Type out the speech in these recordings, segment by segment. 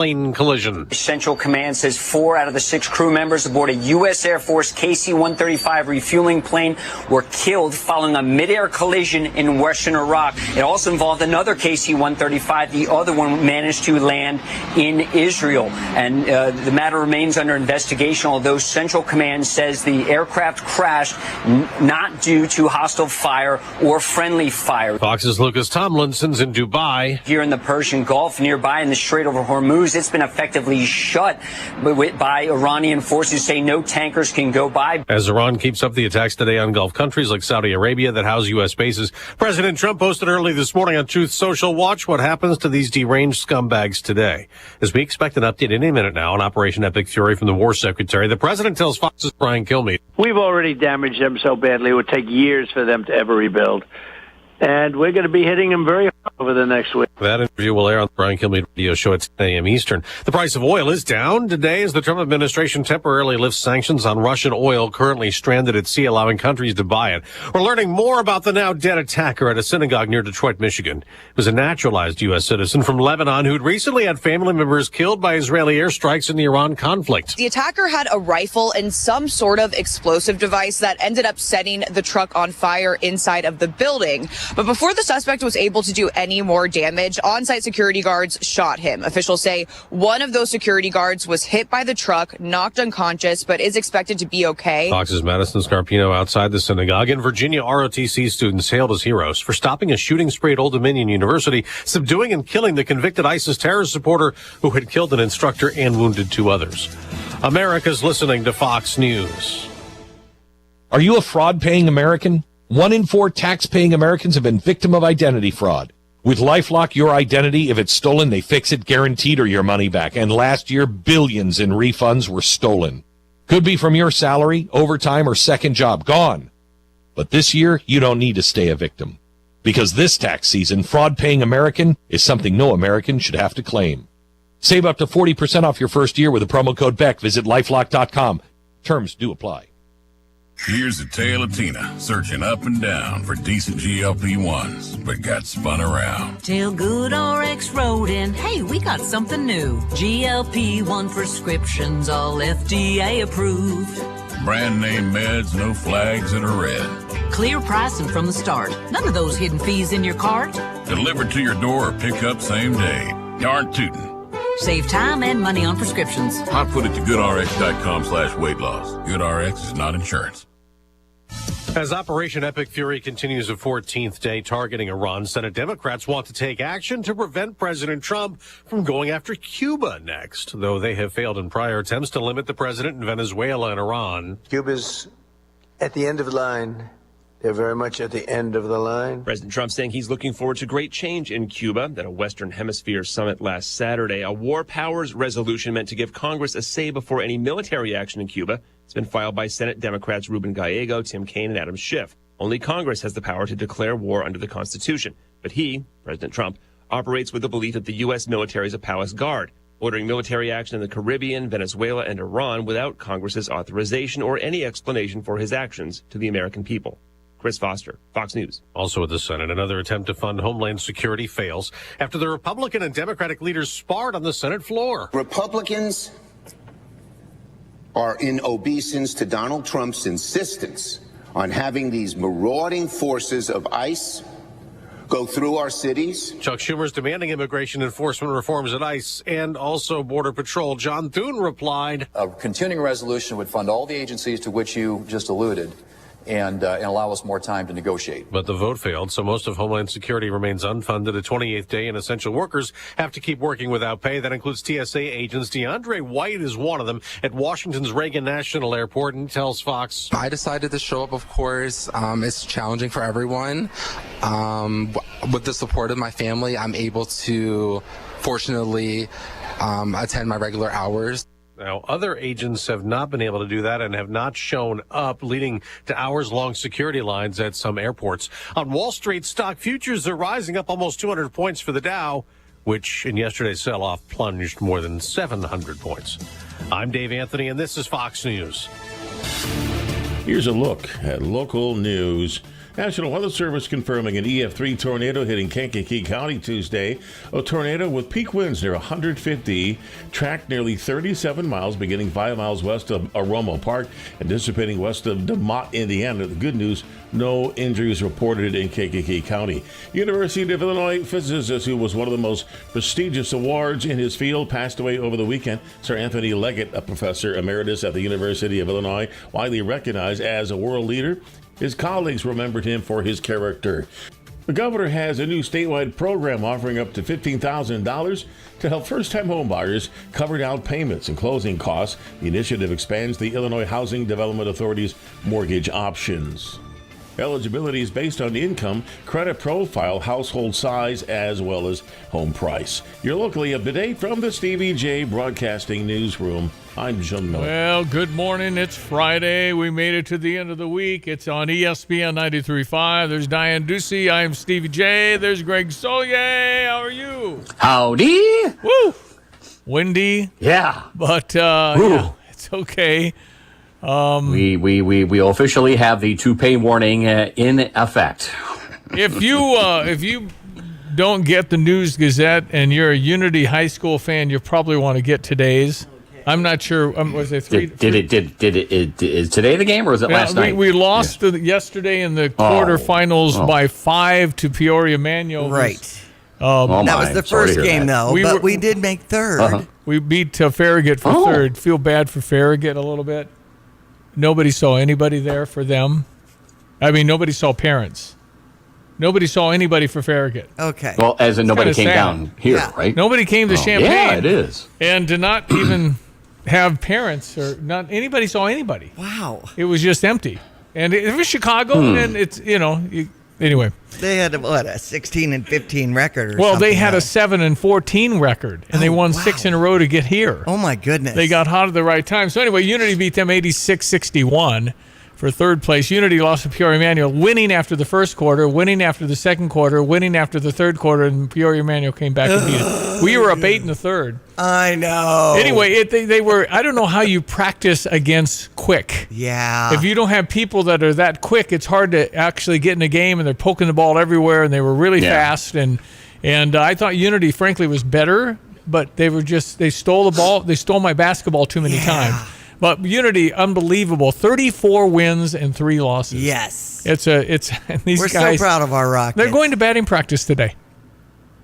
plane collision. Central Command says 4 out of the 6 crew members aboard a U.S. Air Force KC-135 refueling plane were killed following a mid-air collision in western Iraq. It also involved another KC-135. The other one managed to land in Israel. And the matter remains under investigation, although Central Command says the aircraft crashed not due to hostile fire or friendly fire. Fox's Lucas Tomlinson's in Dubai. Here in the Persian Gulf, nearby in the Strait of Hormuz, it's been effectively shut by Iranian forces, say no tankers can go by. As Iran keeps up the attacks today on Gulf countries like Saudi Arabia that house U.S. bases, President Trump posted early this morning on Truth Social, watch what happens to these deranged scumbags today. As we expect an update any minute now on Operation Epic Fury from the War Secretary, the president tells Fox's Brian Kilmeade. We've already damaged them so badly it would take years for them to ever rebuild. And we're going to be hitting them very hard over the next week. That interview will air on the Brian Kilmeade radio show at 10 a.m. Eastern. The price of oil is down today as the Trump administration temporarily lifts sanctions on Russian oil currently stranded at sea, allowing countries to buy it. We're learning more about the now dead attacker at a synagogue near Detroit, Michigan. It was a naturalized U.S. citizen from Lebanon who'd recently had family members killed by Israeli airstrikes in the Iran conflict. The attacker had a rifle and some sort of explosive device that ended up setting the truck on fire inside of the building. But before the suspect was able to do any more damage, on-site security guards shot him. Officials say one of those security guards was hit by the truck, knocked unconscious, but is expected to be okay. Fox's Madison Scarpino outside the synagogue. In Virginia, ROTC students hailed as heroes for stopping a shooting spree at Old Dominion University, subduing and killing the convicted ISIS terrorist supporter who had killed an instructor and wounded 2 others. America's listening to Fox News. Are you a fraud-paying American? 1 in 4 tax-paying Americans have been victim of identity fraud. With LifeLock, your identity, if it's stolen, they fix it guaranteed or your money back. And last year, billions in refunds were stolen. Could be from your salary, overtime, or second job. Gone. But this year, you don't need to stay a victim. Because this tax season, fraud-paying American is something no American should have to claim. Save up to 40% off your first year with the promo code BECK. Visit LifeLock.com. Terms do apply. Here's a tale of Tina searching up and down for decent GLP-1s, but got spun around. Tell Good RX Rodent, hey, we got something new. GLP-1 prescriptions, all FDA approved. Brand name meds, no flags that are red. Clear pricing from the start. None of those hidden fees in your cart. Delivered to your door or pick up same day. Darn tootin'. Save time and money on prescriptions. I put it to goodrx.com/weight loss. GoodRx is not insurance. As Operation Epic Fury continues a 14th day targeting Iran, Senate Democrats want to take action to prevent President Trump from going after Cuba next, though they have failed in prior attempts to limit the president in Venezuela and Iran. Cuba's at the end of the line. They're very much at the end of the line. President Trump saying he's looking forward to great change in Cuba at a Western Hemisphere summit last Saturday. A war powers resolution meant to give Congress a say before any military action in Cuba. It's been filed by Senate Democrats Ruben Gallego, Tim Kaine, and Adam Schiff. Only Congress has the power to declare war under the Constitution. But he, President Trump, operates with the belief that the U.S. military is a palace guard, ordering military action in the Caribbean, Venezuela, and Iran without Congress's authorization or any explanation for his actions to the American people. Chris Foster, Fox News. Also at the Senate, another attempt to fund Homeland Security fails after the Republican and Democratic leaders sparred on the Senate floor. Republicans are in obeisance to Donald Trump's insistence on having these marauding forces of ICE go through our cities. Chuck Schumer's demanding immigration enforcement reforms at ICE and also Border Patrol. John Thune replied, a continuing resolution would fund all the agencies to which you just alluded and allow us more time to negotiate. But the vote failed, so most of Homeland Security remains unfunded. A 28th day, and essential workers have to keep working without pay. That includes TSA agents. DeAndre White is one of them at Washington's Reagan National Airport, and tells Fox, I decided to show up, of course. It's challenging for everyone. With the support of my family, I'm able to, fortunately, attend my regular hours. Now, other agents have not been able to do that and have not shown up, leading to hours-long security lines at some airports. On Wall Street, stock futures are rising up almost 200 points for the Dow, which in yesterday's sell-off plunged more than 700 points. I'm Dave Anthony, and this is Fox News. Here's a look at local news National Weather Service confirming an EF3 tornado hitting Kankakee County Tuesday. A tornado with peak winds near 150, tracked nearly 37 miles, beginning 5 miles west of Aromo Park and dissipating west of DeMott, Indiana. The good news, no injuries reported in Kankakee County. University of Illinois physicist who was one of the most prestigious awards in his field passed away over the weekend. Sir Anthony Leggett, a professor emeritus at the University of Illinois, widely recognized as a world leader. His colleagues remembered him for his character. The governor has a new statewide program offering up to $15,000 to help first-time homebuyers cover down payments and closing costs. The initiative expands the Illinois Housing Development Authority's mortgage options. Eligibility is based on income, credit profile, household size, as well as home price. You're locally up to date from the Stevie J Broadcasting Newsroom. I'm Jim Miller. Well, good morning. It's Friday. We made it to the end of the week. It's on ESPN 93.5. There's Diane Ducey. I'm Stevie J. There's Greg Solier. How are you? Howdy. Woo. Windy. Yeah. But yeah, it's okay. We officially have the toupee warning in effect. If you don't get the News Gazette and you're a Unity High School fan, you probably want to get today's. I'm not sure. Was it three? Is today the game or was it last night? We lost yesterday in the quarterfinals by 5 to Peoria Manual. Right. That was the first game, though. We did make third. Uh-huh. We beat Farragut for third. Feel bad for Farragut a little bit. Nobody saw anybody there for them. I mean, nobody saw parents. Nobody saw anybody for Farragut. Okay. Well, as in nobody came down here, right? Nobody came to Champaign. Yeah, it is. And to not even have parents or not anybody saw anybody. Wow. It was just empty. And it was Chicago, and it's, anyway. They had, a 16-15 record or Well, something. they had a 7-14 record, and they won 6 in a row to get here. Oh, my goodness. They got hot at the right time. So anyway, Unity beat them 86-61 for third place. Unity lost to Peoria Manual, winning after the first quarter, winning after the second quarter, winning after the third quarter, and Peoria Manual came back and beat it. We were up 8 in the third. I know. Anyway, they were. I don't know how you practice against quick. Yeah. If you don't have people that are that quick, it's hard to actually get in a game, and they're poking the ball everywhere, and they were really fast. And I thought Unity, frankly, was better, but they stole the ball. They stole my basketball too many times. But Unity, unbelievable. 34 wins and 3 losses. Yes. It's these We're guys. so proud of our Rockets. They're going to batting practice today.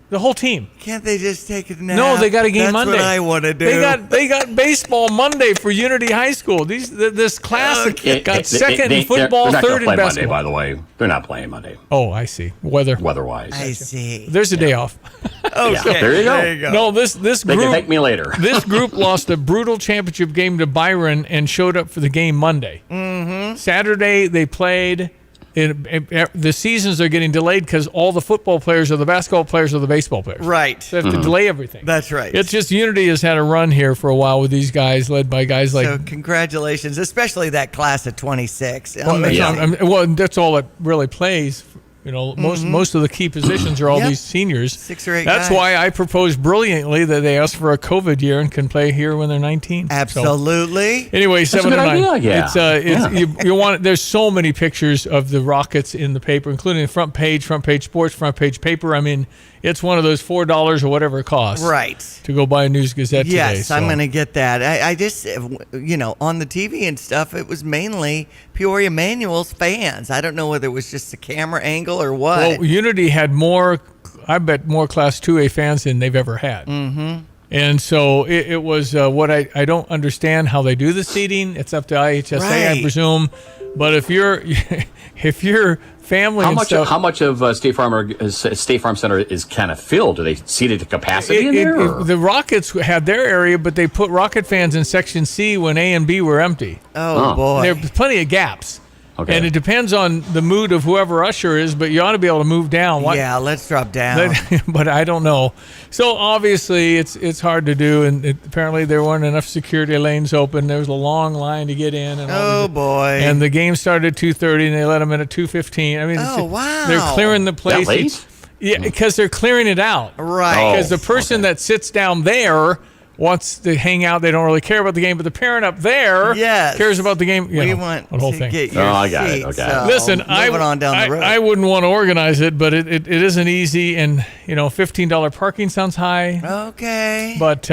The whole team. Can't they just take a nap? No, they got a game Monday. That's what I want to do. They got baseball Monday for Unity High School. This class got second in football, third in basketball. Monday, by the way, they're not playing Monday. Oh, I see. Weather-wise. I see. There's a day off. Okay, yeah, there you go. No, this group. They can thank me later. This group lost a brutal championship game to Byron and showed up for the game Monday. Mm-hmm. Saturday they played. The seasons are getting delayed because all the football players are the basketball players or the baseball players. Right. So they have to delay everything. That's right. It's just Unity has had a run here for a while with these guys, led by guys like. So congratulations, especially that class of 26. Well, that's all that really plays. Most of the key positions are all these seniors. 6 or 8 That's guys. why I proposed brilliantly that they ask for a COVID year and can play here when they're 19. Absolutely. So, anyway, 7 to 9. Idea, yeah. You want. There's so many pictures of the Rockets in the paper, including the front page sports, front page paper. I mean, it's one of those $4 or whatever it costs. Right. To go buy a News Gazette today. Yes, So. I'm going to get that. I just, on the TV and stuff, it was mainly Peoria Manual's fans. I don't know whether it was just a camera angle or what. Well, Unity had more Class 2A fans than they've ever had. Mm-hmm. And so it was what I don't understand how they do the seating. It's up to IHSA, I presume. But if your family how much of State Farm Center is kind of filled? Do they seated to capacity in there? The Rockets had their area, but they put Rocket fans in Section C when A and B were empty. Oh, boy. There's plenty of gaps. Okay. And it depends on the mood of whoever usher is, but you ought to be able to move down. Yeah, let's drop down. But I don't know. So obviously it's hard to do, and apparently there weren't enough security lanes open. There was a long line to get in. And boy! And the game started at 2:30, and they let them in at 2:15. I mean, wow! They're clearing the place. That late? Yeah, because they're clearing it out. Right. Because the person that sits down there wants to hang out. They don't really care about the game, but the parent up there cares about the game. We want the whole to thing. get your I got it. seat, Okay. so Listen, moving on down the road. I wouldn't want to organize it, but it isn't easy. And, $15 parking sounds high. Okay. But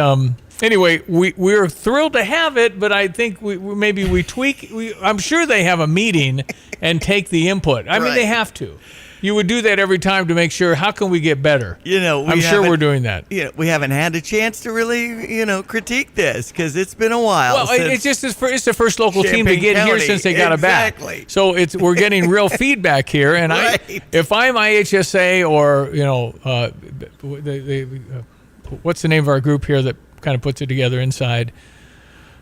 anyway, we're thrilled to have it, but I think we tweak. I'm sure they have a meeting and take the input. I mean, they have to. You would do that every time to make sure, how can we get better? I'm sure we're doing that. We haven't had a chance to really, critique this because it's been a while. Well, it's the first local team to get here since they got it back. So we're getting real feedback here. And if I'm IHSA or what's the name of our group here that kind of puts it together inside?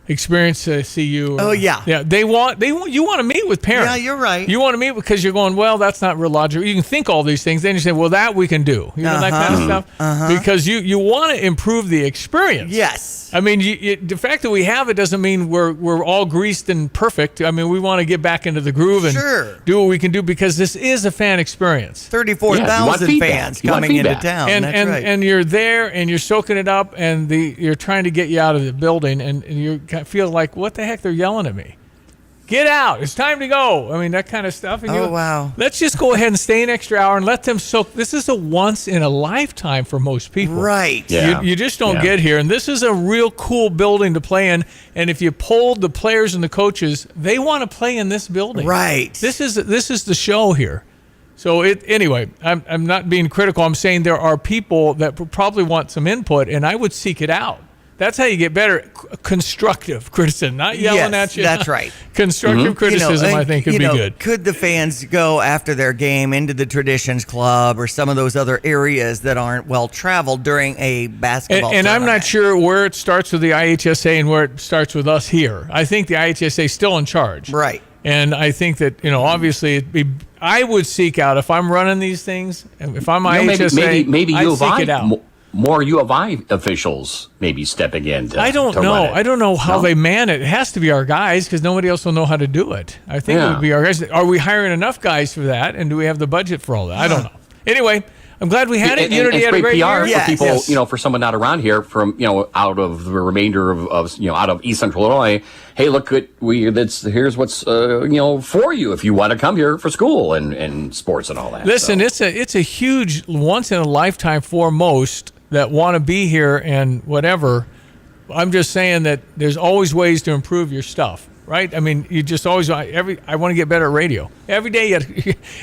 Experience CU. Yeah. They want you want to meet with parents. Yeah, you're right. You want to meet because you're going, well, that's not real logical. You can think all these things, then you say, well, that we can do. That kind of stuff. Because you want to improve the experience. Yes. I mean, the fact that we have it doesn't mean we're all greased and perfect. I mean, we want to get back into the groove and do what we can do because this is a fan experience. 34,000 fans coming into town. And you're there and you're soaking it up and you're trying to get you out of the building and you feel like, what the heck, they're yelling at me. Get out. It's time to go. I mean, that kind of stuff. And wow. Let's just go ahead and stay an extra hour and let them soak. This is a once in a lifetime for most people. Right. Yeah. You just don't get here. And this is a real cool building to play in. And if you polled the players and the coaches, they want to play in this building. Right. This is the show here. So anyway, I'm not being critical. I'm saying there are people that probably want some input, and I would seek it out. That's how you get better. Constructive criticism, not yelling at you. That's right. Constructive criticism, I think, would be good. Could the fans go after their game into the Traditions Club or some of those other areas that aren't well traveled during a basketball and I'm tournament? not sure where it starts with the IHSA and where it starts with us here. I think the IHSA is still in charge. Right. And I think that, obviously, I would seek out, if I'm running these things, if I'm IHSA, maybe I'd seek it out. More U of I officials maybe stepping in. I don't know. I don't know how they man it. It has to be our guys because nobody else will know how to do it. I think it would be our guys. Are we hiring enough guys for that? And do we have the budget for all that? I don't know. Anyway, I'm glad we had it. Unity had a great PR year. for people, for someone not around here from, out of the remainder of out of East Central Illinois. Hey, look, here's what's, for you if you want to come here for school and sports and all that. Listen, it's a huge once in a lifetime for most that want to be here and whatever. I'm just saying that there's always ways to improve your stuff, right? I mean, you just always I want to get better at radio. Every day,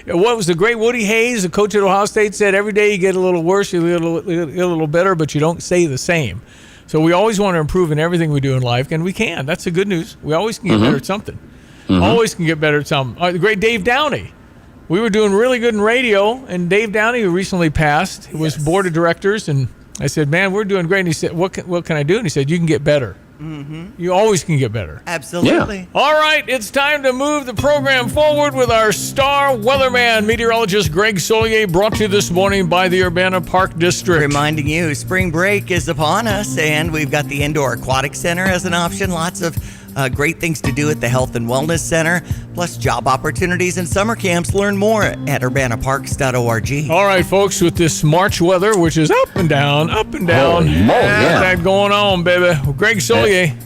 what was the great Woody Hayes, the coach at Ohio State, said, every day you get a little worse, you get a little better, but you don't stay the same. So we always want to improve in everything we do in life, and we can. That's the good news. We always can get better at something. Always can get better at something. The great Dave Downey. We were doing really good in radio, and Dave Downey, who recently passed, was board of directors, and I said, man, we're doing great. And he said, what can I do? And he said, you can get better. You always can get better. Absolutely. Yeah. All right, it's time to move the program forward with our star weatherman, meteorologist Greg Solier, brought to you this morning by the Urbana Park District. Reminding you, spring break is upon us, and we've got the Indoor Aquatic Center as an option. Lots of great things to do at the Health and Wellness Center, plus job opportunities and summer camps. Learn more at urbanaparks.org. All right, folks, with this March weather, which is up and down. That going on, baby. Greg Solier.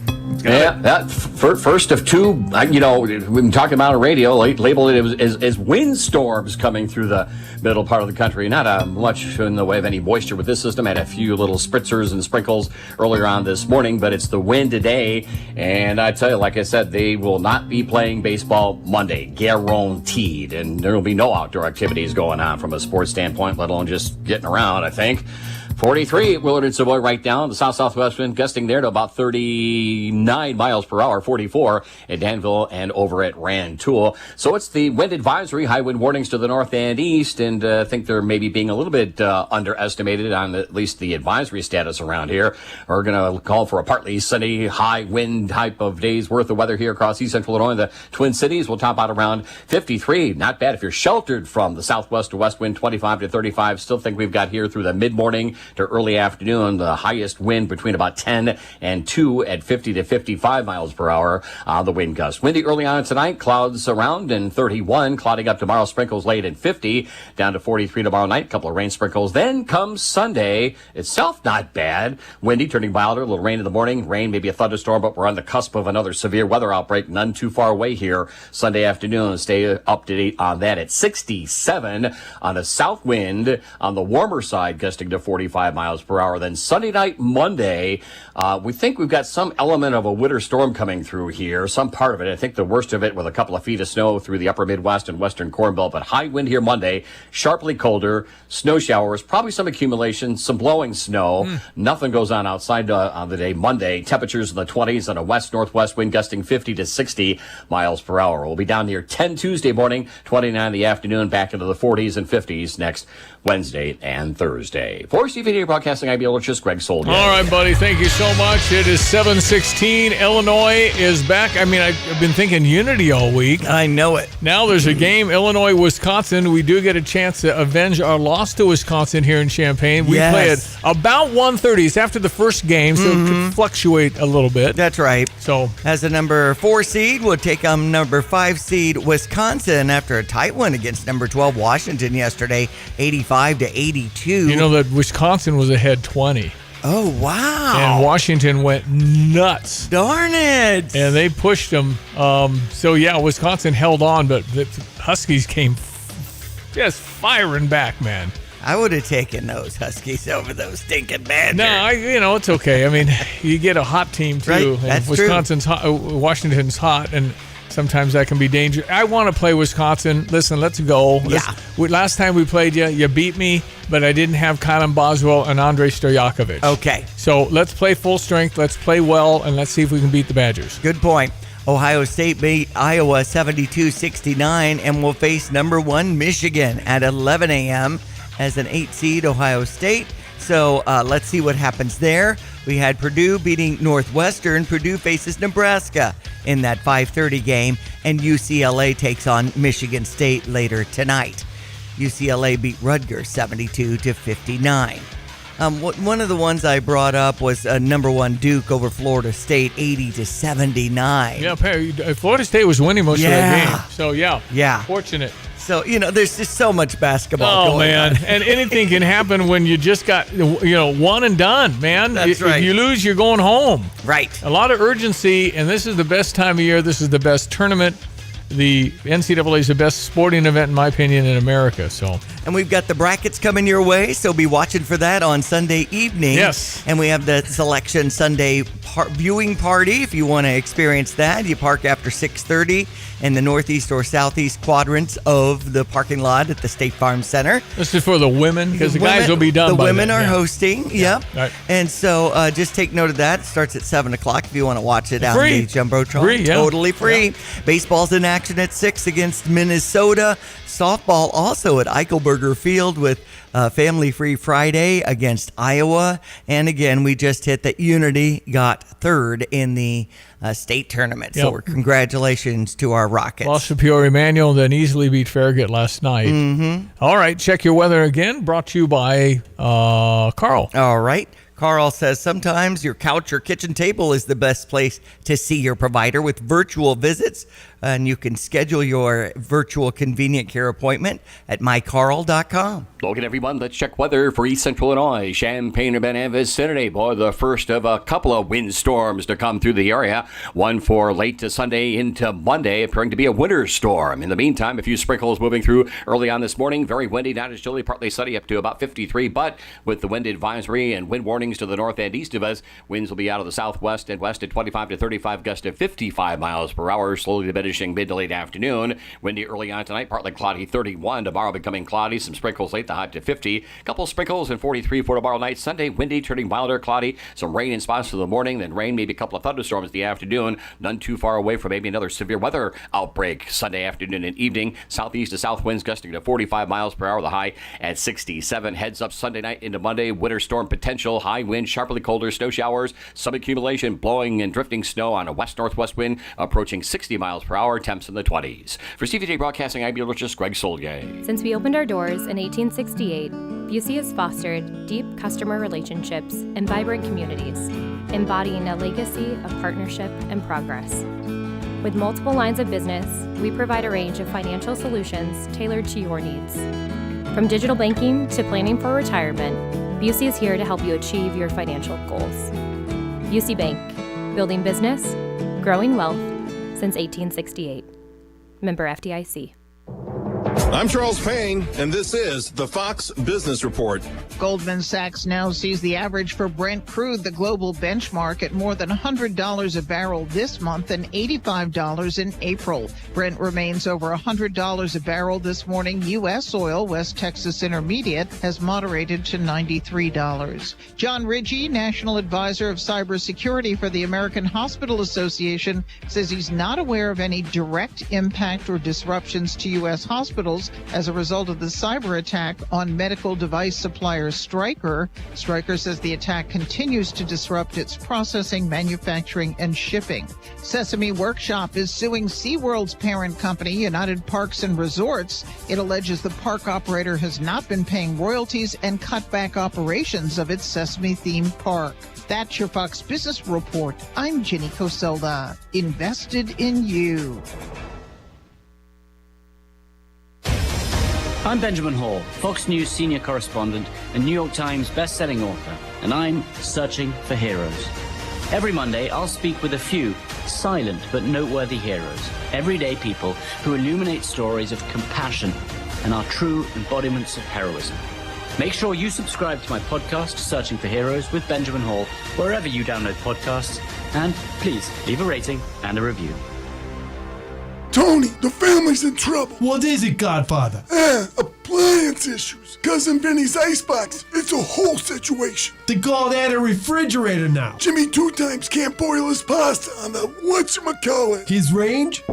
That first of two, we've been talking about on radio, labeled it as windstorms coming through the middle part of the country. Not much in the way of any moisture with this system. Had a few little spritzers and sprinkles earlier on this morning, but it's the wind today. And I tell you, like I said, they will not be playing baseball Monday, guaranteed. And there will be no outdoor activities going on from a sports standpoint, let alone just getting around, I think. 43 at Willard and Savoy right down. The south-southwest wind gusting there to about 39 miles per hour, 44 at Danville and over at Rantoul. So it's the wind advisory, high wind warnings to the north and east, and I think they're maybe being a little bit underestimated on at least the advisory status around here. We're going to call for a partly sunny, high wind type of days worth of weather here across East Central Illinois. The Twin Cities will top out around 53. Not bad if you're sheltered from the southwest to west wind, 25 to 35. Still think we've got here through the mid-morning to early afternoon. The highest wind between about 10 and 2 at 50 to 55 miles per hour on the wind gust. Windy early on tonight, clouds around and 31, clouding up tomorrow, sprinkles late at 50, down to 43 tomorrow night, a couple of rain sprinkles. Then comes Sunday, itself not bad. Windy, turning milder, a little rain in the morning, rain, maybe a thunderstorm, but we're on the cusp of another severe weather outbreak, none too far away here Sunday afternoon. Stay up to date on that at 67 on a south wind on the warmer side, gusting to 45 miles per hour. Then Sunday night, Monday, we think we've got some element of a winter storm coming through here, some part of it. I think the worst of it with a couple of feet of snow through the upper Midwest and western Corn Belt, but high wind here Monday, sharply colder, snow showers, probably some accumulation, some blowing snow. Nothing goes on outside on the day Monday. Temperatures in the 20s and a west-northwest wind gusting 50 to 60 miles per hour. We'll be down near 10 Tuesday morning, 29 in the afternoon, back into the 40s and 50s next Wednesday and Thursday. For CVD Broadcasting, I'm just Greg Soldier. All right, buddy. Thank you so much. It is 7:16. Illinois is back. I mean, I've been thinking Unity all week. I know it. Now there's a game, Illinois-Wisconsin. We do get a chance to avenge our loss to Wisconsin here in Champaign. We play at about 1:30. It's after the first game, so it could fluctuate a little bit. That's right. So, as a number 4 seed, we'll take on number 5 seed Wisconsin after a tight one against number 12 Washington yesterday, 85 to 82. You know that Wisconsin was ahead 20. Oh, wow. And Washington went nuts. Darn it. And they pushed them. So, yeah, Wisconsin held on, but the Huskies came just firing back, man. I would have taken those Huskies over those stinking Badgers. No, it's okay. I mean, you get a hot team, too. Right, and that's Wisconsin's hot, Washington's hot, and sometimes that can be dangerous. I want to play Wisconsin. Listen, let's go. Last time we played you beat me, but I didn't have Colin Boswell and Andrei Stojakovic. Okay. So let's play full strength. Let's play well, and let's see if we can beat the Badgers. Good point. Ohio State beat Iowa 72-69 and will face number 1 Michigan at 11 a.m. as an 8 seed Ohio State. So let's see what happens there. We had Purdue beating Northwestern. Purdue faces Nebraska in that 5:30 game, and UCLA takes on Michigan State later tonight. UCLA beat Rutgers 72-59. One of the ones I brought up was number 1 Duke over Florida State, 80-79. Yeah, Florida State was winning most of that game. So, yeah. Fortunate. So, there's just so much basketball going on. And anything can happen when you just got, one and done, man. That's right. If you lose, you're going home. Right. A lot of urgency, and this is the best time of year. This is the best tournament. The NCAA is the best sporting event, in my opinion, in America. So, and we've got the brackets coming your way, so be watching for that on Sunday evening. Yes. And we have the Selection Sunday viewing party. If you want to experience that, you park after 6:30 in the northeast or southeast quadrants of the parking lot at the State Farm Center. This is for the women, because the guys will be done The by women then. are hosting. Yep. Right. And so just take note of that. It starts at 7 o'clock if you want to watch it out Free. in the Jumbotron. Free, yeah. Totally free. Yeah. Baseball's in action at 6 against Minnesota. Softball also at Eichelberger Field with Family Free Friday against Iowa. And again, we just hit that Unity got 3rd in the state tournament. So congratulations to our Rockets. Lost to Peoria Manual, then easily beat Farragut last night. Mm-hmm. All right, check your weather again. Brought to you by Carl. All right. Carl says sometimes your couch or kitchen table is the best place to see your provider with virtual visits. And you can schedule your virtual convenient care appointment at mycarl.com. Logan, everyone, let's check weather for East Central Illinois. Champaign-Urbana vicinity. Boy, the first of a couple of windstorms to come through the area. One for late to Sunday into Monday, appearing to be a winter storm. In the meantime, a few sprinkles moving through early on this morning. Very windy, not as chilly, partly sunny, up to about 53. But with the wind advisory and wind warnings to the north and east of us, winds will be out of the southwest and west at 25 to 35, gust of 55 miles per hour, slowly diminishing mid to late afternoon. Windy early on tonight, partly cloudy, 31. Tomorrow becoming cloudy, some sprinkles late, the high to 50. Couple sprinkles and 43 for tomorrow night. Sunday, windy, turning milder, cloudy. Some rain in spots for the morning, then rain, maybe a couple of thunderstorms in the afternoon. None too far away from maybe another severe weather outbreak Sunday afternoon and evening. Southeast to south winds gusting to 45 miles per hour, the high at 67. Heads up Sunday night into Monday, winter storm potential, high wind, sharply colder, snow showers, some accumulation, blowing and drifting snow on a west-northwest wind approaching 60 miles per hour. hour, temps in the 20s. For CVJ Broadcasting, I'm meteorologist Greg Solgay. Since we opened our doors in 1868, Busey has fostered deep customer relationships and vibrant communities, embodying a legacy of partnership and progress. With multiple lines of business, we provide a range of financial solutions tailored to your needs. From digital banking to planning for retirement, Busey is here to help you achieve your financial goals. Busey Bank, building business, growing wealth since 1868. Member FDIC. I'm Charles Payne, and this is the Fox Business Report. Goldman Sachs now sees the average for Brent crude, the global benchmark, at more than $100 a barrel this month and $85 in April. Brent remains over $100 a barrel this morning. U.S. oil, West Texas Intermediate, has moderated to $93. John Ridgey, National Advisor of Cybersecurity for the American Hospital Association, says he's not aware of any direct impact or disruptions to U.S. hospitals as a result of the cyber attack on medical device supplier Stryker. Stryker says the attack continues to disrupt its processing, manufacturing, and shipping. Sesame Workshop is suing SeaWorld's parent company, United Parks and Resorts. It alleges the park operator has not been paying royalties and cut back operations of its Sesame-themed park. That's your Fox Business Report. I'm Jenny Coselda. Invested in you. I'm Benjamin Hall, Fox News senior correspondent and New York Times best-selling author, and I'm searching for heroes. Every Monday, I'll speak with a few silent but noteworthy heroes, everyday people who illuminate stories of compassion and are true embodiments of heroism. Make sure you subscribe to my podcast, Searching for Heroes with Benjamin Hall, wherever you download podcasts, and please leave a rating and a review. Tony, the family's in trouble. What is it, Godfather? Appliance issues. Cousin Vinny's icebox. It's a whole situation. They call that a refrigerator now. Jimmy 2 times can't boil his pasta on the whatchamacallit. His range?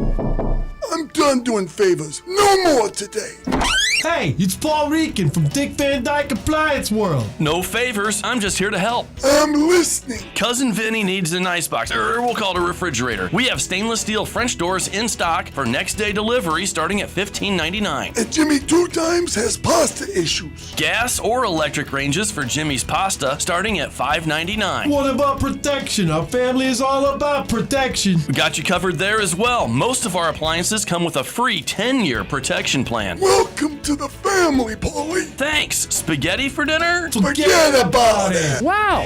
I'm done doing favors. No more today. Hey, it's Paul Rican from Dick Van Dyke Appliance World. No favors. I'm just here to help. I'm listening. Cousin Vinny needs an icebox, or we'll call it a refrigerator. We have stainless steel French doors in stock for next day delivery starting at $15.99. And Jimmy 2 times has pasta issues. Gas or electric ranges for Jimmy's pasta starting at $5.99. What about protection? Our family is all about protection. We got you covered there as well. Most of our appliances come with a free 10-year protection plan. Welcome to the family, Paulie. Thanks. Spaghetti for dinner? Forget about it. Wow.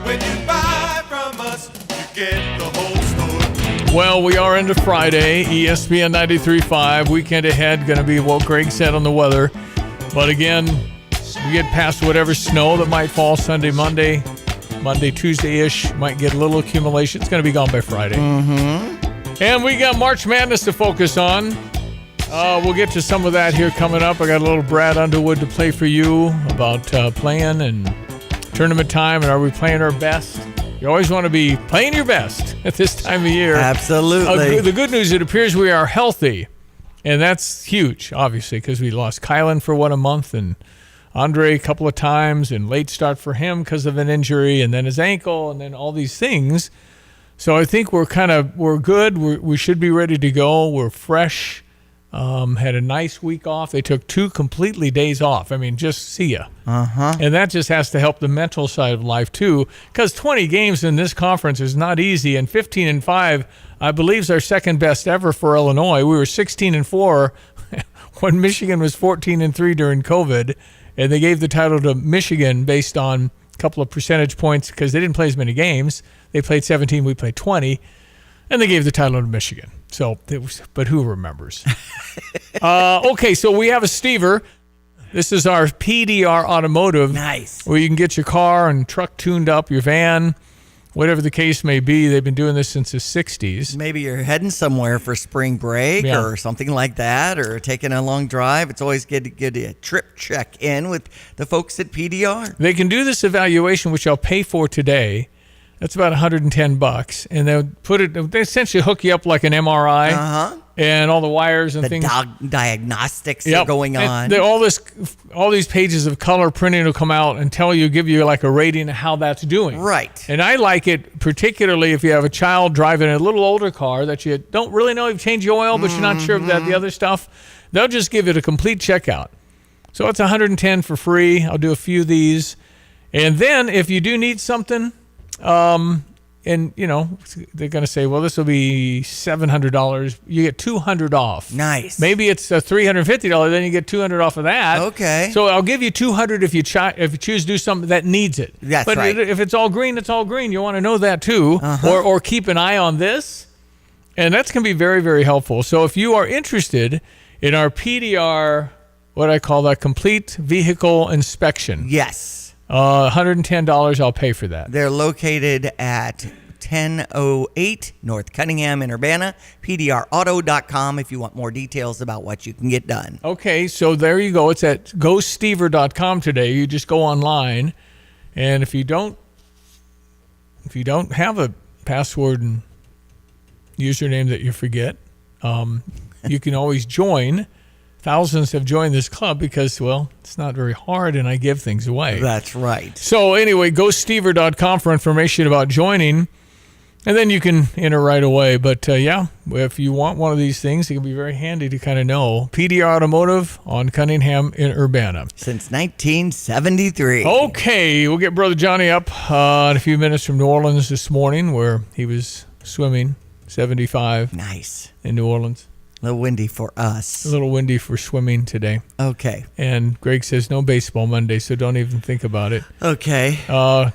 When you buy from us, you get the whole story. Well, we are into Friday. ESPN 93.5. Weekend ahead. Going to be what Greg said on the weather. But again, we get past whatever snow that might fall Sunday, Monday, Tuesday-ish. Might get a little accumulation. It's going to be gone by Friday. Mm-hmm. And we got March Madness to focus on. We'll get to some of that here coming up. I got a little Brad Underwood to play for you about playing and tournament time, and are we playing our best? You always want to be playing your best at this time of year. Absolutely. The good news, it appears we are healthy, and that's huge, obviously, because we lost Kylan for a month, and Andre a couple of times, and late start for him because of an injury, and then his ankle, and then all these things. So I think we're good. We should be ready to go. We're fresh. Had a nice week off. They took 2 completely days off. I mean, just see ya. Uh-huh. And that just has to help the mental side of life, too, because 20 games in this conference is not easy, and 15-5, I believe, is our second best ever for Illinois. We were 16-4 when Michigan was 14-3 during COVID, and they gave the title to Michigan based on a couple of percentage points because they didn't play as many games. They played 17, we played 20. And they gave the title to Michigan. So, but who remembers? Okay, so we have a Stever. This is our PDR Automotive. Nice. Where you can get your car and truck tuned up, your van, whatever the case may be. They've been doing this since the 60s. Maybe you're heading somewhere for spring break or something like that, or taking a long drive. It's always good to get a trip check in with the folks at PDR. They can do this evaluation, which I'll pay for today. That's about $110, and they essentially hook you up like an MRI, and all the wires and things. Diagnostics are going on. All these pages of color printing will come out and give you like a rating of how that's doing. Right. And I like it particularly if you have a child driving a little older car that you don't really know you've changed the oil, but you're not sure about the other stuff. They'll just give it a complete checkout. So it's $110 for free. I'll do a few of these, and then if you do need something. And they're going to say, well, this will be $700. You get $200 off. Nice. Maybe it's $350. Then you get $200 off of that. Okay. So I'll give you $200 if you choose to do something that needs it. That's but right. If it's all green, it's all green. You want to know that too, or keep an eye on this, and that's going to be very, very helpful. So if you are interested in our PDR, what I call that complete vehicle inspection. Yes. $110, I'll pay for that. They're located at 1008 North Cunningham in Urbana, pdrauto.com if you want more details about what you can get done. Okay, so there you go. It's at gostever.com today. You just go online, and if you don't have a password and username that you forget, you can always join. Thousands have joined this club because, well, it's not very hard and I give things away. That's right. So anyway, gostever.com for information about joining, and then you can enter right away. But if you want one of these things, it can be very handy to kind of know. PDR Automotive on Cunningham in Urbana. Since 1973. Okay, we'll get Brother Johnny up in a few minutes from New Orleans this morning where he was swimming 75. Nice. In New Orleans. A little windy for us. A little windy for swimming today. Okay. And Greg says no baseball Monday, so don't even think about it. Okay.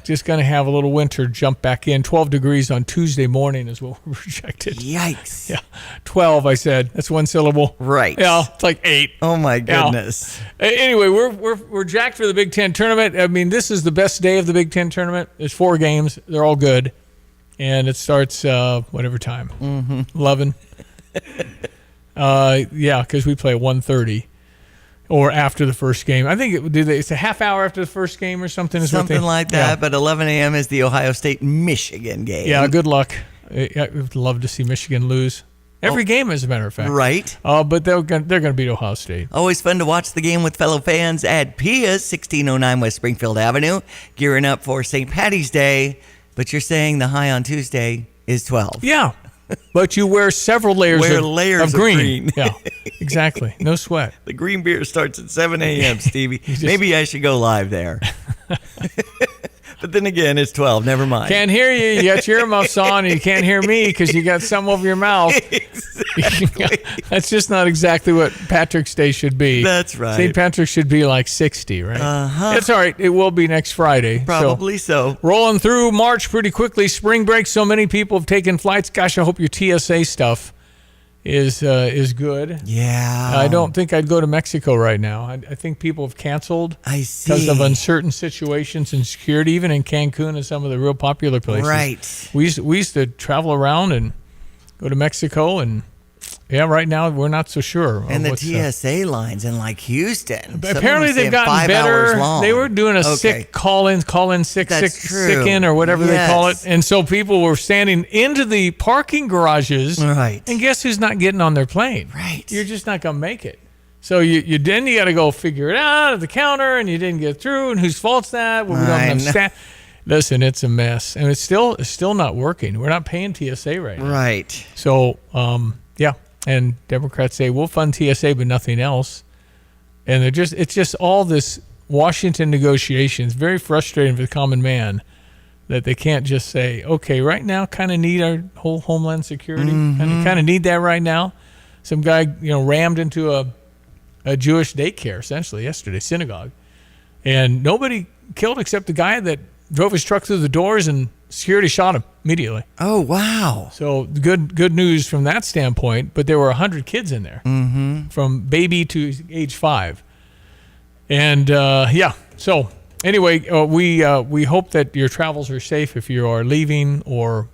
Just going to have a little winter jump back in. 12 degrees on Tuesday morning is what we projected. Yikes. Yeah. 12, I said. That's one syllable. Right. Yeah, it's like 8. Oh, my goodness. Yeah. Anyway, we're jacked for the Big Ten tournament. I mean, this is the best day of the Big Ten tournament. There's 4 games. They're all good. And it starts whatever time. 11. Because we play at 1:30 or after the first game. I think it's a half hour after the first game or something. Something like that, but 11 a.m. is the Ohio State-Michigan game. Yeah, good luck. I would love to see Michigan lose. Every game, as a matter of fact. Right. But they're going to beat Ohio State. Always fun to watch the game with fellow fans at Pia's, 1609 West Springfield Avenue, gearing up for St. Patty's Day. But you're saying the high on Tuesday is 12. Yeah. But you wear several layers of green. Yeah, exactly. No sweat. The green beer starts at 7 a.m., Stevie. Maybe I should go live there. But then again, it's 12. Never mind. Can't hear you. You got your earmuffs on, and you can't hear me because you got something over your mouth. Exactly. That's just not exactly what Patrick's Day should be. That's right. St. Patrick's should be like 60, right? That's all right. It will be next Friday. Probably so. Rolling through March pretty quickly. Spring break. So many people have taken flights. Gosh, I hope your TSA stuff is good. Yeah. I don't think I'd go to Mexico right now. I think people have canceled. I see. Because of uncertain situations and security, even in Cancun and some of the real popular places. Right. We used to travel around and go to Mexico, and right now we're not so sure. And the TSA lines in like Houston. Apparently they've gotten better. They were doing a sick call in sick in or whatever they call it. And so people were standing into the parking garages. Right. And guess who's not getting on their plane? Right. You're just not going to make it. So you got to go figure it out at the counter, and you didn't get through, and whose fault's that? Well, we don't have staff. Listen, it's a mess, and it's still not working. We're not paying TSA right now. Right. So, and Democrats say we'll fund TSA, but nothing else. And it's just all this Washington negotiations. Very frustrating for the common man that they can't just say, okay, right now, kind of need our whole homeland security. Kind of need that right now. Some guy, rammed into a Jewish daycare essentially yesterday, synagogue, and nobody killed except the guy that drove his truck through the doors, and security shot him immediately. Oh, wow. So good news from that standpoint, but there were 100 kids in there, from baby to age 5. And, so anyway, we hope that your travels are safe if you are leaving, or,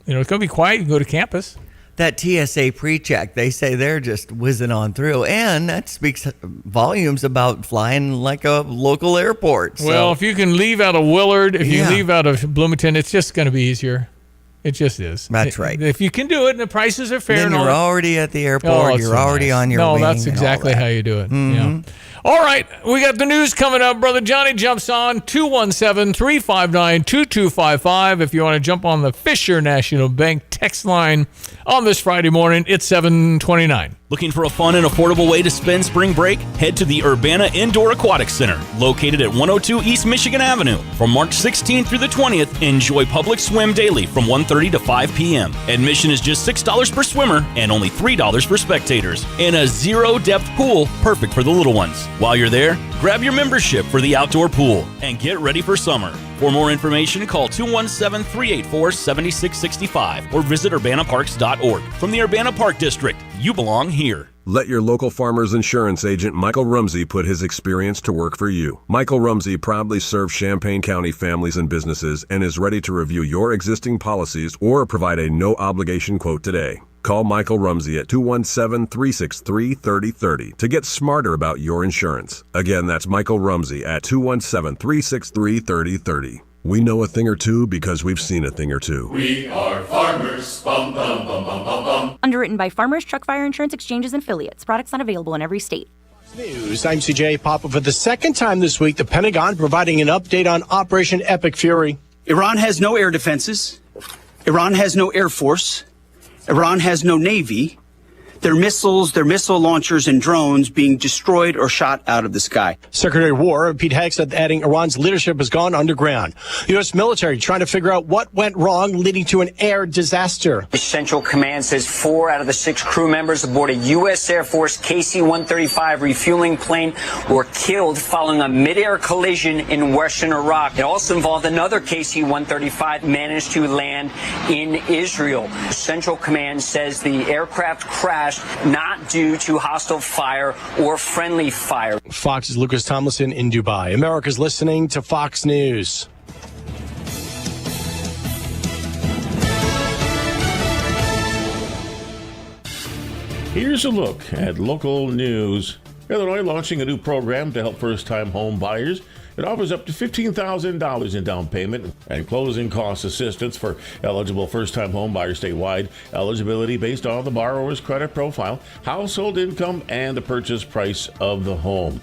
it's going to be quiet. You can go to campus. that TSA pre-check. They say they're just whizzing on through, and that speaks volumes about flying like a local airport. Well, if you can leave out of Willard, if you leave out of Bloomington, it's just going to be easier. It just is. That's right. If you can do it and the prices are fair, then you're already at the airport. You're already on your wing. No, that's exactly how you do it. Yeah. All right, we got the news coming up. Brother Johnny jumps on 217-359-2255. If you want to jump on the Fisher National Bank text line on this Friday morning, it's 7:29. Looking for a fun and affordable way to spend spring break? Head to the Urbana Indoor Aquatic Center, located at 102 East Michigan Avenue. From March 16th through the 20th, enjoy public swim daily from 1:30 to 5 p.m. Admission is just $6 per swimmer and only $3 for spectators. In a zero-depth pool, perfect for the little ones. While you're there, grab your membership for the outdoor pool and get ready for summer. For more information, call 217-384-7665 or visit urbanaparks.org. From the Urbana Park District, you belong here. Let your local farmer's insurance agent, Michael Rumsey, put his experience to work for you. Michael Rumsey proudly serves Champaign County families and businesses and is ready to review your existing policies or provide a no-obligation quote today. Call Michael Rumsey at 217-363-3030 to get smarter about your insurance. Again, that's Michael Rumsey at 217-363-3030. We know a thing or two because we've seen a thing or two. We are farmers. Bum, bum, bum, bum, bum, bum. Underwritten by Farmers Truck Fire Insurance Exchanges and Affiliates. Products not available in every state. News. I'm CJ Papa. For the second time this week, the Pentagon providing an update on Operation Epic Fury. Iran has no air defenses. Iran has no air force. Iran has no navy. Their missiles, their missile launchers, and drones being destroyed or shot out of the sky. Secretary of War Pete Hegseth adding Iran's leadership has gone underground. The U.S. military trying to figure out what went wrong, leading to an air disaster. Central Command says 4 out of the 6 crew members aboard a U.S. Air Force KC-135 refueling plane were killed following a mid-air collision in western Iraq. It also involved another KC-135 managed to land in Israel. Central Command says the aircraft crashed not due to hostile fire or friendly fire. Fox's Lucas Tomlinson in Dubai. America's listening to Fox News. Here's a look at local news. Illinois launching a new program to help first-time home buyers. It offers up to $15,000 in down payment and closing cost assistance for eligible first-time home buyers statewide. Eligibility based on the borrower's credit profile, household income, and the purchase price of the home.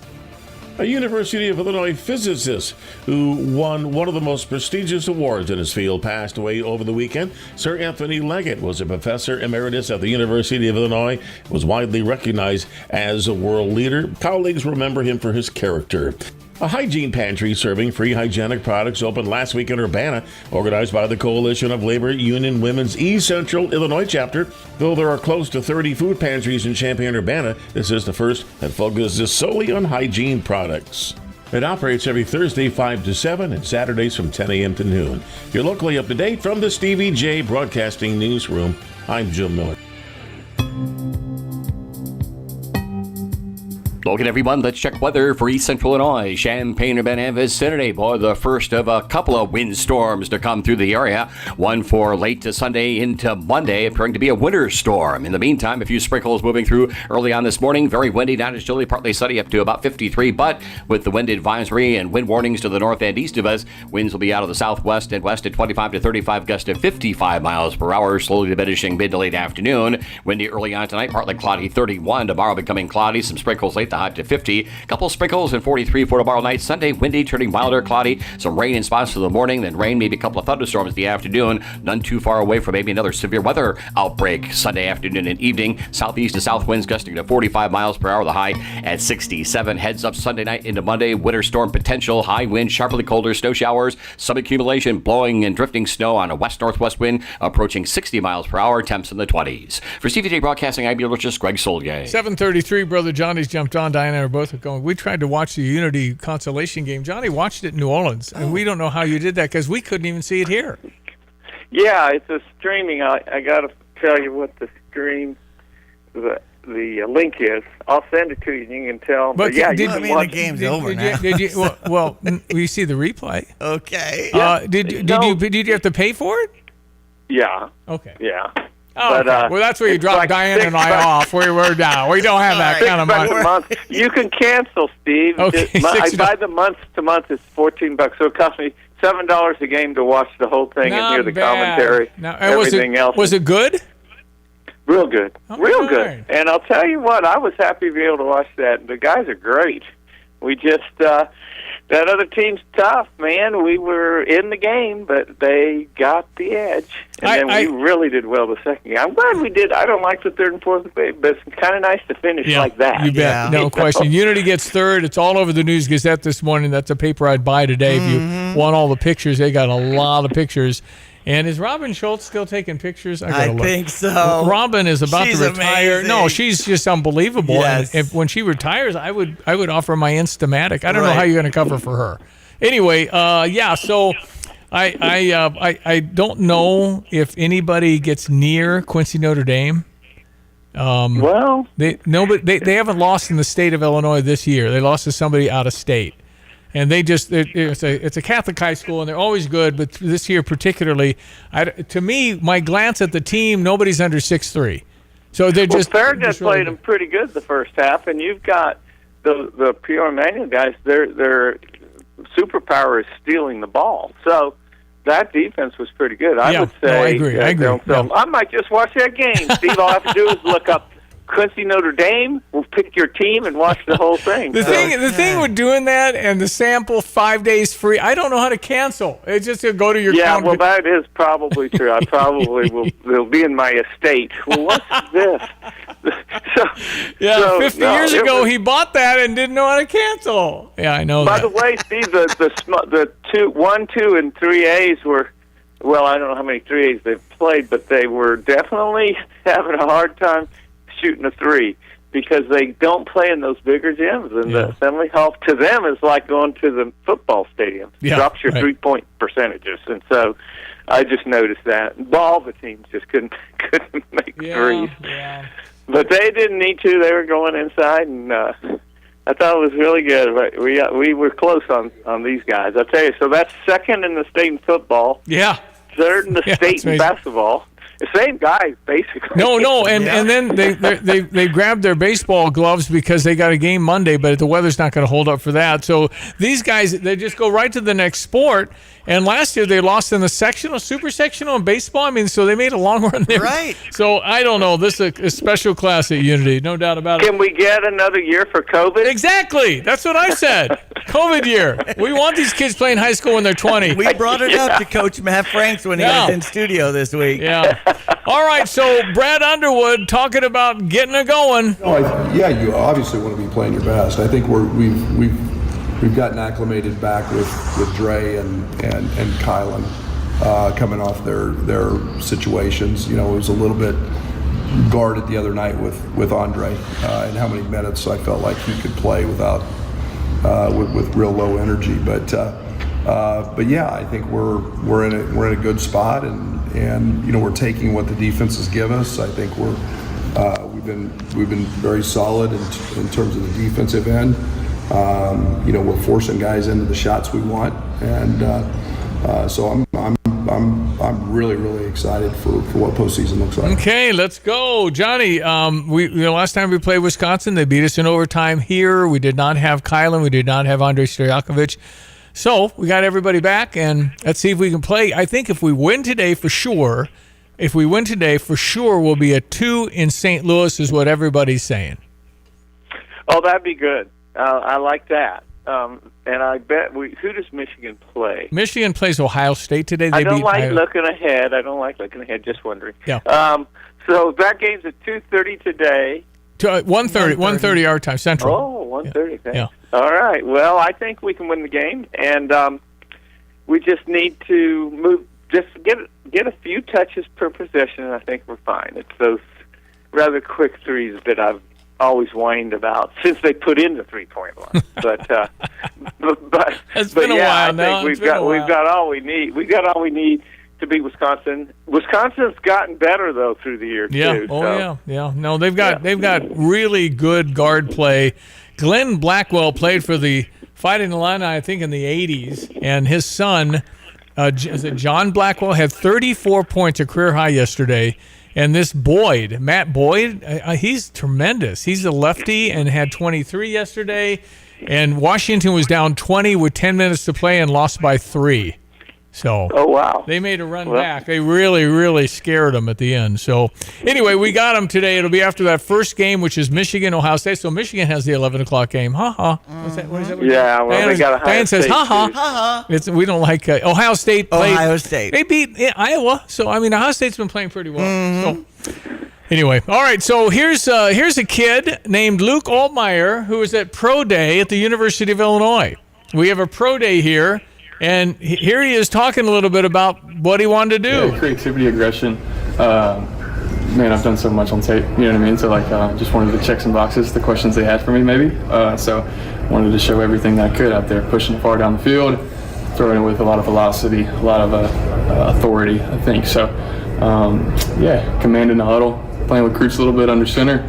A University of Illinois physicist who won one of the most prestigious awards in his field passed away over the weekend. Sir Anthony Leggett was a professor emeritus at the University of Illinois, was widely recognized as a world leader. Colleagues remember him for his character. A hygiene pantry serving free hygienic products opened last week in Urbana, organized by the Coalition of Labor Union Women's East Central Illinois chapter. Though there are close to 30 food pantries in Champaign-Urbana, this is the first that focuses solely on hygiene products. It operates every Thursday 5 to 7 and Saturdays from 10 a.m. to noon. You're locally up to date from the Stevie J Broadcasting Newsroom. I'm Jim Miller. Welcome, everyone. Let's check weather for East Central Illinois. Champaign-Urbana vicinity. Boy, the first of a couple of windstorms to come through the area. One for late to Sunday into Monday, appearing to be a winter storm. In the meantime, a few sprinkles moving through early on this morning. Very windy, not as chilly, partly sunny, up to about 53. But with the wind advisory and wind warnings to the north and east of us, winds will be out of the southwest and west at 25 to 35, gust of 55 miles per hour, slowly diminishing mid to late afternoon. Windy early on tonight, partly cloudy, 31. Tomorrow becoming cloudy, some sprinkles late, the high to 50. Couple sprinkles and 43 for tomorrow night. Sunday, windy, turning milder, cloudy. Some rain in spots for the morning, then rain, maybe a couple of thunderstorms in the afternoon. None too far away from maybe another severe weather outbreak Sunday afternoon and evening. Southeast to south winds gusting to 45 miles per hour, the high at 67. Heads up Sunday night into Monday. Winter storm potential, high wind, sharply colder, snow showers, some accumulation, blowing and drifting snow on a west-northwest wind approaching 60 miles per hour, temps in the 20s. For CVJ Broadcasting, I'm meteorologist Greg Solgay. 7:33, Brother Johnny's jumped on. Diana and I are both going. We tried to watch the Unity consolation game. Johnny watched it in New Orleans, and we don't know how you did that because we couldn't even see it here. Yeah, it's a streaming. I got to tell you what the stream, the link is. I'll send it to you, and you can tell. But yeah, you can watch. The game's over now. Well, we see the replay. Okay. Did you have to pay for it? Yeah. Okay. Yeah. Oh, But, well, that's where you it's drop like Diane and I $6. off. We're down. We don't have that kind of $6 money. a month. You can cancel, Steve. Okay, I $6. buy the month to month. It's $14, so it costs me $7 a game to watch the whole thing and hear the commentary. Now, everything else. Was it good? Real good. Real right. good. And I'll tell you what, I was happy to be able to watch that. The guys are great. We just, that other team's tough, man. We were in the game, but they got the edge. And then we really did well the second game. I'm glad we did. I don't like the third and fourth, but it's kind of nice to finish like that. You bet. No question. Unity gets third. It's all over the News Gazette this morning. That's a paper I'd buy today. If you want all the pictures, they got a lot of pictures. And is Robin Schultz still taking pictures? I think so. Robin is about to retire. Amazing. No, she's just unbelievable. Yes. And when she retires, I would offer my Instamatic. I don't know how you're going to cover for her. Anyway, so I don't know if anybody gets near Quincy Notre Dame. They haven't lost in the state of Illinois this year. They lost to somebody out of state. And it's a Catholic high school, and they're always good. But this year particularly, to me, my glance at the team, nobody's under 6'3". So they're just Farragut really played them pretty good the first half, and you've got the Peoria Manual guys. Their superpower is stealing the ball. So that defense was pretty good. I would say. No, I agree. I might just watch that game. Steve, all I have to do is look up Quincy Notre Dame. We'll pick your team and watch the whole thing. The thing with doing that and the sample 5 days free, I don't know how to cancel. It's just to go to your account. Well, that is probably true. I probably will be in my estate. Well, what's this? 50 years ago, he bought that and didn't know how to cancel. Yeah, I know. By the way, Steve, the 1, 2, and 3As were. Well, I don't know how many 3As they've played, but they were definitely having a hard time shooting a three because they don't play in those bigger gyms, and the Assembly Hall to them is like going to the football stadium. Drops your 3-point percentages, and so I just noticed that. All the teams just couldn't make threes. Yeah. But they didn't need to. They were going inside, and I thought it was really good. We were close on these guys. I tell you, so that's second in the state in football. Yeah. Third in the state in basketball. The same guys, basically. No, and then they grabbed their baseball gloves because they got a game Monday, but the weather's not going to hold up for that. So these guys, they just go right to the next sport. And last year they lost in the sectional, super sectional in baseball. I mean, so they made a long run there. Right. So I don't know. This is a special class at Unity, no doubt about it. Can we get another year for COVID? Exactly. That's what I said. COVID year. We want these kids playing high school when they're 20. We brought it up to Coach Matt Franks when he was in studio this week. Yeah. All right, so Brad Underwood talking about getting it going. You obviously want to be playing your best. I think we've gotten acclimated back with Dre and Kylan coming off their situations. You know, it was a little bit guarded the other night with Andre and how many minutes I felt like he could play without with real low energy. But yeah, I think we're in a good spot, and you know, we're taking what the defenses give us. I think we've been very solid in terms of the defensive end. You know, we're forcing guys into the shots we want, and so I'm really excited for what postseason looks like. Okay, let's go, Johnny. Last time we played Wisconsin, they beat us in overtime here. We did not have Kylan. We did not have Andrei Stojakovic. So we got everybody back, and let's see if we can play. I think if we win today, for sure, we'll be a 2 in St. Louis, is what everybody's saying. Oh, that'd be good. I like that. And I bet who does Michigan play? Michigan plays Ohio State today. I don't like looking ahead. Just wondering. Yeah. So that game's at 2:30 today. 1:30 our time, Central. Oh, 1:30. Yeah. All right. Well, I think we can win the game, and we just need to move. Just get a few touches per possession, and I think we're fine. It's those rather quick threes that I've always whined about since they put in the 3-point line. But it's been a while now. I think we've got all we need. We've got all we need to beat Wisconsin. Wisconsin's gotten better though through the year too. Yeah. No, they've got really good guard play. Glenn Blackwell played for the Fighting Illini, I think, in the 80s, and his son, John Blackwell, had 34 points, a career high yesterday. And this Boyd, Matt Boyd, he's tremendous. He's a lefty and had 23 yesterday. And Washington was down 20 with 10 minutes to play and lost by 3. So oh wow, they made a run back. They really, really scared them at the end. So anyway, we got them today. It'll be after that first game, which is Michigan, Ohio State. So Michigan has the 11 o'clock game. Ha ha. What is that? Yeah, well, they got Ohio Diane says, State, ha ha. too. Ha ha. We don't like Ohio State. Ohio State. They beat Iowa. So I mean, Ohio State's been playing pretty well. So anyway, all right. So here's a kid named Luke Altmaier who is at Pro Day at the University of Illinois. We have a Pro Day here. And here he is talking a little bit about what he wanted to do. Yeah, creativity, aggression. Man, I've done so much on tape, you know what I mean? So, just wanted to check some boxes, the questions they had for me, maybe. So, wanted to show everything that I could out there, pushing far down the field, throwing it with a lot of velocity, a lot of authority, I think. So, commanding the huddle, playing with Croots a little bit under center,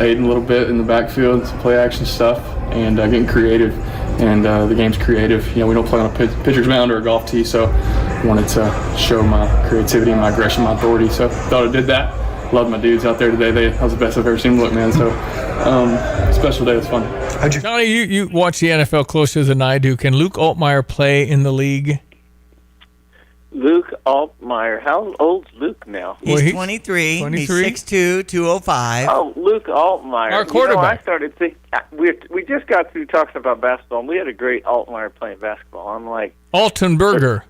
aiding a little bit in the backfield, some play action stuff, and getting creative. And the game's creative. You know, we don't play on a pitcher's mound or a golf tee, so wanted to show my creativity, my aggression, my authority. So thought I did that. Loved my dudes out there today. That was the best I've ever seen them look, man. So special day. It was fun. Johnny, you watch the NFL closer than I do. Can Luke Altmaier play in the league? Luke Altmaier. How old's Luke now? He's 23. 23? He's 6'2", 205. Oh, Luke Altmaier. Our quarterback. I started thinking, we just got through talking about basketball, and we had a great Altmaier playing basketball. I'm like... Altenberger.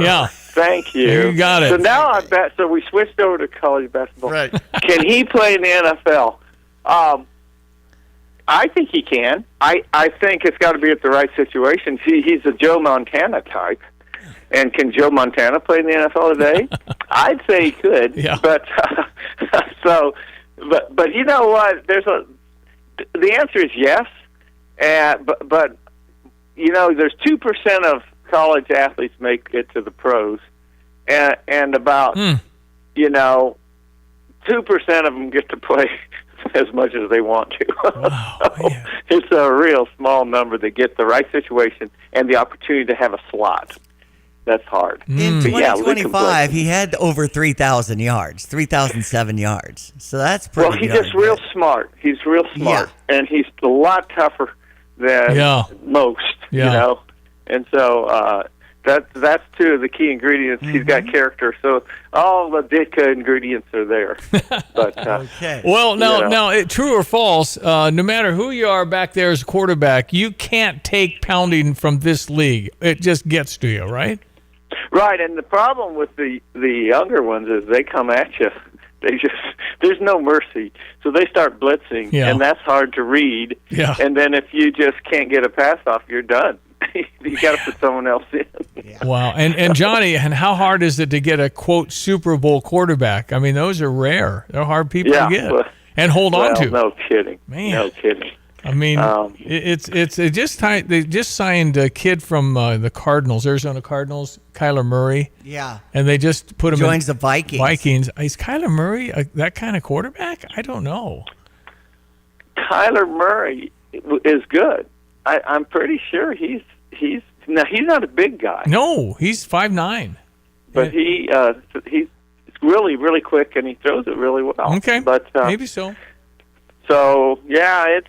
Yeah. Thank you. You got it. So now I bet. So we switched over to college basketball. Right. Can he play in the NFL? I think he can. I think it's got to be at the right situation. He's a Joe Montana type. And can Joe Montana play in the NFL today? I'd say he could. Yeah. But but you know what? The answer is yes. But you know, there's 2% of college athletes make it to the pros, and about 2% of them get to play as much as they want to. Wow, so it's a real small number that get the right situation and the opportunity to have a slot. That's hard. In But yeah, 2025, he had over 3,000 yards, 3,007 yards. So that's pretty Well, he's darn just real smart. He's real smart, and he's a lot tougher than most. Yeah. You know, and so that's two of the key ingredients. He's got character, so all the Ditka ingredients are there. But okay. Well, now, true or false? No matter who you are back there as a quarterback, you can't take pounding from this league. It just gets to you, right? Right, and the problem with the younger ones is they come at you. There's no mercy. So they start blitzing, and that's hard to read. Yeah. And then if you just can't get a pass off, you're done. You got to put someone else in. Wow. And Johnny, and how hard is it to get a, quote, Super Bowl quarterback? I mean, those are rare. They're hard people to get and hold on to. No kidding. Man. No kidding. I mean, they just signed a kid from the Cardinals, Arizona Cardinals, Kyler Murray. Yeah. And they just put him Joins the Vikings. Is Kyler Murray that kind of quarterback? I don't know. Kyler Murray is good. I'm pretty sure he's not a big guy. No, he's 5'9". But he's really, really quick, and he throws it really well. Okay, but maybe so. So yeah,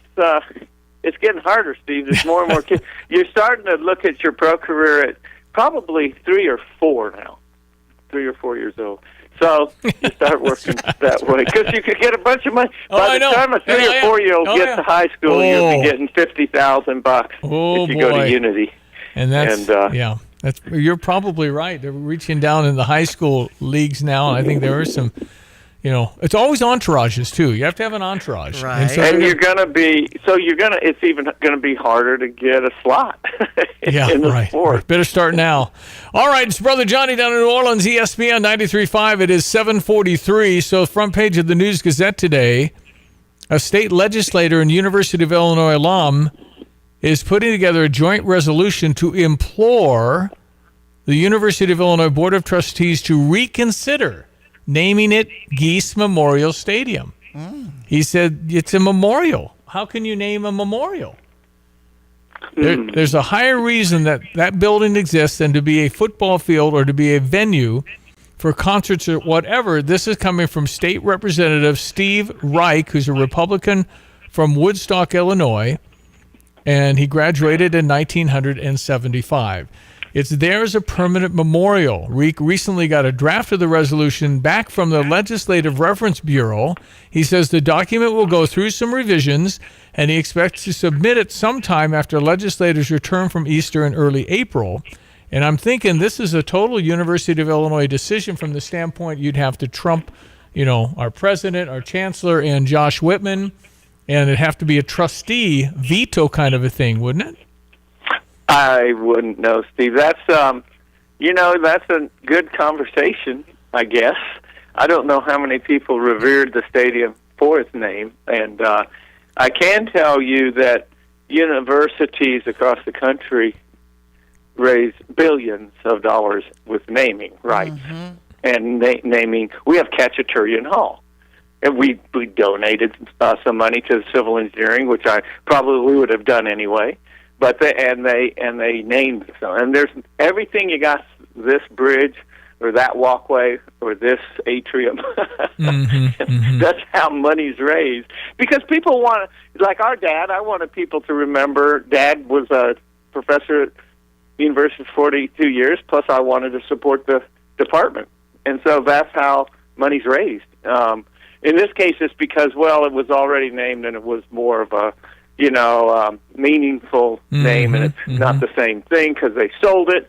it's getting harder, Steve. There's more and more kids. You're starting to look at your pro career at probably 3 or 4 now, 3 or 4 years old. So you start working that way because you could get a bunch of money. By the time a 3 or 4-year-old gets to high school, you'll be getting $50,000 if you go to Unity. And you're probably right. They're reaching down in the high school leagues now, and I think there are some. It's always entourages too. You have to have an entourage, right? And it's even going to be harder to get a slot. In the sport. Better start now. All right, it's Brother Johnny down in New Orleans, ESPN 93.5. It is 7:43. So, front page of the News Gazette today, a state legislator and University of Illinois alum is putting together a joint resolution to implore the University of Illinois Board of Trustees to reconsider naming it Geese Memorial Stadium. He said it's a memorial. How can you name a memorial? There's a higher reason that building exists than to be a football field or to be a venue for concerts or whatever. This is coming from State Representative Steve Reich, who's a Republican from Woodstock, Illinois, and he graduated in 1975. It's there as a permanent memorial. Reich recently got a draft of the resolution back from the Legislative Reference Bureau. He says the document will go through some revisions, and he expects to submit it sometime after legislators return from Easter in early April. And I'm thinking this is a total University of Illinois decision from the standpoint you'd have to trump, our president, our chancellor, and Josh Whitman, and it'd have to be a trustee veto kind of a thing, wouldn't it? I wouldn't know, Steve. That's that's a good conversation, I guess. I don't know how many people revered the stadium for its name, and I can tell you that universities across the country raise billions of dollars with naming rights and naming. We have Cachaturian Hall, and we donated some money to civil engineering, which I probably would have done anyway. But they named some, and there's everything you got. This bridge, or that walkway, or this atrium. That's how money's raised. Because people want, like our dad. I wanted people to remember. Dad was a professor at university for 42 years. Plus, I wanted to support the department, and so that's how money's raised. In this case, it's because it was already named, and it was more of a meaningful name, and it's not the same thing because they sold it.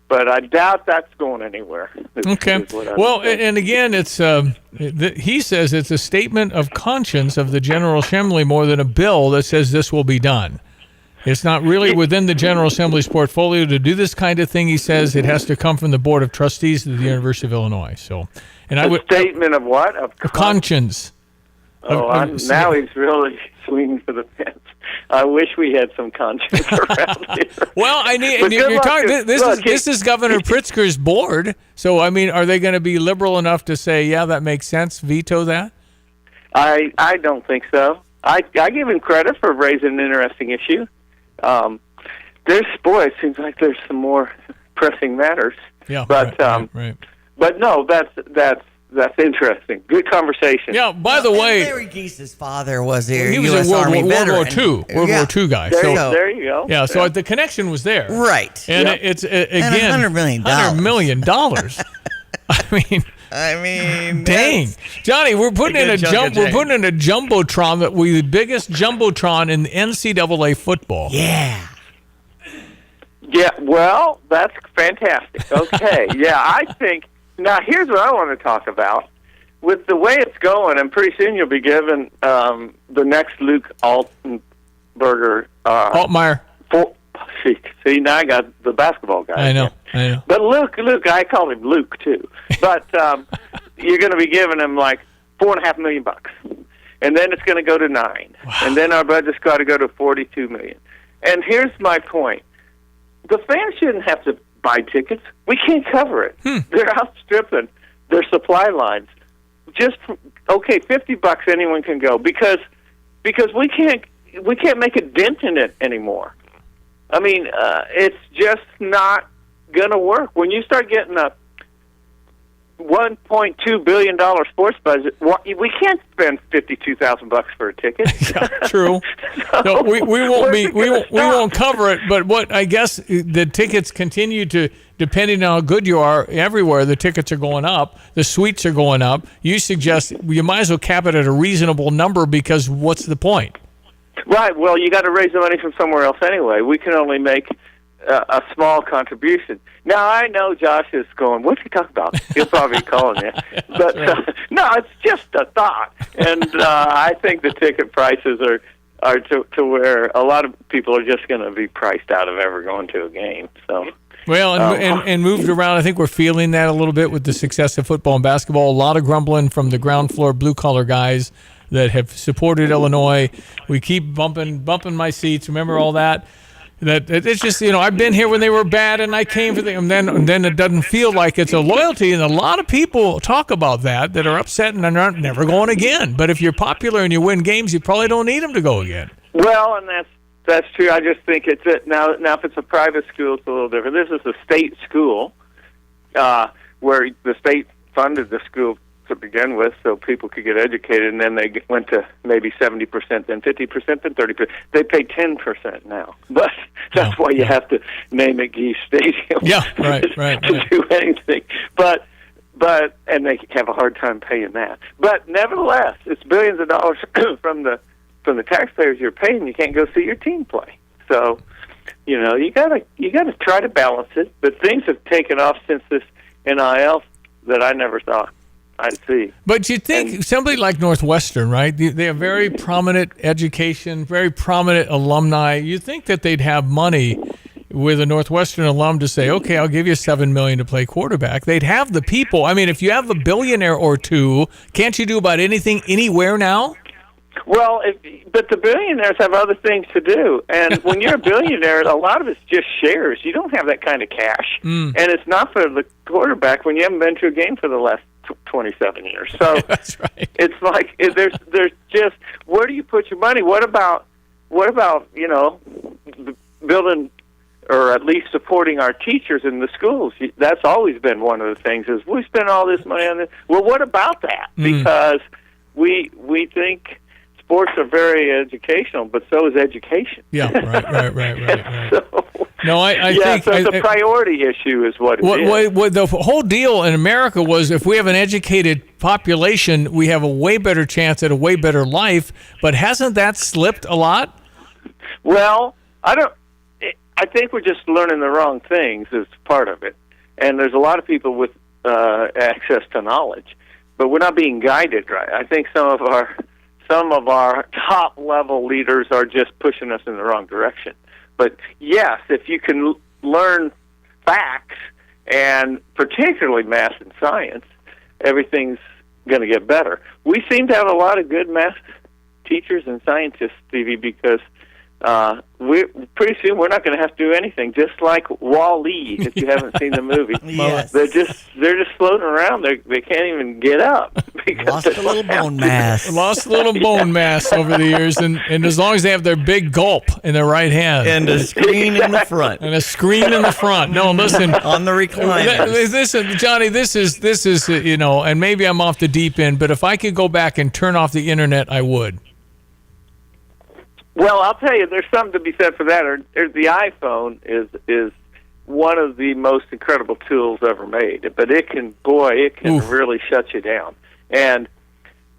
But I doubt that's going anywhere. Okay. Well, and again, it's he says it's a statement of conscience of the General Assembly more than a bill that says this will be done. It's not really within the General Assembly's portfolio to do this kind of thing. He says it has to come from the Board of Trustees of the University of Illinois. So, and statement of what? Of conscience. Now he's really swinging for the fence. I wish we had some conscience around here. Well, you're talking. This is Governor Pritzker's board. So, I mean, are they going to be liberal enough to say, yeah, that makes sense, veto that? I don't think so. I give him credit for raising an interesting issue. It seems like there's some more pressing matters. Yeah, but right. But no, that's interesting. Good conversation. Yeah. By the way, Larry Geese's father was a he was U.S. a Army veteran. World War II guy. There you go. Yeah. So the connection was there. Right. And it's again $100 million. $100 million. I mean, dang, Johnny, we're putting in a jumbotron that we the biggest jumbotron in NCAA football. Yeah. Yeah. Well, that's fantastic. Okay. Yeah, I think. Now, here's what I want to talk about. With the way it's going, and pretty soon you'll be given the next Luke Altmaier. See, now I got the basketball guy. I know. But Luke, I call him Luke, too. But you're going to be giving him like $4.5 million. And then it's going to go to $9 million. Wow. And then our budget's got to go to $42 million. And here's my point. The fans shouldn't have to buy tickets. We can't cover it. They're outstripping their supply lines. Just $50 anyone can go because we can't make a dent in it anymore. I mean, it's just not gonna work. When you start getting a $1.2 billion sports budget, we can't spend $52,000 for a ticket. Yeah, true. No, we won't cover it. But what I guess the tickets continue to, depending on how good you are, everywhere the tickets are going up, the suites are going up. You suggest you might as well cap it at a reasonable number because what's the point? Right. Well, you got to raise the money from somewhere else anyway. We can only make a small contribution. Now, I know Josh is going, what's he talking about? He'll probably be calling you. But, no, it's just a thought. And I think the ticket prices are to where a lot of people are just going to be priced out of ever going to a game. So. Well, and moved around. I think we're feeling that a little bit with the success of football and basketball. A lot of grumbling from the ground floor blue-collar guys that have supported Illinois. We keep bumping my seats. Remember all that? That it's just, I've been here when they were bad, and I came for them, and then it doesn't feel like it's a loyalty. And a lot of people talk about that are upset and are never going again. But if you're popular and you win games, you probably don't need them to go again. Well, and that's true. I just think now if it's a private school, it's a little different. This is a state school. where the state funded the school to begin with, so people could get educated, and then they went to maybe 70%, then 50%, then 30%. They pay 10% now, but that's why you have to name it Geese Stadium. Yeah, right. to do anything, but and they have a hard time paying that. But nevertheless, it's billions of dollars from the taxpayers you're paying. You can't go see your team play, so you gotta try to balance it. But things have taken off since this NIL that I never thought I'd see. But you think somebody like Northwestern, right? They have very prominent education, very prominent alumni. You think that they'd have money with a Northwestern alum to say, okay, I'll give you $7 million to play quarterback. They'd have the people. I mean, if you have a billionaire or two, can't you do about anything anywhere now? Well, but the billionaires have other things to do. And when you're a billionaire, a lot of it's just shares. You don't have that kind of cash. And it's not for the quarterback when you haven't been to a game for the last 27 years. So that's right. It's like there's just, where do you put your money? What about building or at least supporting our teachers in the schools? That's always been one of the things is we spend all this money on this. Well, what about that? Because we think sports are very educational, but so is education. Yeah, right. So, no, I think so it's a priority issue is what it is. What the whole deal in America was if we have an educated population, we have a way better chance at a way better life. But hasn't that slipped a lot? Well, I think we're just learning the wrong things as part of it. And there's a lot of people with access to knowledge, but we're not being guided right. I think some of our top level leaders are just pushing us in the wrong direction. But yes, if you can learn facts, and particularly math and science, everything's going to get better. We seem to have a lot of good math teachers and scientists, Stevie, because pretty soon we're not going to have to do anything. Just like Wall-E, if you haven't seen the movie, Yes. they're just floating around. They can't even get up. Lost a little bone mass. Lost a little bone mass over the years, and as long as they have their big gulp in their right hand And a screen in the front. and a screen in the front. No, listen. On the recliner. Listen, Johnny, this is and maybe I'm off the deep end, but if I could go back and turn off the internet, I would. Well, I'll tell you, there's something to be said for that. The iPhone is one of the most incredible tools ever made, but it can really shut you down, and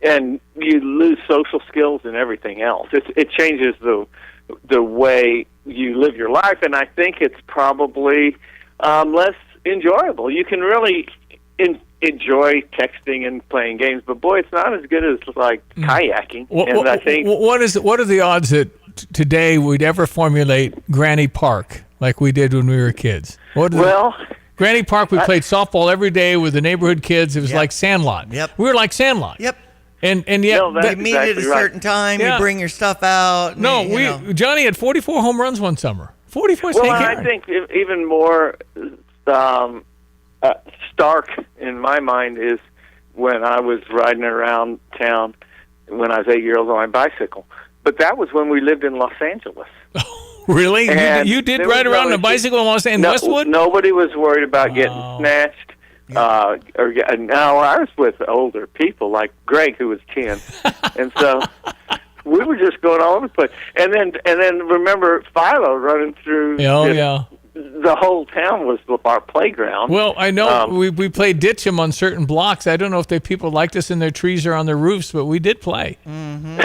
you lose social skills and everything else. It changes the way you live your life, and I think it's probably less enjoyable. You can really enjoy texting and playing games, but boy, it's not as good as like kayaking. I think what are the odds that today we'd ever formulate Granny Park like we did when we were kids? Granny Park, we played softball every day with the neighborhood kids. It was like Sandlot. Yep. We were like Sandlot. Yep. And yet you meet at a certain time. Yeah. You bring your stuff out. Johnny had 44 home runs one summer. 44. Well, I think even more stark in my mind is when I was riding around town when I was 8 years old on my bicycle. But that was when we lived in Los Angeles. Really? You did ride around on a bicycle in Los Angeles? Westwood? Nobody was worried about getting snatched. Now I was with older people like Greg, who was 10, and so we were just going all over the place. And then remember Philo running through. The whole town was our playground. Well, I know we played ditch 'em on certain blocks. I don't know if people liked us in their trees or on their roofs, but we did play. Mm-hmm.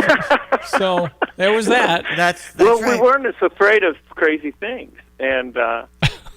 So there was that. That's right. We weren't as afraid of crazy things, and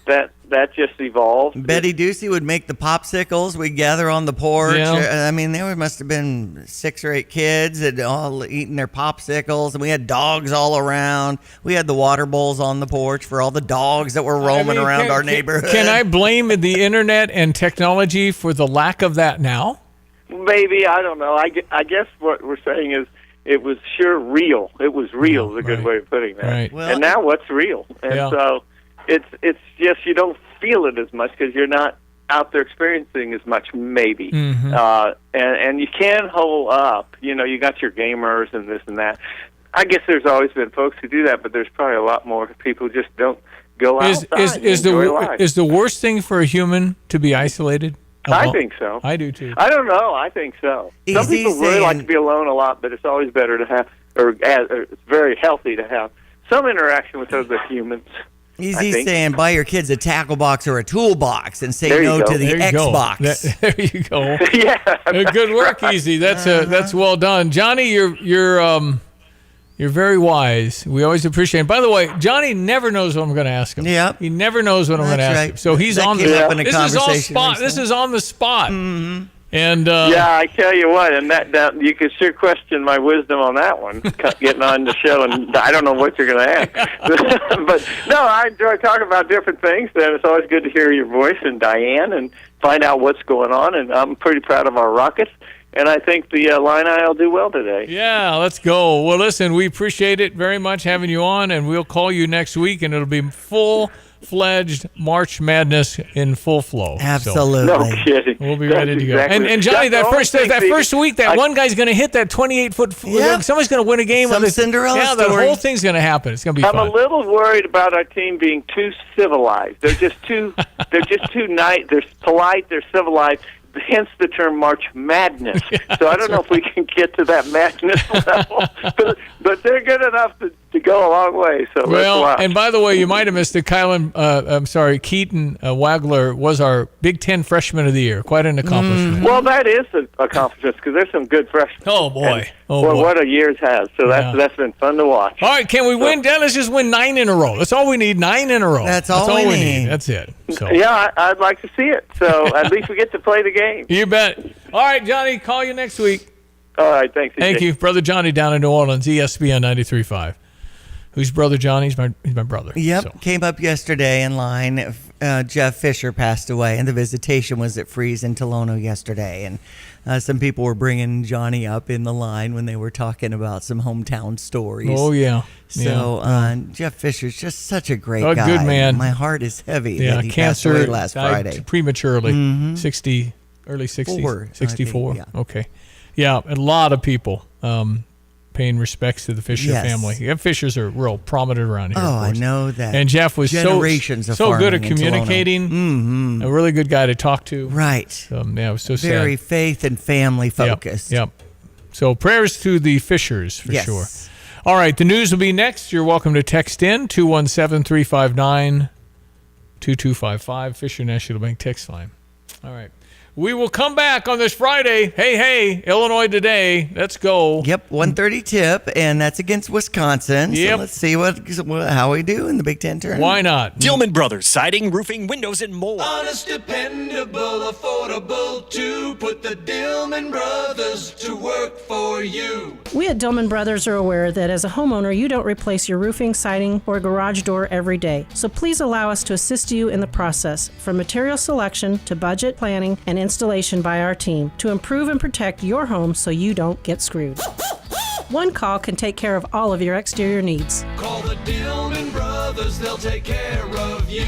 that just evolved. Betty Ducey would make the popsicles. We'd gather on the porch. Yeah. I mean, there must have been 6 or 8 kids that all eating their popsicles, and we had dogs all around. We had the water bowls on the porch for all the dogs that were roaming around our neighborhood. Can I blame the internet and technology for the lack of that now? Maybe, I don't know. I guess what we're saying is it was sure real. It was real is a good way of putting that. Right. And now what's real? And so it's just you don't feel it as much because you're not out there experiencing as much, maybe. Mm-hmm. And you can hold up. You got your gamers and this and that. I guess there's always been folks who do that, but there's probably a lot more people who just don't go outside and enjoy life. Is the worst thing for a human to be isolated? I think so. I do too. I don't know. I think so. Some people really like to be alone a lot, but it's always better to have, or it's very healthy to have some interaction with other humans. Easy saying buy your kids a tackle box or a toolbox and say no to the Xbox. There you go. Yeah. Good work, Easy. That's well done. Johnny, you're very wise. We always appreciate it. By the way, Johnny never knows what I'm going to ask him. Yep. He never knows what I'm going to ask him. So he's That on came the up in a This is on conversation spot. recently. This is on the spot. Mm-hmm. And yeah, I tell you what, and that you could sure question my wisdom on that one, getting on the show, and I don't know what you're going to ask. But no, I enjoy talking about different things. And it's always good to hear your voice and Diane and find out what's going on. And I'm pretty proud of our Rockets, and I think the Illini will do well today. yeah, let's go. Well, listen, we appreciate it very much having you on, and we'll call you next week, and it'll be full-fledged March Madness in full flow. Absolutely. No kidding. We'll be That's ready to go. exactly- And Johnny, That's the that only first thing, week, that one guy's going to hit that 28-foot. Somebody's going to win a game. Some Cinderella Yeah, the story. whole thing's going to happen. It's going to be I'm fun. a little worried about our team being too civilized. They're just too. They're just too nice. They're polite. They're civilized. Hence the term March Madness. So I don't know if we can get to that madness level, but they're good enough to go a long way. So let's watch. And by the way, you might have missed it. Keaton Wagler was our Big Ten Freshman of the Year. Quite an accomplishment. Well, that is an accomplishment because there's some good freshmen. Oh boy! And, what a year's has. So that's been fun to watch. All right, can we win? Let's just win 9 in a row. That's all we need. 9 in a row. That's all we need. That's it. So. Yeah, I'd like to see it. So at least we get to play the game. You bet. All right, Johnny, call you next week. All right, thanks. Thank you, Brother Johnny down in New Orleans, ESPN 93.5. Who's Brother Johnny? He's my brother. Yep, So. came up yesterday in line. Jeff Fisher passed away, and the visitation was at Freeze in Tolono yesterday. And some people were bringing Johnny up in the line when they were talking about some hometown stories. Oh, yeah. So Jeff Fisher's just such a great guy. Good man. My heart is heavy Yeah, that he cancer passed away last died Friday. prematurely, Mhm. 60, early 60s, 64. yeah. Okay. Yeah, a lot of people paying respects to the Fisher Yes. family. Yeah, Fishers are real prominent around here. Oh, of I course. know that. And Jeff was Generations of so good at farming in Tolono. communicating. Mhm. A really good guy to talk to. Right. Yeah, it was so sad. Very faith and family focused. Yep. So prayers to the Fishers for Yes. sure. All right, the news will be next. You're welcome to text in 217-359-2255. Fisher National Bank text line. All right. We will come back on this Friday. Hey, Illinois Today. Let's go. Yep, 1:30 tip, and that's against Wisconsin. Yep. So let's see how we do in the Big Ten tournament. Why not? Dillman Brothers, siding, roofing, windows, and more. Honest, dependable, affordable too. Put the Dillman Brothers to work for you. We at Dillman Brothers are aware that as a homeowner, you don't replace your roofing, siding, or garage door every day. So please allow us to assist you in the process, from material selection to budget planning and installation by our team, to improve and protect your home so you don't get screwed. One call can take care of all of your exterior needs. Call the Dillman Brothers, they'll take care of you.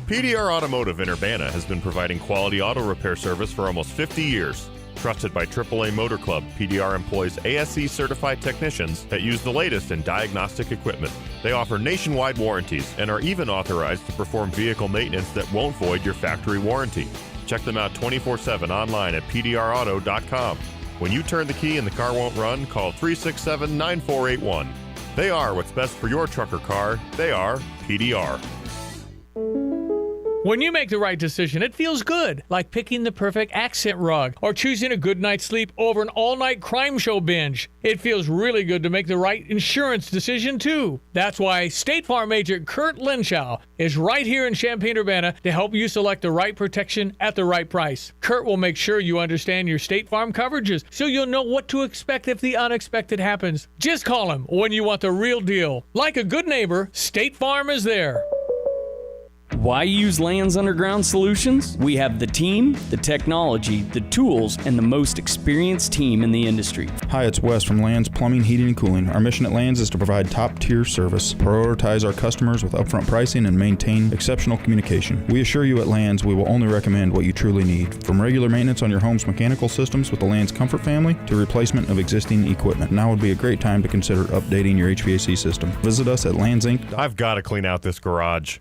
PDR Automotive in Urbana has been providing quality auto repair service for almost 50 years. Trusted by AAA Motor Club, PDR employs ASE certified technicians that use the latest in diagnostic equipment. They offer nationwide warranties and are even authorized to perform vehicle maintenance that won't void your factory warranty. Check them out 24/7 online at pdrauto.com. When you turn the key and the car won't run, call 367-9481. They are what's best for your truck or car. They are PDR. When you make the right decision, it feels good, like picking the perfect accent rug or choosing a good night's sleep over an all-night crime show binge. It feels really good to make the right insurance decision, too. That's why State Farm agent Kurt Lenschow is right here in Champaign-Urbana to help you select the right protection at the right price. Kurt will make sure you understand your State Farm coverages so you'll know what to expect if the unexpected happens. Just call him when you want the real deal. Like a good neighbor, State Farm is there. Why use Lands Underground Solutions? We have the team, the technology, the tools, and the most experienced team in the industry. Hi, it's Wes from Lands Plumbing, Heating, and Cooling. Our mission at Lands is to provide top-tier service, prioritize our customers with upfront pricing, and maintain exceptional communication. We assure you at Lands we will only recommend what you truly need, from regular maintenance on your home's mechanical systems with the Lands Comfort family to replacement of existing equipment. Now would be a great time to consider updating your HVAC system. Visit us at Lands Inc. I've got to clean out this garage.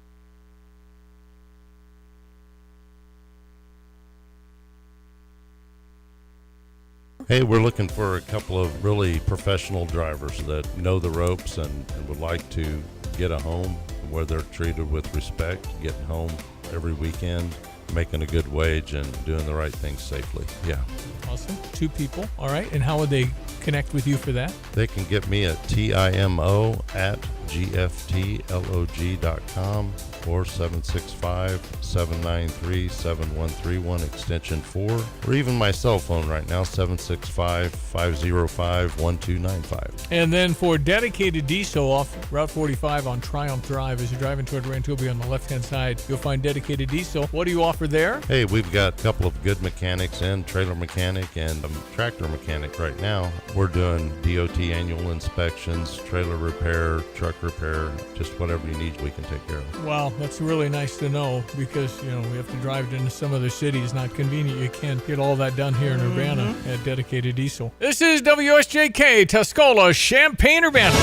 Hey, we're looking for a couple of really professional drivers that know the ropes and would like to get a home where they're treated with respect, getting home every weekend, making a good wage, and doing the right things safely. Yeah. Awesome. 2 people. All right. And how would they connect with you for that? They can get me at timo@gftlog.com or 765-793-7131 extension 4, or even my cell phone right now, 765-505-1295. And then for dedicated diesel off Route 45 on Triumph Drive, as you're driving toward Rantobi on the left-hand side, you'll find dedicated diesel. What do you offer there? Hey, we've got a couple of good mechanics and trailer mechanic and tractor mechanic right now. We're doing DOT annual inspections, trailer repair, truck repair, just whatever you need, we can take care of. Wow, that's really nice to know, because, we have to drive into some other cities. Not convenient. You can't get all that done here in Urbana at dedicated diesel. This is WSJK, Tuscola, Champaign-Urbana.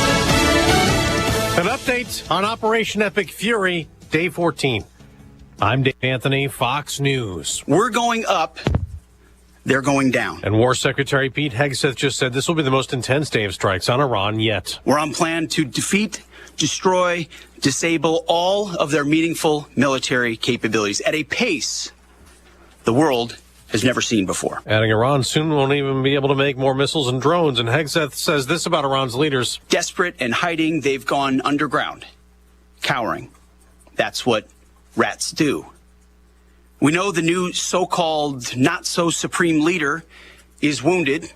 An update on Operation Epic Fury, Day 14. I'm Dave Anthony, Fox News. We're going up. They're going down. And War Secretary Pete Hegseth just said this will be the most intense day of strikes on Iran yet. We're on plan to defeat, destroy, disable all of their meaningful military capabilities at a pace the world has never seen before. Adding Iran soon won't even be able to make more missiles and drones. And Hegseth says this about Iran's leaders. Desperate and hiding, they've gone underground, cowering. That's what rats do. We know the new so-called not-so-supreme leader is wounded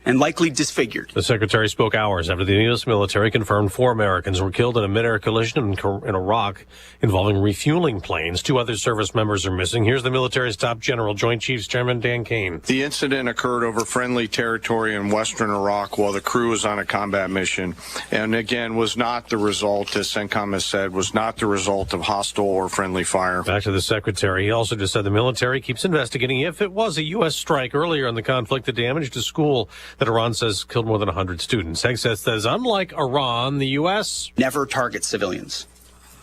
and likely disfigured. The secretary spoke hours after the U.S. military confirmed 4 Americans were killed in a mid-air collision in Iraq involving refueling planes. 2 other service members are missing. Here's the military's top general, Joint Chiefs Chairman Dan Kane. The incident occurred over friendly territory in western Iraq while the crew was on a combat mission, and again was not the result, as CENTCOM has said, was not the result of hostile or friendly fire. Back to the secretary. He also just said the military keeps investigating if it was a U.S. strike earlier in the conflict that damaged a school that Iran says killed more than 100 students. Hegseth says, unlike Iran, the U.S. never targets civilians.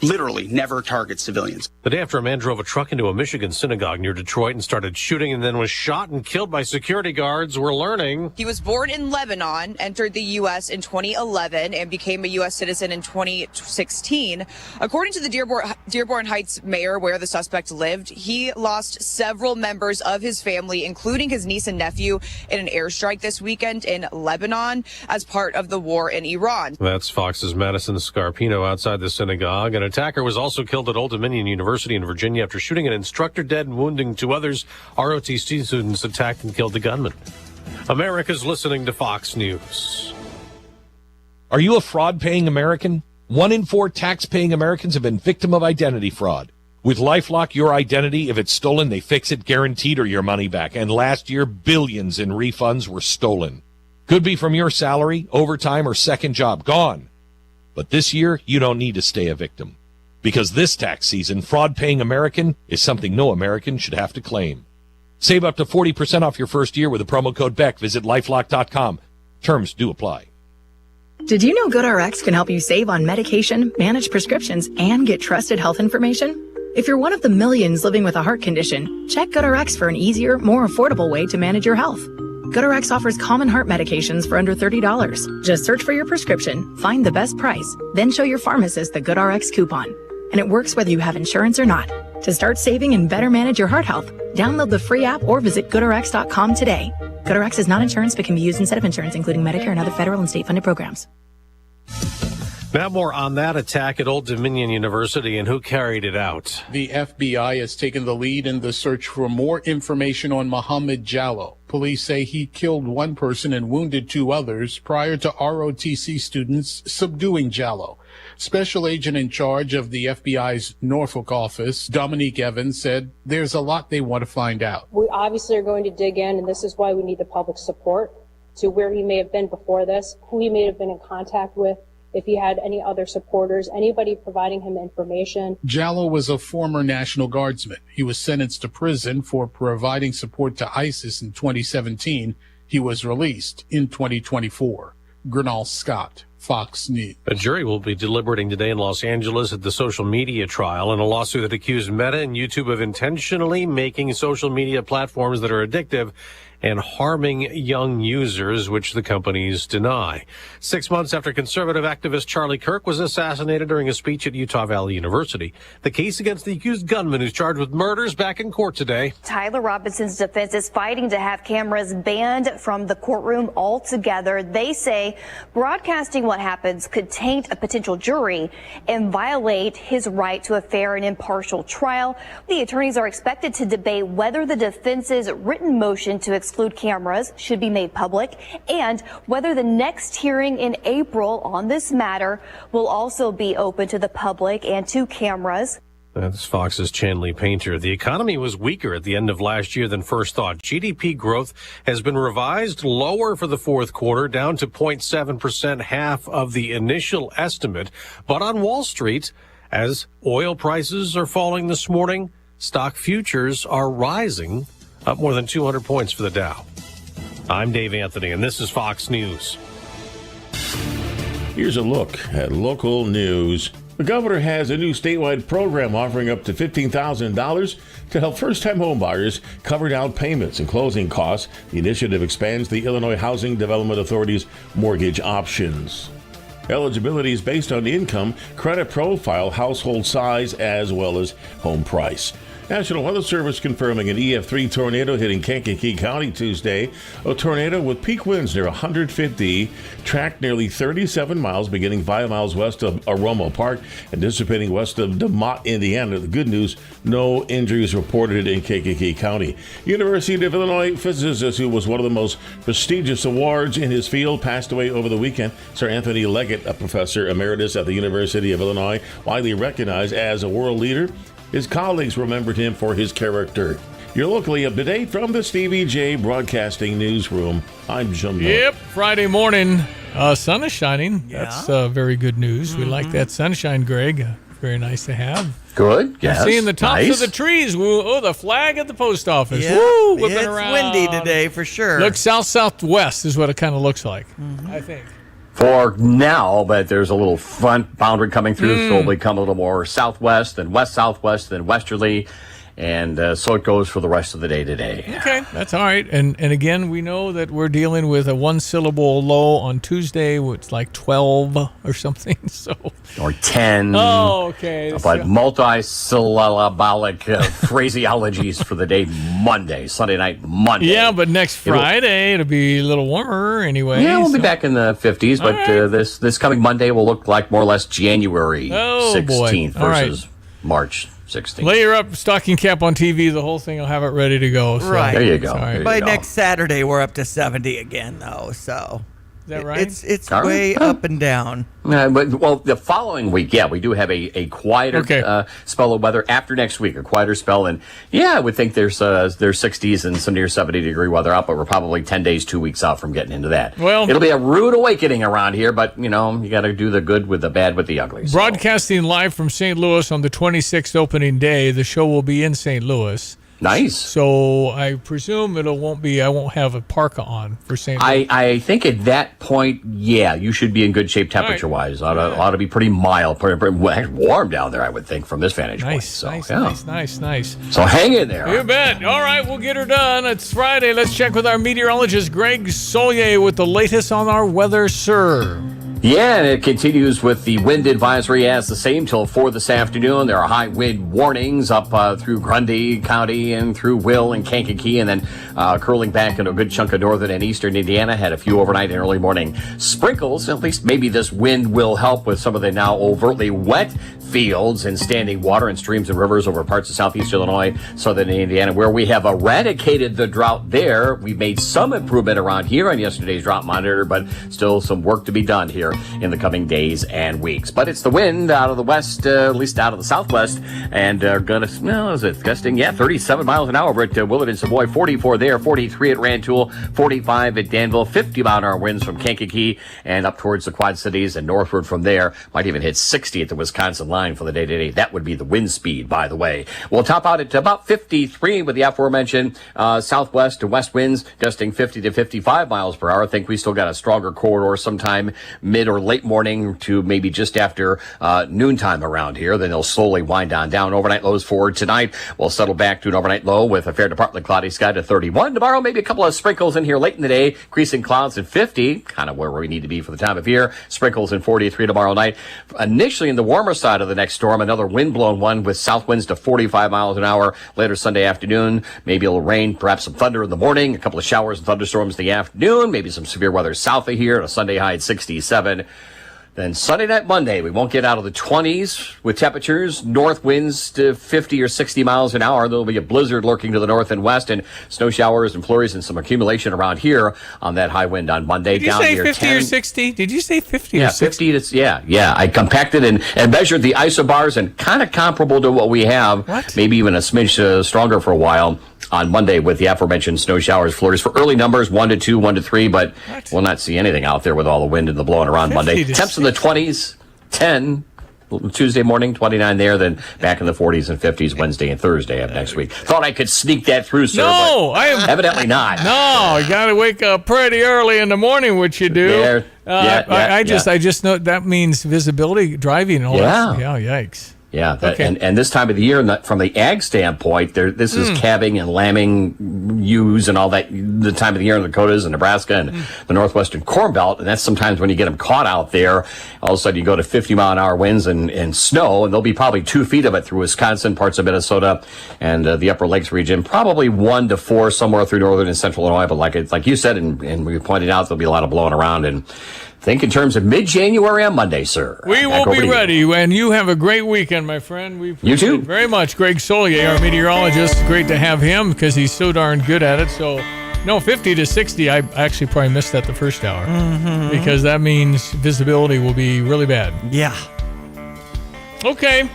Literally never targets civilians. The day after a man drove a truck into a Michigan synagogue near Detroit and started shooting and then was shot and killed by security guards, we're learning. He was born in Lebanon, entered the U.S. in 2011, and became a U.S. citizen in 2016. According to the Dearborn Heights mayor, where the suspect lived, he lost several members of his family, including his niece and nephew, in an airstrike this weekend in Lebanon as part of the war in Iran. That's Fox's Madison Scarpino outside the synagogue. An attacker was also killed at Old Dominion University in Virginia after shooting an instructor dead and wounding 2 others. ROTC students attacked and killed the gunman. America's listening to Fox News. Are you a fraud-paying American? 1 in 4 tax-paying Americans have been victim of identity fraud. With LifeLock, your identity, if it's stolen, they fix it guaranteed or your money back. And last year, billions in refunds were stolen. Could be from your salary, overtime, or second job. Gone. But this year, you don't need to stay a victim. Because this tax season, fraud-paying American is something no American should have to claim. Save up to 40% off your first year with the promo code BECK. Visit LifeLock.com. Terms do apply. Did you know GoodRx can help you save on medication, manage prescriptions, and get trusted health information? If you're one of the millions living with a heart condition, check GoodRx for an easier, more affordable way to manage your health. GoodRx offers common heart medications for under $30. Just search for your prescription, find the best price, then show your pharmacist the GoodRx coupon. And it works whether you have insurance or not. To start saving and better manage your heart health, download the free app or visit GoodRx.com today. GoodRx is not insurance but can be used instead of insurance, including Medicare and other federal and state-funded programs. Now more on that attack at Old Dominion University and who carried it out. The FBI has taken the lead in the search for more information on Mohammed Jallow. Police say he killed 1 person and wounded 2 others prior to ROTC students subduing Jallow. Special agent in charge of the FBI's Norfolk office, Dominique Evans, said there's a lot they want to find out. We obviously are going to dig in, and this is why we need the public support to where he may have been before this, who he may have been in contact with, if he had any other supporters, anybody providing him information. Jallow was a former National Guardsman. He was sentenced to prison for providing support to ISIS in 2017. He was released in 2024. Gernal Scott, Fox News. A jury will be deliberating today in Los Angeles at the social media trial in a lawsuit that accused Meta and YouTube of intentionally making social media platforms that are addictive and harming young users, which the companies deny. 6 months after conservative activist Charlie Kirk was assassinated during a speech at Utah Valley University, the case against the accused gunman who's charged with murders back in court today. Tyler Robinson's defense is fighting to have cameras banned from the courtroom altogether. They say broadcasting what happens could taint a potential jury and violate his right to a fair and impartial trial. The attorneys are expected to debate whether the defense's written motion to exclude cameras should be made public and whether the next hearing in April on this matter will also be open to the public and to cameras. That's Fox's Chanley Painter. The economy was weaker at the end of last year than first thought. GDP growth has been revised lower for the fourth quarter, down to 0.7%, half of the initial estimate. But on Wall Street, as oil prices are falling this morning, stock futures are rising, up more than 200 points for the Dow. I'm Dave Anthony, and this is Fox News. Here's a look at local news. The governor has a new statewide program offering up to $15,000 to help first-time homebuyers cover down payments and closing costs. The initiative expands the Illinois Housing Development Authority's mortgage options. Eligibility is based on income, credit profile, household size, as well as home price. National Weather Service confirming an EF3 tornado hitting Kankakee County Tuesday. A tornado with peak winds near 150, tracked nearly 37 miles, beginning 5 miles west of Aromo Park and dissipating west of DeMott, Indiana. The good news, no injuries reported in Kankakee County. University of Illinois physicist who was one of the most prestigious awards in his field passed away over the weekend. Sir Anthony Leggett, a professor emeritus at the University of Illinois, widely recognized as a world leader. His colleagues remembered him for his character. You're locally up to date from the Stevie J Broadcasting Newsroom. I'm Jim. Yep, Friday morning, sun is shining. Yeah. That's very good news. We like that sunshine, Greg. Very nice to have. Good, yes. Seeing the tops nice. of the trees. Oh, the flag at the post office. Yeah, Woo, whipping it's around. windy today for sure. Looks south-southwest is what it kind of looks like, I think. For now, but there's a little front boundary coming through, so it'll become a little more southwest, then west-southwest, then westerly, and so it goes for the rest of the day today. Okay, that's all right. And again, we know that we're dealing with a one-syllable low on Tuesday, it's like 12 or something. So or 10. Oh, okay. But multi-syllabolic phraseologies for the day Monday, Sunday night Monday. Yeah, but next Friday it'll be a little warmer anyway. Yeah, we'll be back in the 50s, but this coming Monday will look like more or less January 16th versus March 16th. Layer up stocking cap on TV, the whole thing will have it ready to go. So. Right. There you go. Right. By next Saturday, we're up to 70 again, though. So is that right? It's way up and down. Well, the following week, we do have a quieter spell of weather after next week, a quieter spell. And I would think there's 60s and some near 70-degree weather out, but we're probably 10 days, 2 weeks out from getting into that. Well, it'll be a rude awakening around here, but, you got to do the good with the bad with the ugly. So. Broadcasting live from St. Louis on the 26th opening day. The show will be in St. Louis. Nice. So I presume I won't have a parka on for St. Louis. I think at that point, you should be in good shape temperature-wise. Ought to be pretty mild, pretty warm down there, I would think, from this vantage point. So, Nice. So hang in there. You bet. All right, we'll get her done. It's Friday. Let's check with our meteorologist, Greg Solier, with the latest on our weather, sir. Yeah, and it continues with the wind advisory as the same till 4 this afternoon. There are high wind warnings up through Grundy County and through Will and Kankakee, and then curling back into a good chunk of northern and eastern Indiana. Had a few overnight and early morning sprinkles. At least maybe this wind will help with some of the now overtly wet fields and standing water and streams and rivers over parts of southeast Illinois, southern Indiana, where we have eradicated the drought there. We've made some improvement around here on yesterday's drought monitor, but still some work to be done here in the coming days and weeks. But it's the wind out of the west, at least out of the southwest, and gusting 37 miles an hour over at Willard and Savoy, 44 there, 43 at Rantoul, 45 at Danville, 50-mile-an-hour winds from Kankakee and up towards the Quad Cities and northward from there. Might even hit 60 at the Wisconsin line for the day today. That would be the wind speed, by the way. We'll top out at about 53 with the aforementioned southwest to west winds, gusting 50 to 55 miles per hour. I think we still got a stronger corridor sometime mid mid or late morning to maybe just after noontime around here. Then they'll slowly wind on down. Overnight lows for tonight will settle back to an overnight low with a fair to partly cloudy sky to 31. Tomorrow, maybe a couple of sprinkles in here late in the day. Increasing clouds at 50, kind of where we need to be for the time of year. Sprinkles in 43 tomorrow night. Initially in the warmer side of the next storm, another wind-blown one with south winds to 45 miles an hour later Sunday afternoon. Maybe a little rain, perhaps some thunder in the morning, a couple of showers and thunderstorms in the afternoon, maybe some severe weather south of here, a Sunday high at 67. Then Sunday night, Monday, we won't get out of the 20s with temperatures, north winds to 50 or 60 miles an hour. There'll be a blizzard lurking to the north and west, and snow showers and flurries and some accumulation around here on that high wind on Monday. Did you down say near 50 or 60? Did you say 50 or 60? 50 to, yeah. I compacted and measured the isobars, and kind of comparable to what we have. What? Maybe even a smidge stronger for a while on Monday with the aforementioned snow showers, flurries. For early numbers, 1 to 2, 1 to 3, but we'll not see anything out there with all the wind and the blowing around Monday. Temps in the 20s, 10 Tuesday morning, 29 there, then back in the 40s and 50s Wednesday and Thursday of next week. Thought I could sneak that through, sir. No, but I am evidently not. No, you got to wake up pretty early in the morning, which you do. I just know that means visibility, driving, and all that. Yeah, yikes. Yeah, Okay. and this time of the year, from the ag standpoint, this is calving and lambing ewes and all that, the time of the year in the Dakotas and Nebraska and the Northwestern Corn Belt, and that's sometimes when you get them caught out there. All of a sudden you go to 50-mile-an-hour winds and snow, and there'll be probably 2 feet of it through Wisconsin, parts of Minnesota, and the Upper Lakes region. Probably 1 to 4 somewhere through northern and central Illinois, but like you said, and we pointed out, there'll be a lot of blowing around. And think in terms of mid-January on Monday, sir. We will be ready, and you have a great weekend, my friend. We appreciate You too. it very much. Greg Solier, our meteorologist. Great to have him because he's so darn good at it. So, no, 50 to 60, I actually probably missed that the first hour because that means visibility will be really bad. Yeah. Okay.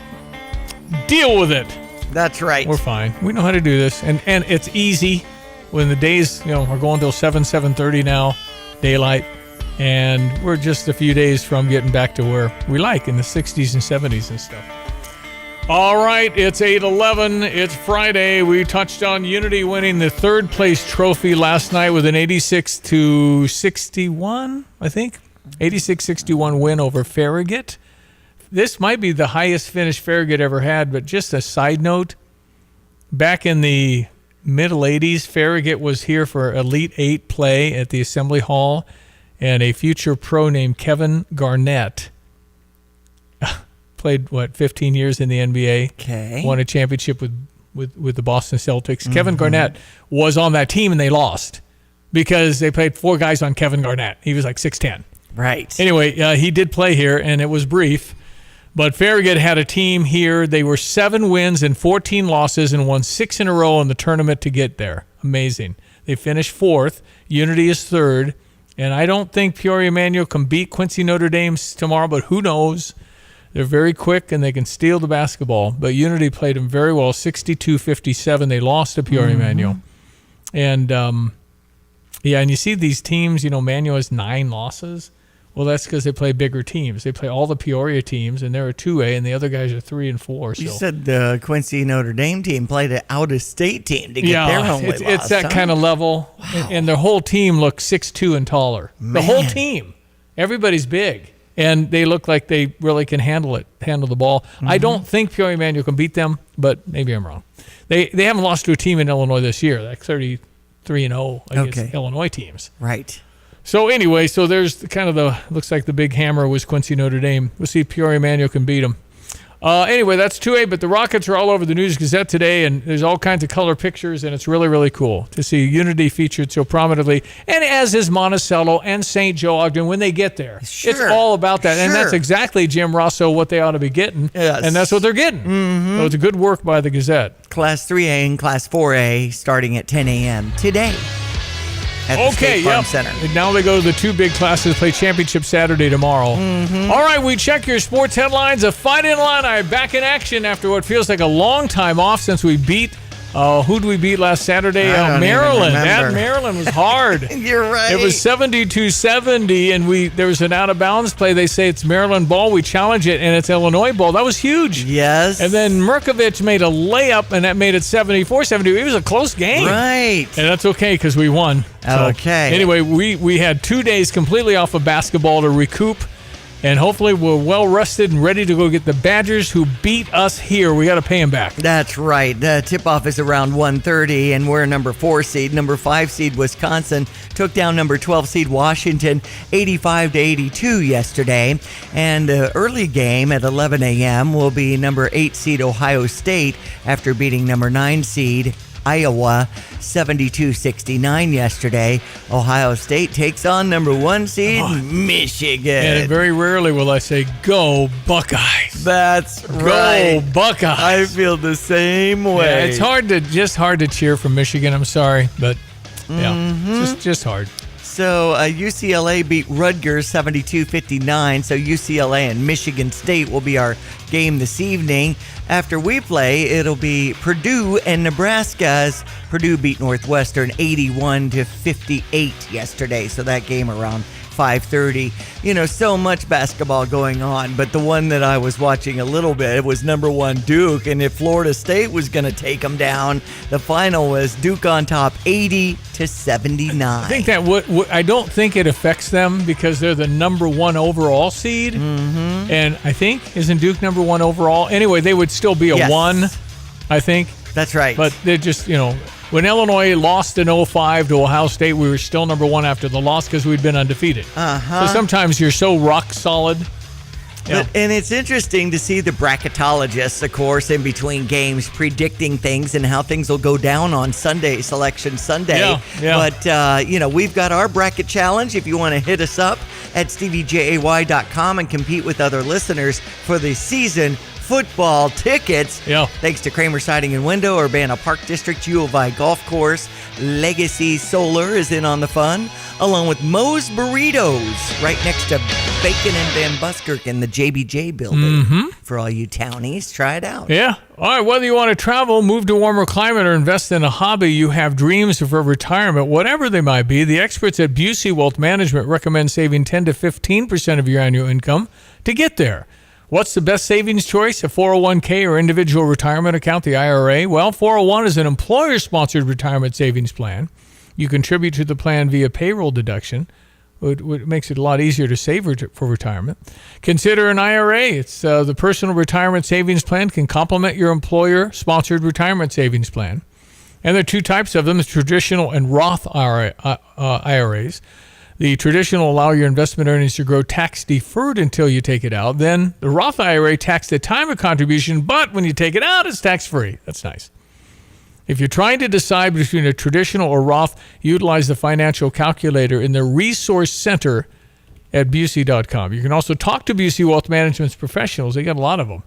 Deal with it. That's right. We're fine. We know how to do this, and it's easy when the days, are going till 7:30 now, daylight. And we're just a few days from getting back to where we like in the 60s and 70s and stuff. All right, it's 8:11. It's Friday. We touched on Unity winning the third place trophy last night with an 86-61, I think. 86-61 win over Farragut. This might be the highest finish Farragut ever had, but just a side note, back in the middle 80s, Farragut was here for Elite 8 play at the Assembly Hall. And a future pro named Kevin Garnett played, 15 years in the NBA. Okay. Won a championship with the Boston Celtics. Kevin Garnett was on that team, and they lost because they played 4 guys on Kevin Garnett. He was like 6'10". Right. Anyway, he did play here, and it was brief. But Farragut had a team here. They were 7 wins and 14 losses and won 6 in a row in the tournament to get there. Amazing. They finished 4th. Unity is 3rd. And I don't think Peoria Manual can beat Quincy Notre Dame tomorrow, but who knows? They're very quick, and they can steal the basketball. But Unity played them very well, 62-57. They lost to Peoria Manual. And, and you see these teams, Manual has 9 losses. Well, that's because they play bigger teams. They play all the Peoria teams, and they're a 2A, and the other guys are 3 and 4. You said the Quincy Notre Dame team played an out-of-state team to get their home loss. It's that kind of level. Wow. And their whole team looks 6'2" and taller. Man. The whole team. Everybody's big. And they look like they really can handle the ball. I don't think Peoria Manual can beat them, but maybe I'm wrong. They haven't lost to a team in Illinois this year, like 33-0 against Illinois teams. Right. So anyway, there's kind of looks like the big hammer was Quincy Notre Dame. We'll see if Peoria Manual can beat them. Anyway, that's 2A, but the Rockets are all over the News Gazette today, and there's all kinds of color pictures, and it's really, really cool to see Unity featured so prominently, and as is Monticello and St. Joe Ogden when they get there. Sure. It's all about that, and that's exactly, Jim Rosso, what they ought to be getting, and that's what they're getting. So it's a good work by the Gazette. Class 3A and Class 4A starting at 10 a.m. today. At the State Farm Center. And now they go to the 2 big classes, play championship Saturday tomorrow. All right, we check your sports headlines. A Fight in Illini back in action after what feels like a long time off since we beat, who did we beat last Saturday? Maryland. That Maryland was hard. You're right. It was 72-70, and there was an out-of-bounds play. They say it's Maryland ball. We challenge it, and it's Illinois ball. That was huge. Yes. And then Merkovich made a layup, and that made it 74-70. It was a close game. Right. And that's okay because we won. Okay. Anyway, we had 2 days completely off of basketball to recoup And hopefully we're well rested and ready to go get the Badgers who beat us here. We got to pay them back. That's right. The tip-off is around 1:30, and we're number 4 seed. Number 5 seed Wisconsin took down number 12 seed Washington 85-82 yesterday. And the early game at 11 a.m. will be number 8 seed Ohio State after beating number 9 seed Iowa 72-69 yesterday. Ohio State takes on number 1 seed Michigan. And very rarely will I say, go Buckeyes. That's right. Go Buckeyes. I feel the same way. Yeah, it's hard to cheer for Michigan. I'm sorry, but just hard. So UCLA beat Rutgers 72-59. So UCLA and Michigan State will be our game this evening. After we play, it'll be Purdue and Nebraska's. Purdue beat Northwestern 81-58 yesterday. So that game around 5:30. So much basketball going on, but the one that I was watching a little bit was number 1 Duke, and if Florida State was going to take them down, the final was Duke on top 80-79. I think that I don't think it affects them because they're the number 1 overall seed, and I think isn't Duke number 1 overall? Anyway, they would still be a 1, I think. That's right. But they're just when Illinois lost in 05 to Ohio State, we were still number 1 after the loss because we'd been undefeated. So sometimes you're so rock solid. And it's interesting to see the bracketologists, of course, in between games predicting things and how things will go down on Sunday, Selection Sunday. But, we've got our bracket challenge. If you want to hit us up at steviejay.com and compete with other listeners for the season football tickets. Thanks to Kramer Siding and Window, Urbana Park District, U of I Golf Course, Legacy Solar is in on the fun, along with Moe's Burritos right next to Bacon and Van Buskirk in the JBJ building. For all you townies, try it out. Yeah. All right. Whether you want to travel, move to a warmer climate, or invest in a hobby, you have dreams for retirement, whatever they might be, the experts at Busey Wealth Management recommend saving 10 to 15% of your annual income to get there. What's the best savings choice? A 401k or individual retirement account, the IRA? Well, 401 is an employer-sponsored retirement savings plan. You contribute to the plan via payroll deduction, which makes it a lot easier to save for retirement. Consider an IRA. It's the personal retirement savings plan can complement your employer-sponsored retirement savings plan. And there are 2 types of them, the traditional and Roth IRAs. The traditional allow your investment earnings to grow tax-deferred until you take it out. Then the Roth IRA tax the time of contribution, but when you take it out, it's tax-free. That's nice. If you're trying to decide between a traditional or Roth, utilize the financial calculator in the Resource Center at Busey.com. You can also talk to Busey Wealth Management's professionals. They got a lot of them.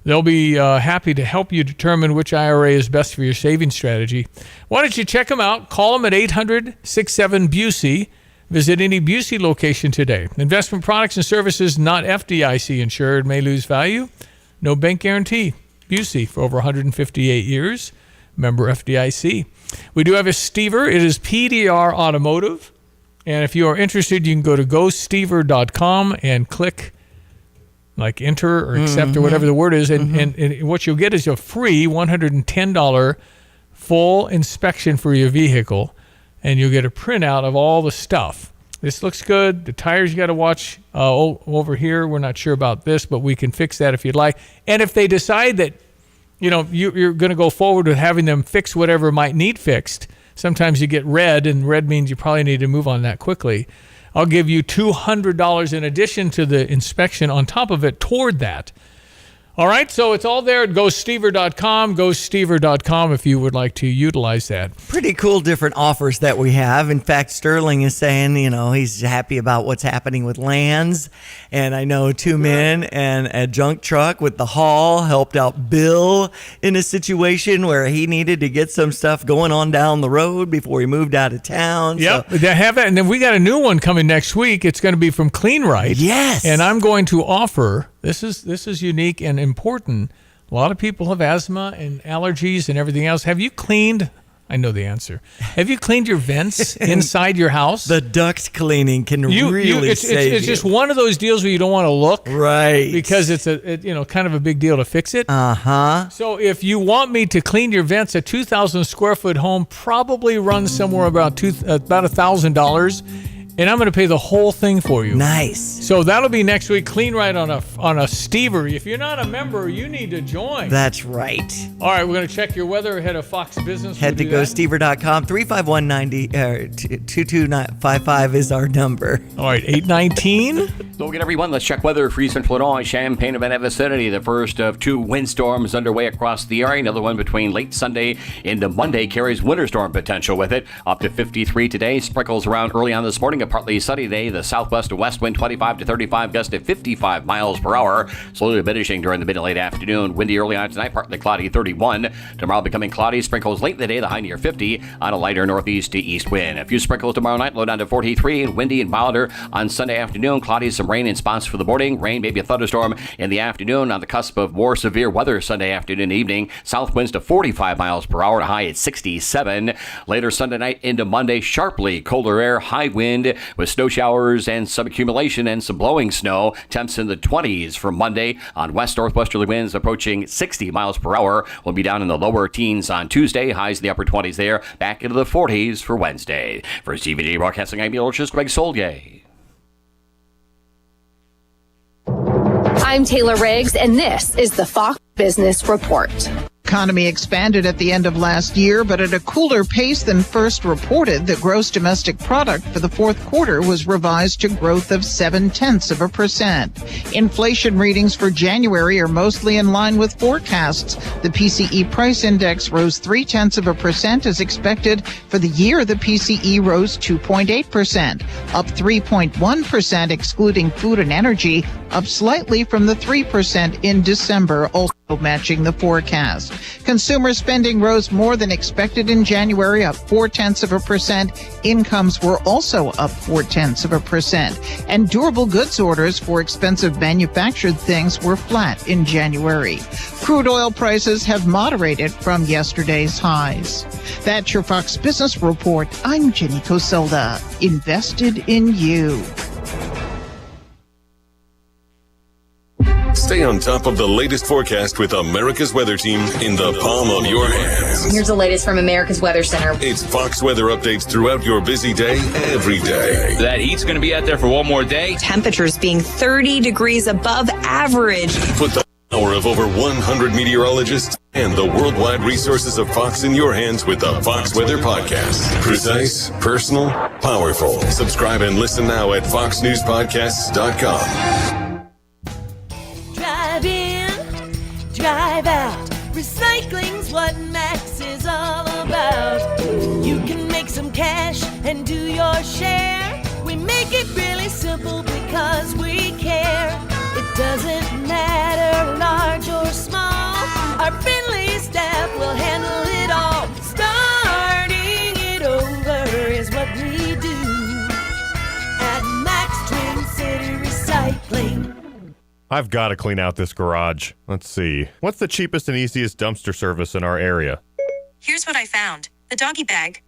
They'll be happy to help you determine which IRA is best for your savings strategy. Why don't you check them out? Call them at 800-67-BUSEY. Visit any Busey location today. Investment products and services not FDIC insured may lose value. No bank guarantee. Busey for over 158 years. Member FDIC. We do have a Stever. It is PDR Automotive. And if you are interested, you can go to gostever.com and click like enter or accept or whatever the word is. And what you'll get is a free $110 full inspection for your vehicle. And you'll get a printout of all the stuff. This looks good. The tires you got to watch over here. We're not sure about this, but we can fix that if you'd like. And if they decide that, you're going to go forward with having them fix whatever might need fixed, sometimes you get red, and red means you probably need to move on that quickly. I'll give you $200 in addition to the inspection on top of it toward that. All right, so it's all there at GoStever.com, GoStever.com if you would like to utilize that. Pretty cool different offers that we have. In fact, Sterling is saying, he's happy about what's happening with lands. And I know 2 men and a junk truck with the haul helped out Bill in a situation where he needed to get some stuff going on down the road before he moved out of town. Yep, they have that. And then we got a new one coming next week. It's going to be from Clean Right. Yes. And I'm going to offer... This is unique and important. A lot of people have asthma and allergies and everything else. Have you cleaned? I know the answer. Have you cleaned your vents inside your house? The duct cleaning can really save you. It's just one of those deals where you don't want to look, right? Because it's kind of a big deal to fix it. So if you want me to clean your vents, a 2,000 square foot home probably runs somewhere about $1,000. and I'm going to pay the whole thing for you. Nice. So that'll be next week. Clean Right on a Stever. If you're not a member, you need to join. That's right. All right, we're going to check your weather ahead of Fox Business. Head to GoStever.com. 351-2255 is our number. All right, 819. So again, everyone, let's check weather for Central Illinois, Champaign, and that vicinity. The first of 2 windstorms underway across the area. Another one between late Sunday into Monday carries winter storm potential with it. Up to 53 today. Sprinkles around early on this morning. A partly sunny day. The southwest to west wind 25 to 35, gust to 55 miles per hour. Slowly diminishing during the mid to late afternoon. Windy early on tonight, partly cloudy, 31. Tomorrow becoming cloudy. Sprinkles late in the day, the high near 50 on a lighter northeast to east wind. A few sprinkles tomorrow night, low down to 43. And windy and milder on Sunday afternoon. Cloudy, some rain in spots for the morning. Rain, maybe a thunderstorm in the afternoon. On the cusp of more severe weather Sunday afternoon and evening. South winds to 45 miles per hour, a high at 67. Later Sunday night into Monday, sharply colder air, high wind with snow showers and some accumulation and some blowing snow. Temps in the 20s for Monday on west-northwesterly winds approaching 60 miles per hour. We'll be down in the lower teens on Tuesday. Highs in the upper 20s there. Back into the 40s for Wednesday. For CVD Broadcasting, I'm meteorologist Greg Solye. I'm Taylor Riggs, and this is the Fox Business Report. Economy expanded at the end of last year, but at a cooler pace than first reported. The gross domestic product for the fourth quarter was revised to growth of 0.7%. Inflation readings for January are mostly in line with forecasts. The PCE price index rose 0.3% as expected. For the year, the PCE rose 2.8%, up 3.1% excluding food and energy, up slightly from the 3% in December, also matching the forecast. Consumer spending rose more than expected in January, up 0.4%. Incomes were also up 0.4%. And durable goods orders for expensive manufactured things were flat in January. Crude oil prices have moderated from yesterday's highs. That's your Fox Business Report. I'm Jenny Coselda. Invested in you. Stay on top of the latest forecast with America's Weather Team in the palm of your hands. Here's the latest from America's Weather Center. It's Fox weather updates throughout your busy day, every day. That heat's going to be out there for one more day. Temperatures being 30 degrees above average. Put the power of over 100 meteorologists and the worldwide resources of Fox in your hands with the Fox Weather Podcast. Precise, personal, powerful. Subscribe and listen now at foxnewspodcasts.com. Drive in, drive out. Recycling's what Max is all about. You can make some cash and do your share. We make it really simple because we care. It doesn't matter large or small. Our friendly staff will handle it all. Starting it over is what we do at Max Twin City Recycling. I've got to clean out this garage. Let's see. What's the cheapest and easiest dumpster service in our area? Here's what I found. The doggy bag.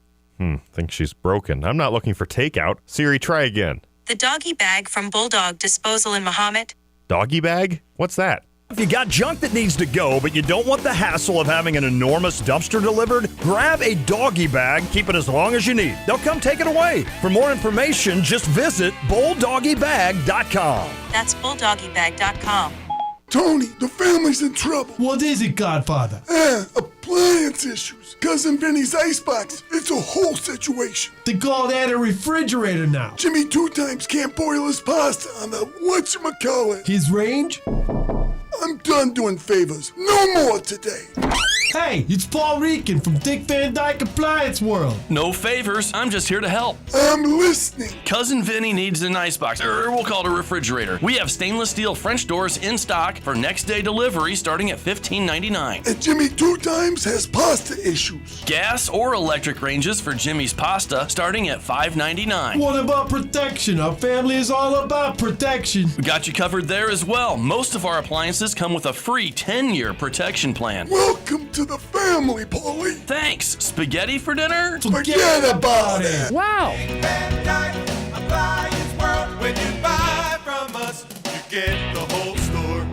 Think she's broken. I'm not looking for takeout. Siri, try again. The doggy bag from Bulldog Disposal in Mahomet. Doggy bag? What's that? If you got junk that needs to go, but you don't want the hassle of having an enormous dumpster delivered, grab a doggy bag, keep it as long as you need. They'll come take it away. For more information, just visit bulldoggybag.com. That's bulldoggybag.com. Tony, the family's in trouble. What is it, Godfather? Appliance issues. Cousin Vinny's icebox. It's a whole situation. They call that a refrigerator now. Jimmy 2 times can't boil his pasta on the whatchamacallit. His range? I'm done doing favors. No more today. Hey, it's Paul Rican from Dick Van Dyke Appliance World. No favors. I'm just here to help. I'm listening. Cousin Vinny needs an icebox, or we'll call it a refrigerator. We have stainless steel French doors in stock for next day delivery starting at $15.99. And Jimmy 2 times has pasta issues. Gas or electric ranges for Jimmy's pasta starting at $5.99. What about protection? Our family is all about protection. We got you covered there as well. Most of our appliances come with a free 10-year protection plan. Welcome to the family, Paulie. Thanks. Spaghetti for dinner? Forget about it. Wow. When you buy from us, you get the whole store.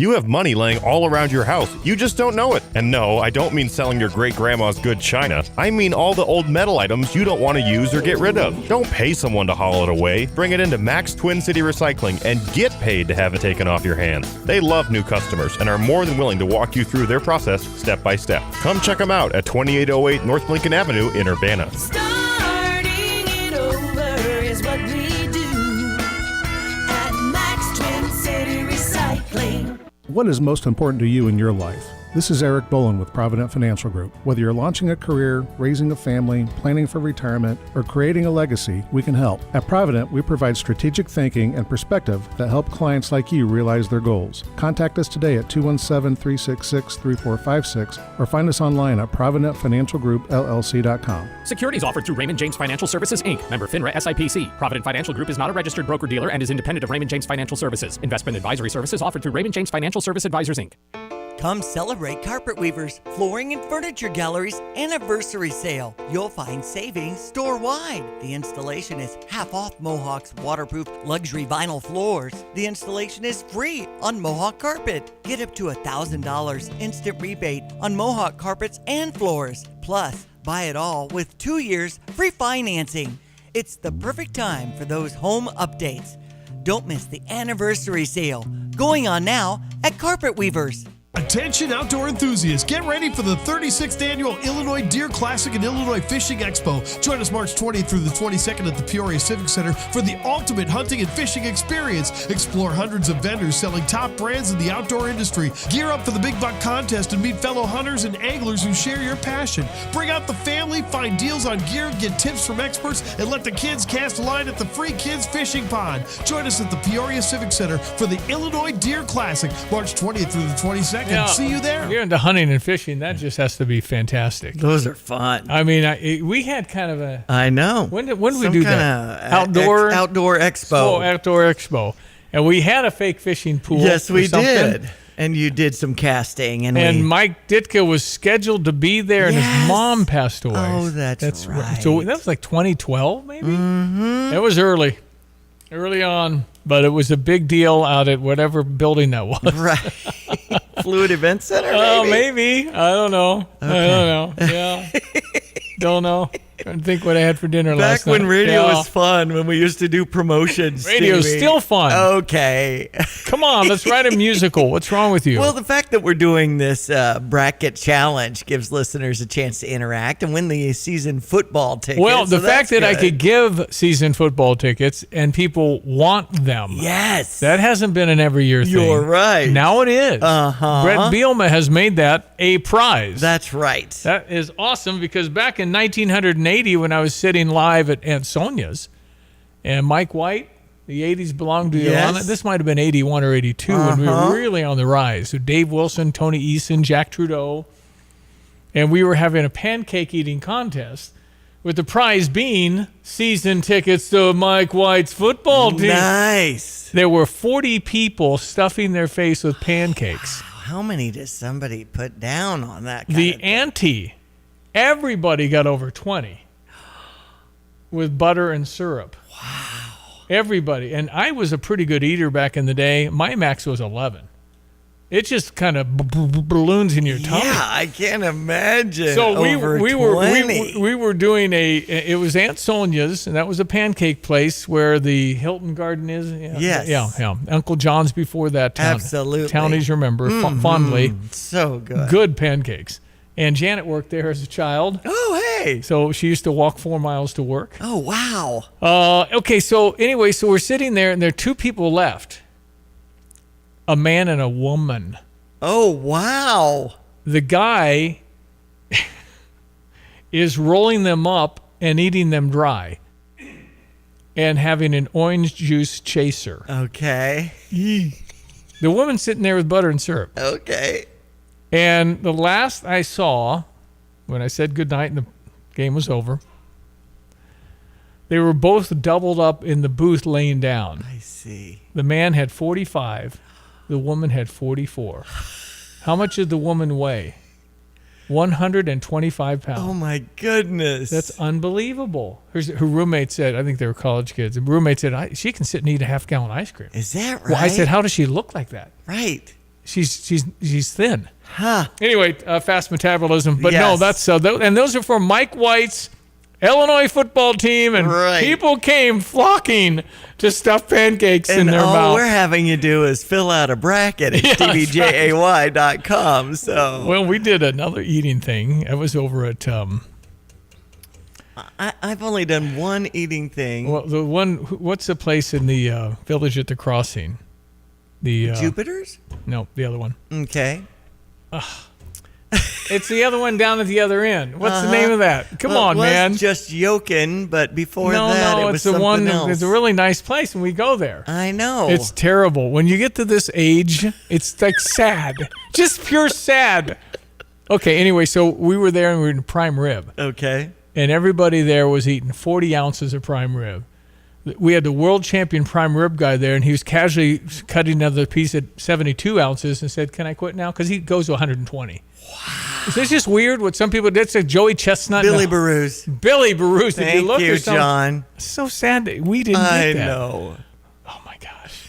You have money laying all around your house. You just don't know it. And no, I don't mean selling your great-grandma's good china. I mean all the old metal items you don't want to use or get rid of. Don't pay someone to haul it away. Bring it into Max Twin City Recycling and get paid to have it taken off your hands. They love new customers and are more than willing to walk you through their process step by step. Come check them out at 2808 North Lincoln Avenue in Urbana. Starting it over is what we do at Max Twin City Recycling. What is most important to you in your life? This is Eric Bolin with Provident Financial Group. Whether you're launching a career, raising a family, planning for retirement, or creating a legacy, we can help. At Provident, we provide strategic thinking and perspective that help clients like you realize their goals. Contact us today at 217-366-3456 or find us online at providentfinancialgroupllc.com. Securities offered through Raymond James Financial Services, Inc., member FINRA SIPC. Provident Financial Group is not a registered broker-dealer and is independent of Raymond James Financial Services. Investment advisory services offered through Raymond James Financial Service Advisors, Inc. Come celebrate Carpet Weavers Flooring and Furniture Gallery's anniversary sale. You'll find savings store-wide. The installation is half off Mohawk's waterproof luxury vinyl floors. The installation is free on Mohawk carpet. Get up to $1,000 instant rebate on Mohawk carpets and floors. Plus, buy it all with 2 years free financing. It's the perfect time for those home updates. Don't miss the anniversary sale going on now at Carpet Weavers. Attention outdoor enthusiasts, get ready for the 36th annual Illinois Deer Classic and Illinois Fishing Expo. Join us March 20th through the 22nd at the Peoria Civic Center for the ultimate hunting and fishing experience. Explore hundreds of vendors selling top brands in the outdoor industry. Gear up for the Big Buck Contest and meet fellow hunters and anglers who share your passion. Bring out the family, find deals on gear, get tips from experts, and let the kids cast a line at the free kids fishing pond. Join us at the Peoria Civic Center for the Illinois Deer Classic, March 20th through the 22nd. Yeah, See you there. You're into hunting and fishing. That just has to be fantastic. Those are fun. I mean, we had kind of a. I know. When did we do that? Outdoor expo. Oh, outdoor expo, and we had a fake fishing pool. Yes, we did. And you did some casting, and Mike Ditka was scheduled to be there, and his mom passed away. Oh, that's right. So that was like 2012, maybe. Mm-hmm. It was early on, but it was a big deal out at whatever building that was. Right. Fluid Event Center, Oh, maybe. I don't know. Okay. I don't know. Yeah. Don't know. Trying to think what I had for dinner last night. Back when radio was fun, when we used to do promotions. Radio's still fun. Okay. Come on, let's write a musical. What's wrong with you? Well, the fact that we're doing this bracket challenge gives listeners a chance to interact and win the season football tickets. Well, the fact that I could give season football tickets and people want them. Yes. That hasn't been an every year thing. You're right. Now it is. Uh-huh. Brett Bielma has made that a prize. That's right. That is awesome because back in 1980 when I was sitting live at Aunt Sonia's and Mike White, the 80s belonged to Ilana. This might have been 81 or 82 when we were really on the rise. So Dave Wilson, Tony Eason, Jack Trudeau. And we were having a pancake eating contest with the prize being season tickets to Mike White's football team. Nice. There were 40 people stuffing their face with pancakes. Wow. How many does somebody put down on that kind The of ante, everybody got over 20 with butter and syrup. Wow. Everybody. And I was a pretty good eater back in the day. My max was 11. It just kind of balloons in your tummy. Yeah, I can't imagine. So we were doing it was Aunt Sonia's, and that was a pancake place where the Hilton Garden is. Yes. Yeah. Uncle John's before that. Absolutely. Townies remember fondly. So good. Good pancakes. And Janet worked there as a child. Oh, hey. So she used to walk 4 miles to work. Oh, wow. Okay, so anyway, so we're sitting there, and there are two people left. A man and a woman. Oh, wow. The guy is rolling them up and eating them dry and having an orange juice chaser. Okay. The woman's sitting there with butter and syrup. Okay. And the last I saw, when I said goodnight and the game was over, they were both doubled up in the booth laying down. I see. The man had 45. The woman had 44. How much did the woman weigh? 125 pounds. Oh, my goodness. That's unbelievable. Her roommate said, I think they were college kids. The roommate said, she can sit and eat a half-gallon ice cream. Is that right? Well, I said, how does she look like that? Right. she's thin. Huh. Anyway, fast metabolism. But Yes. no, that's and those are for Mike White's Illinois football team, and people came flocking to stuff pancakes in their mouth. All we're having you do is fill out a bracket at tvjay.com. So, well, we did another eating thing. It was over at. I've only done one eating thing. Well, the one. What's the place in the village at the crossing? The Jupiter's? No, the other one. Okay. It's the other one down at the other end. What's the name of that? Come on, man. Just Yokin, but before that, it was it's the something one. else. It's a really nice place, and we go there. I know. It's terrible. When you get to this age, it's like sad. Just pure sad. Okay, anyway, so we were there, and we were in prime rib. Okay. And everybody there was eating 40 ounces of prime rib. We had the world champion prime rib guy there, and he was casually cutting another piece at 72 ounces and said, "Can I quit now?" Because he goes to 120. Wow. Is this just weird what some people did? It's like Joey Chestnut. Billy Barooz. Billy Barooz. Thank you, John. It's so sad that we didn't get that. I know. Oh, my gosh.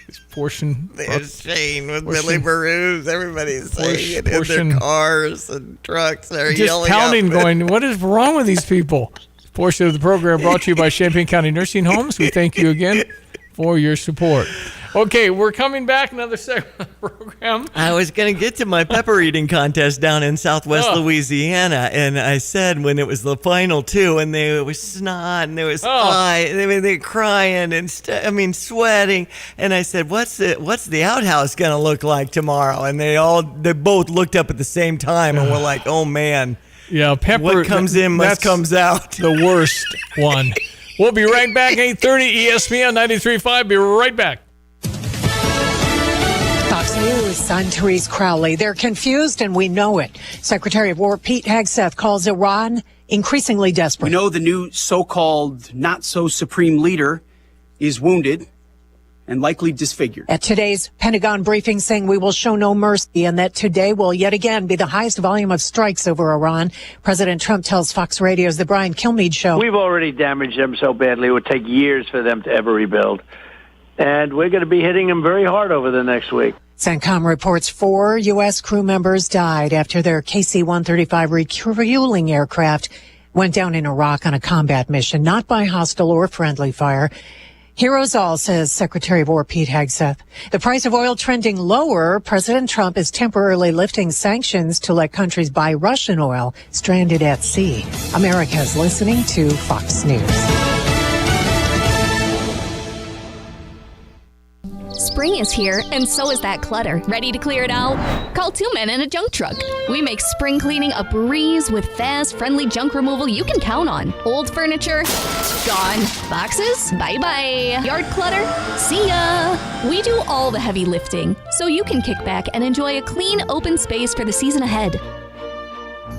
This portion. There's Shane with Billy Barooz. Everybody's saying it in their cars and trucks. They're just yelling pounding, out. going, what is wrong with these people? Portion of the program brought to you by Champaign County Nursing Homes. We thank you again for your support. Okay, we're coming back, another segment of the program. I was going to get to my pepper eating contest down in Southwest Louisiana, and I said when it was the final two, and they was snot, and there was they were crying and sweating, and I said, "What's the outhouse going to look like tomorrow?" And they both looked up at the same time, and were like, "Oh man." Yeah, pepper. What comes in must comes out. The worst one. We'll be right back. 8:30 ESPN 93.5. Be right back. Fox News, I'm Therese Crowley. They're confused, and we know it. Secretary of War Pete Hegseth calls Iran increasingly desperate. We know the new so-called not-so-supreme leader is wounded and likely disfigured. At today's Pentagon briefing, saying we will show no mercy and that today will yet again be the highest volume of strikes over Iran. President Trump tells Fox Radio's The Brian Kilmeade Show. We've already damaged them so badly it would take years for them to ever rebuild. And we're going to be hitting them very hard over the next week. CENTCOM reports 4 U.S. crew members died after their KC-135 refueling aircraft went down in Iraq on a combat mission, not by hostile or friendly fire. Heroes all, says Secretary of War Pete Hegseth. The price of oil trending lower, President Trump is temporarily lifting sanctions to let countries buy Russian oil stranded at sea. America is listening to Fox News. Spring is here, and so is that clutter. Ready to clear it out? Call 2 Men and a Junk Truck. We make spring cleaning a breeze with fast, friendly junk removal you can count on. Old furniture? Gone. Boxes? Bye-bye. Yard clutter? See ya. We do all the heavy lifting, so you can kick back and enjoy a clean, open space for the season ahead.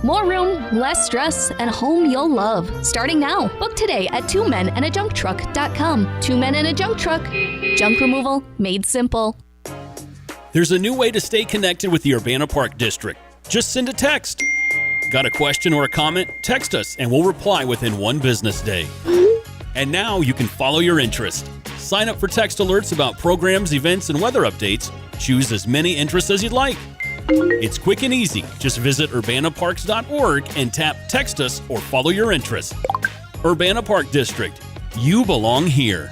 More room, less stress, and a home you'll love. Starting now. Book today at 2menandajuncktruck.com. 2 Men and a Junk Truck. Junk removal made simple. There's a new way to stay connected with the Urbana Park District. Just send a text. Got a question or a comment? Text us and we'll reply within 1 business day. And now you can follow your interest. Sign up for text alerts about programs, events, and weather updates. Choose as many interests as you'd like. It's quick and easy. Just visit urbanaparks.org and tap Text Us or follow your interests. Urbana Park District. You belong here.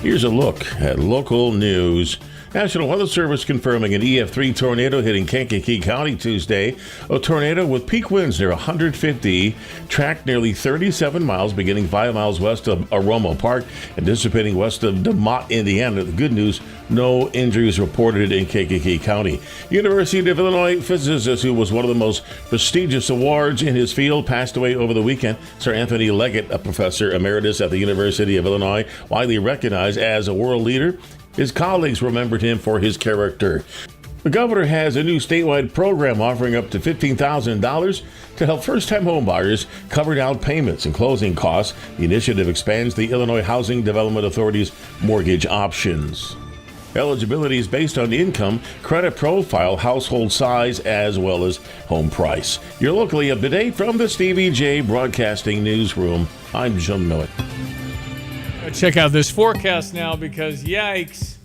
Here's a look at local news. National Weather Service confirming an EF3 tornado hitting Kankakee County Tuesday. A tornado with peak winds near 150, tracked nearly 37 miles, beginning 5 miles west of Aroma Park and dissipating west of DeMott, Indiana. The good news, no injuries reported in Kankakee County. University of Illinois physicist who was one of the most prestigious awards in his field passed away over the weekend. Sir Anthony Leggett, a professor emeritus at the University of Illinois, widely recognized as a world leader. His colleagues remembered him for his character. The governor has a new statewide program offering up to $15,000 to help first-time homebuyers cover down payments and closing costs. The initiative expands the Illinois Housing Development Authority's mortgage options. Eligibility is based on income, credit profile, household size, as well as home price. You're locally up to date from the Stevie J Broadcasting Newsroom. I'm Jim Millett. Check out this forecast now because yikes.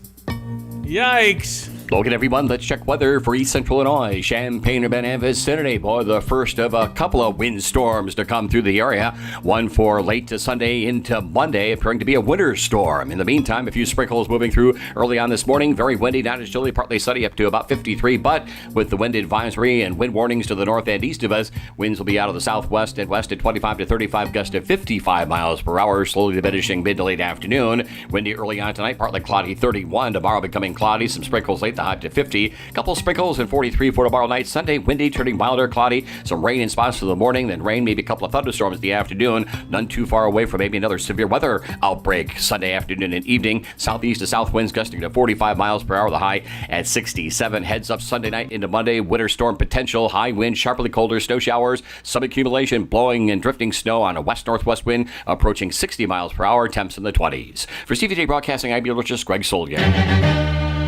Look at everyone. Let's check weather for East Central Illinois. Champaign-Urbana vicinity. Boy, the first of a couple of windstorms to come through the area. One for late to Sunday into Monday, appearing to be a winter storm. In the meantime, a few sprinkles moving through early on this morning. Very windy, not as chilly, partly sunny, up to about 53. But with the wind advisory and wind warnings to the north and east of us, winds will be out of the southwest and west at 25 to 35, gust to 55 miles per hour, slowly diminishing mid to late afternoon. Windy early on tonight, partly cloudy, 31. Tomorrow becoming cloudy, some sprinkles late, the high to 50. Couple sprinkles and 43 for tomorrow night. Sunday, windy, turning milder, cloudy. Some rain in spots for the morning, then rain, maybe a couple of thunderstorms in the afternoon. None too far away from maybe another severe weather outbreak Sunday afternoon and evening. Southeast to south winds gusting to 45 miles per hour, the high at 67. Heads up Sunday night into Monday. Winter storm potential. High wind, sharply colder, snow showers. Some accumulation, blowing and drifting snow on a west-northwest wind approaching 60 miles per hour. Temps in the 20s. For CVJ Broadcasting, I'm meteorologist Greg Soldier.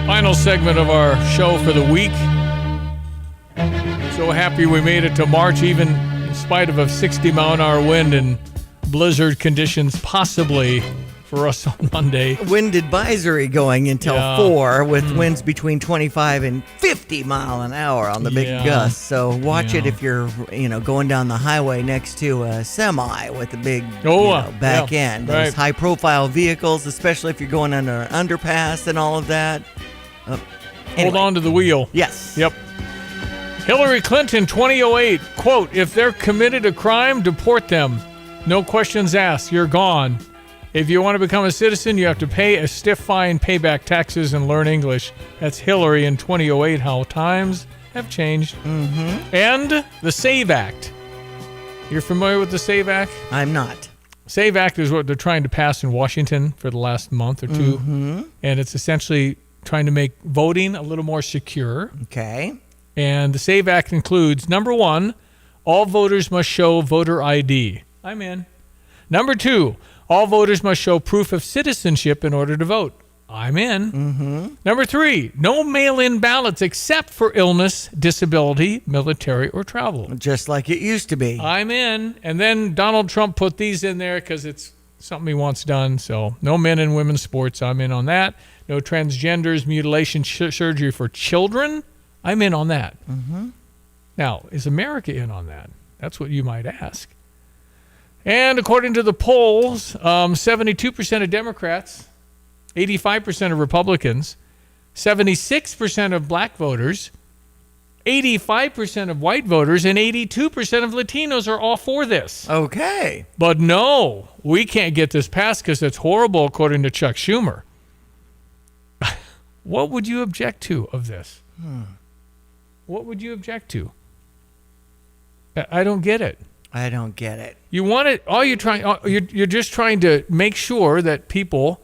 Final segment of our show for the week. So happy we made it to March, even in spite of a 60-mile-an-hour wind and blizzard conditions possibly for us on Monday. Wind advisory going until 4 with winds between 25 and 50 mile an hour on the big gusts. So watch it if you're going down the highway next to a semi with a big back end. Those high-profile vehicles, especially if you're going under an underpass and all of that. Hold on to the wheel. Yes. Yep. Hillary Clinton, 2008, quote, "If they're committed a crime, deport them. No questions asked. You're gone. If you want to become a citizen, you have to pay a stiff fine, pay back taxes, and learn English." That's Hillary in 2008. How times have changed. Mm-hmm. And the SAVE Act. You're familiar with the SAVE Act? I'm not. SAVE Act is what they're trying to pass in Washington for the last month or two. Mm-hmm. And it's essentially trying to make voting a little more secure. Okay. And the SAVE Act includes, number 1, all voters must show voter ID. I'm in. Number 2, all voters must show proof of citizenship in order to vote. I'm in. Mm-hmm. Number 3, no mail-in ballots except for illness, disability, military, or travel. Just like it used to be. I'm in. And then Donald Trump put these in there because it's something he wants done. So no men and women's sports. I'm in on that. No transgenders, mutilation, surgery for children. I'm in on that. Mm-hmm. Now, is America in on that? That's what you might ask. And according to the polls, 72% of Democrats, 85% of Republicans, 76% of black voters, 85% of white voters, and 82% of Latinos are all for this. Okay. But no, we can't get this passed because it's horrible, according to Chuck Schumer. What would you object to of this? What would you object to? I don't get it. I don't get it. You want it. You're just trying to make sure that people,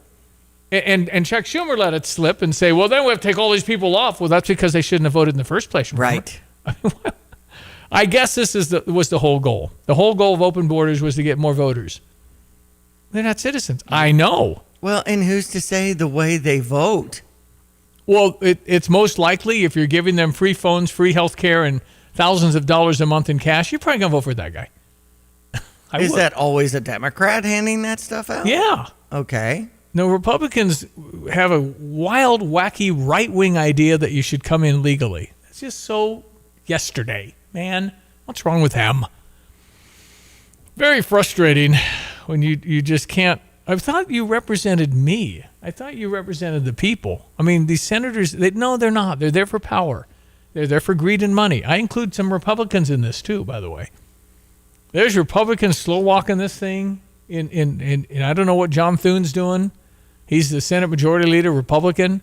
and Chuck Schumer let it slip and say, well, then we have to take all these people off. Well, that's because they shouldn't have voted in the first place. Remember? Right. I guess this was the whole goal. The whole goal of open borders was to get more voters. They're not citizens. I know. Well, and who's to say the way they vote? Well, it's most likely if you're giving them free phones, free health care, and thousands of dollars a month in cash, you're probably going to vote for that guy. Is that always a Democrat handing that stuff out? Yeah. Okay. No, Republicans have a wild, wacky, right-wing idea that you should come in legally. It's just so yesterday, man. What's wrong with them? Very frustrating when you just can't. I thought you represented me. I thought you represented the people. I mean, these senators, no, they're not. They're there for power. They're there for greed and money. I include some Republicans in this too, by the way. There's Republicans slow walking this thing. In I don't know what John Thune's doing. He's the Senate Majority Leader, Republican.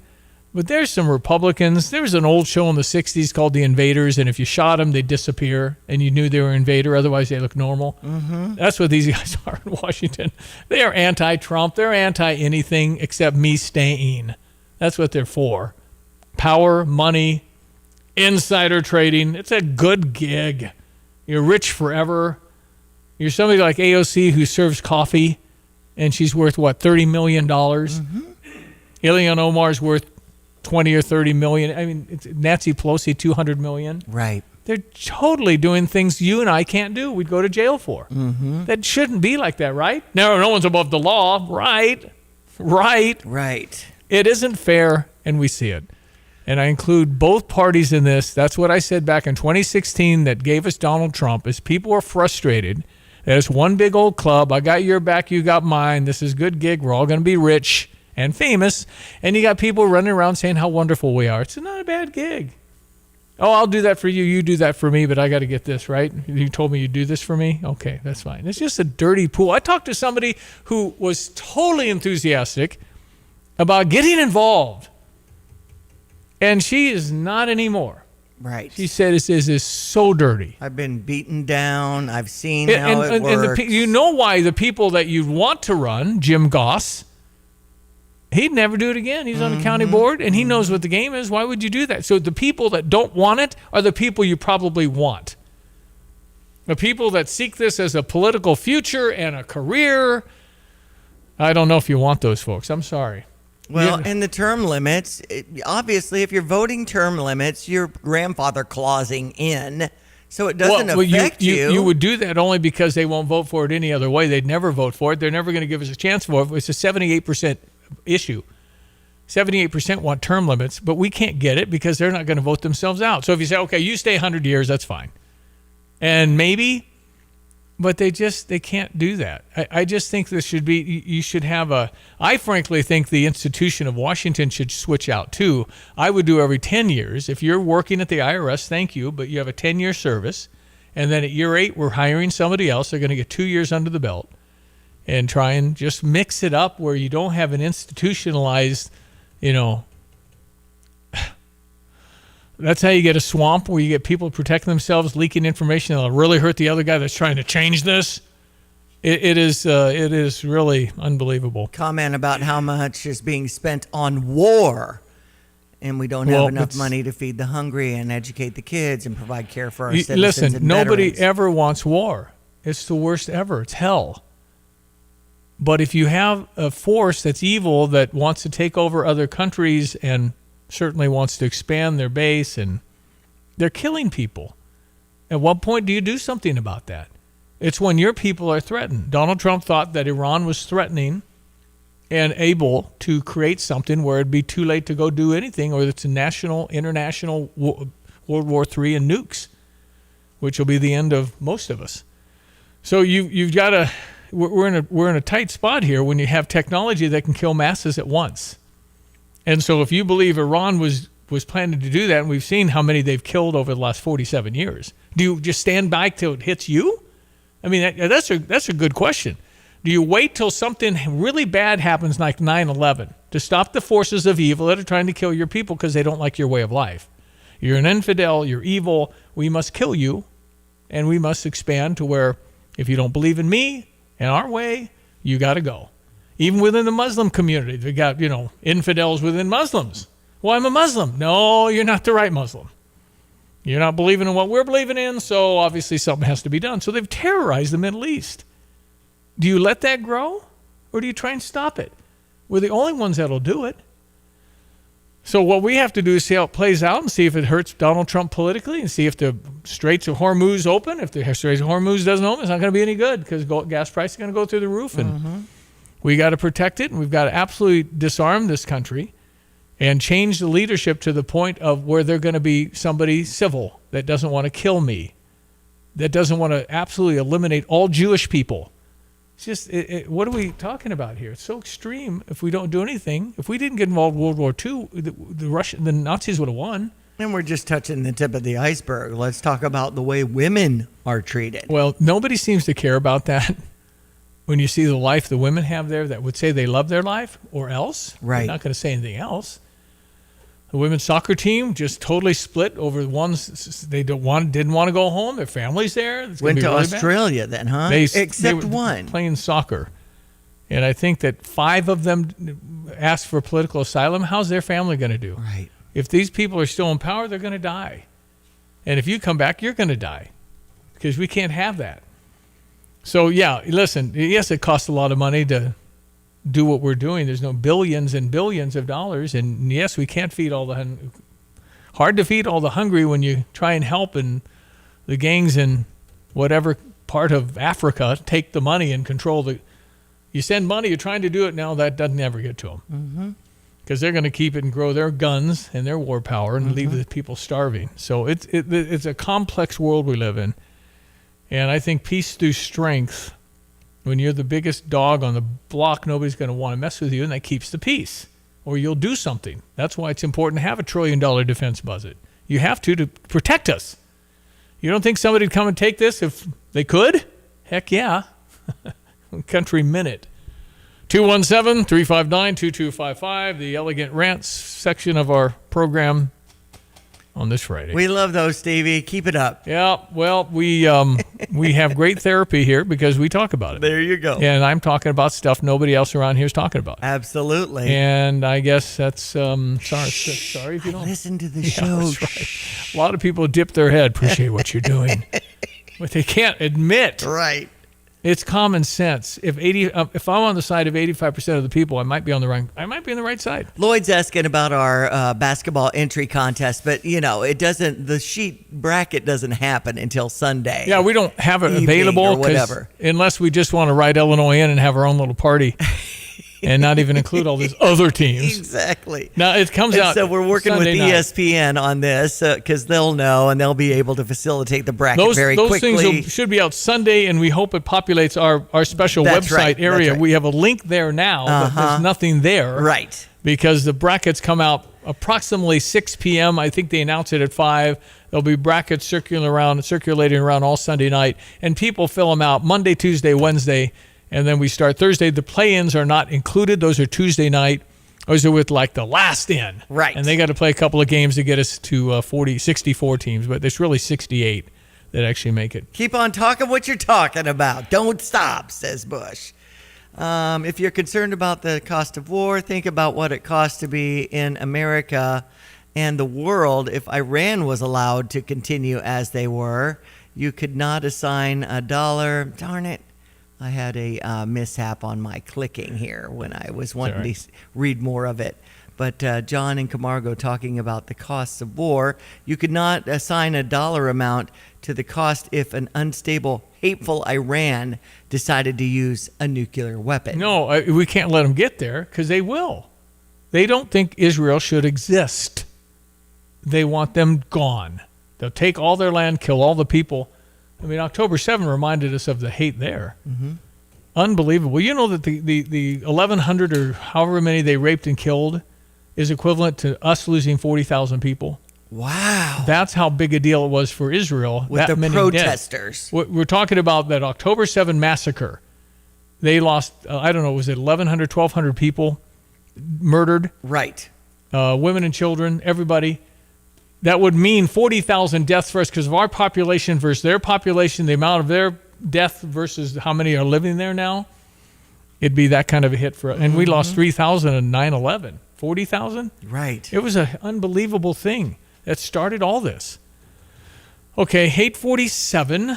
But there's some Republicans. There was an old show in the 60s called The Invaders, and if you shot them, they'd disappear, and you knew they were an invader. Otherwise, they look normal. Mm-hmm. That's what these guys are in Washington. They are anti-Trump. They're anti-anything except me staying. That's what they're for. Power, money, insider trading. It's a good gig. You're rich forever. You're somebody like AOC who serves coffee, and she's worth, what, $30 million? Mm-hmm. Ilhan Omar's worth 20 or 30 million. I mean, it's Nancy Pelosi, 200 million. Right. They're totally doing things you and I can't do. We'd go to jail for. Mm-hmm. That shouldn't be like that, right? No one's above the law, right? Right. It isn't fair, and we see it. And I include both parties in this. That's what I said back in 2016 that gave us Donald Trump, is people are frustrated. There's one big old club. I got your back, you got mine. This is a good gig. We're all going to be rich and famous. And you got people running around saying how wonderful we are. It's not a bad gig. Oh, I'll do that for you. You do that for me, but I got to get this, right? You told me you'd do this for me? Okay, that's fine. It's just a dirty pool. I talked to somebody who was totally enthusiastic about getting involved. And she is not anymore. Right. She said this is so dirty. I've been beaten down. I've seen how it works. You know why the people that you want to run, Jim Goss, he'd never do it again. He's on the county board, and he knows what the game is. Why would you do that? So the people that don't want it are the people you probably want. The people that seek this as a political future and a career, I don't know if you want those folks. I'm sorry. Well, and the term limits, obviously, if you're voting term limits, you're grandfather clausing in, so it doesn't affect you. You would do that only because they won't vote for it any other way. They'd never vote for it. They're never going to give us a chance for it. It's a 78% issue. 78% want term limits, but we can't get it because they're not going to vote themselves out. So if you say, okay, you stay 100 years, that's fine. And maybe... But they can't do that. I just think this should be, you should have I frankly think the institution of Washington should switch out too. I would do every 10 years. If you're working at the IRS, thank you, but you have a 10-year service. And then at year 8, we're hiring somebody else. They're going to get 2 years under the belt and try and just mix it up where you don't have an institutionalized, that's how you get a swamp where you get people protecting themselves, leaking information that'll really hurt the other guy that's trying to change this. It is really unbelievable. Comment about how much is being spent on war, and we don't have enough money to feed the hungry and educate the kids and provide care for our citizens. Listen, and nobody veterans. ever wants war. It's the worst ever. It's hell. But if you have a force that's evil that wants to take over other countries and certainly wants to expand their base, and they're killing people. At what point do you do something about that? It's when your people are threatened. Donald Trump thought that Iran was threatening and able to create something where it'd be too late to go do anything, or it's a international World War III and nukes, which will be the end of most of us. So you've got to. We're in a tight spot here when you have technology that can kill masses at once. And so if you believe Iran was planning to do that, and we've seen how many they've killed over the last 47 years, do you just stand by till it hits you? I mean, that's a good question. Do you wait till something really bad happens like 9/11 to stop the forces of evil that are trying to kill your people because they don't like your way of life? You're an infidel, you're evil, we must kill you, and we must expand to where if you don't believe in me and our way, you got to go. Even within the Muslim community, they got, infidels within Muslims. Well, I'm a Muslim. No, you're not the right Muslim. You're not believing in what we're believing in, so obviously something has to be done. So they've terrorized the Middle East. Do you let that grow, or do you try and stop it? We're the only ones that'll do it. So what we have to do is see how it plays out and see if it hurts Donald Trump politically, and see if the Straits of Hormuz open. If the Straits of Hormuz doesn't open, it's not going to be any good because gas price is going to go through the roof, and we got to protect it, and we've got to absolutely disarm this country and change the leadership to the point of where they're going to be somebody civil that doesn't want to kill me, that doesn't want to absolutely eliminate all Jewish people. It's just, what are we talking about here? It's so extreme. If we don't do anything, if we didn't get involved in World War II, the Nazis would have won. And we're just touching the tip of the iceberg. Let's talk about the way women are treated. Well, nobody seems to care about that. When you see the life the women have there that would say they love their life, or else. Right. They're not going to say anything else. The women's soccer team just totally split over the ones they didn't want to go home. Their family's there. Went to really Australia then, huh? Except they were one. Playing soccer. And I think that 5 of them asked for political asylum. How's their family going to do? Right. If these people are still in power, they're going to die. And if you come back, you're going to die. Because we can't have that. So, yeah, listen, yes, it costs a lot of money to do what we're doing. There's no billions and billions of dollars. And, yes, we can't feed all the hard to feed all the hungry when you try and help and the gangs in whatever part of Africa take the money and control the You send money, you're trying to do it now, that doesn't ever get to them. Because they're going to keep it and grow their guns and their war power and leave the people starving. So it's a complex world we live in. And I think peace through strength, when you're the biggest dog on the block, nobody's going to want to mess with you, and that keeps the peace. Or you'll do something. That's why it's important to have $1 trillion defense budget. You have to protect us. You don't think somebody would come and take this if they could? Heck yeah. Country Minute. 217-359-2255, the Elegant Rants section of our program on this Friday. We love those, Stevie. Keep it up. Yeah, well, we have great therapy here because we talk about it. There you go. And I'm talking about stuff nobody else around here is talking about. Absolutely. And I guess that's sorry if you don't listen to the yeah, show. That's right. A lot of people dip their head, appreciate what you're doing, but they can't admit. Right. It's common sense. If I'm on the side of 85% of the people, I might be on the right side. Lloyd's asking about our basketball entry contest, but it doesn't. The sheet bracket doesn't happen until Sunday. Yeah, we don't have it available or whatever, unless we just want to write Illinois in and have our own little party. And not even include all these other teams. Exactly. Now it comes out. So we're working Sunday with ESPN on this because they'll know and they'll be able to facilitate the bracket very quickly. Those things should be out Sunday, and we hope it populates our special That's website right. area. Right. We have a link there now, but there's nothing there. Right. Because the brackets come out approximately 6 p.m. I think they announce it at 5. There'll be brackets circulating around all Sunday night, and people fill them out Monday, Tuesday, Wednesday. And then we start Thursday. The play-ins are not included. Those are Tuesday night. Those are with like the last in. Right. And they got to play a couple of games to get us to 64 teams. But there's really 68 that actually make it. Keep on talking what you're talking about. Don't stop, says Bush. If you're concerned about the cost of war, think about what it costs to be in America and the world. If Iran was allowed to continue as they were, you could not assign $1. Darn it. I had a mishap on my clicking here when I was wanting to read more of it. But John and Camargo talking about the costs of war. You could not assign $1 amount to the cost if an unstable, hateful Iran decided to use a nuclear weapon. No, we can't let them get there because they will. They don't think Israel should exist. They want them gone. They'll take all their land, kill all the people. I mean, October 7 reminded us of the hate there. Mm-hmm. Unbelievable. You know that the 1,100 or however many they raped and killed is equivalent to us losing 40,000 people. Wow. That's how big a deal it was for Israel. With that the many protesters. Dead. We're talking about that October 7 massacre. They lost, was it 1,100, 1,200 people murdered? Right. Women and children, everybody. That would mean 40,000 deaths for us because of our population versus their population, the amount of their death versus how many are living there now. It'd be that kind of a hit for us. And we lost 3,000 in 9/11. 40,000? Right. It was an unbelievable thing that started all this. Okay, 847.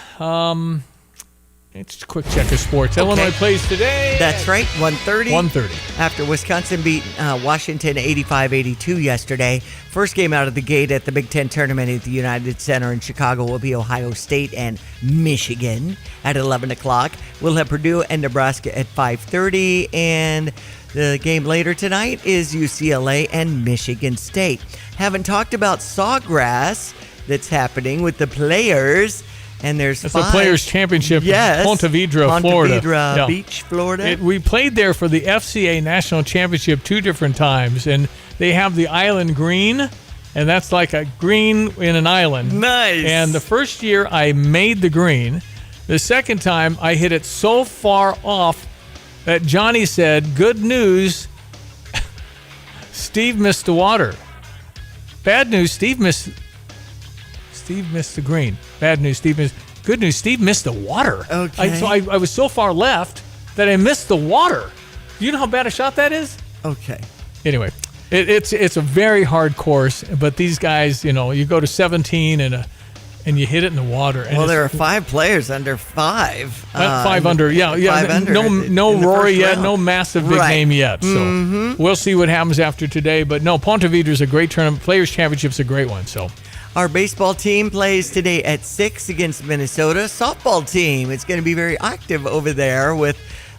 It's a quick check of sports. Okay. Illinois plays today. That's right, 1:30. 1:30. After Wisconsin beat Washington 85-82 yesterday. First game out of the gate at the Big Ten tournament at the United Center in Chicago will be Ohio State and Michigan at 11 o'clock. We'll have Purdue and Nebraska at 5:30. And the game later tonight is UCLA and Michigan State. Haven't talked about Sawgrass that's happening with the players. And there's It's the Players' Championship in Ponte Vedra, Florida. Beach, Florida. We played there for the FCA National Championship 2 different times, and they have the island green, and that's like a green in an island. Nice. And the first year I made the green. The second time I hit it so far off that Johnny said, "Good news, Steve missed the water. Bad news, Steve missed the green. Bad news, Steve missed. Good news, Steve missed the water." Okay. I was so far left that I missed the water. You know how bad a shot that is? Okay. Anyway, it's a very hard course, but these guys, you go to 17 and you hit it in the water. And well, there are 5 players under 5. 5 under, yeah. 5 under. No in the Rory first yet, round. no massive big name yet. So we'll see what happens after today. But no, Ponte Vedra is a great tournament. Players' Championship's a great one. So. Our baseball team plays today at 6 against Minnesota. Softball team, it's going to be very active over there with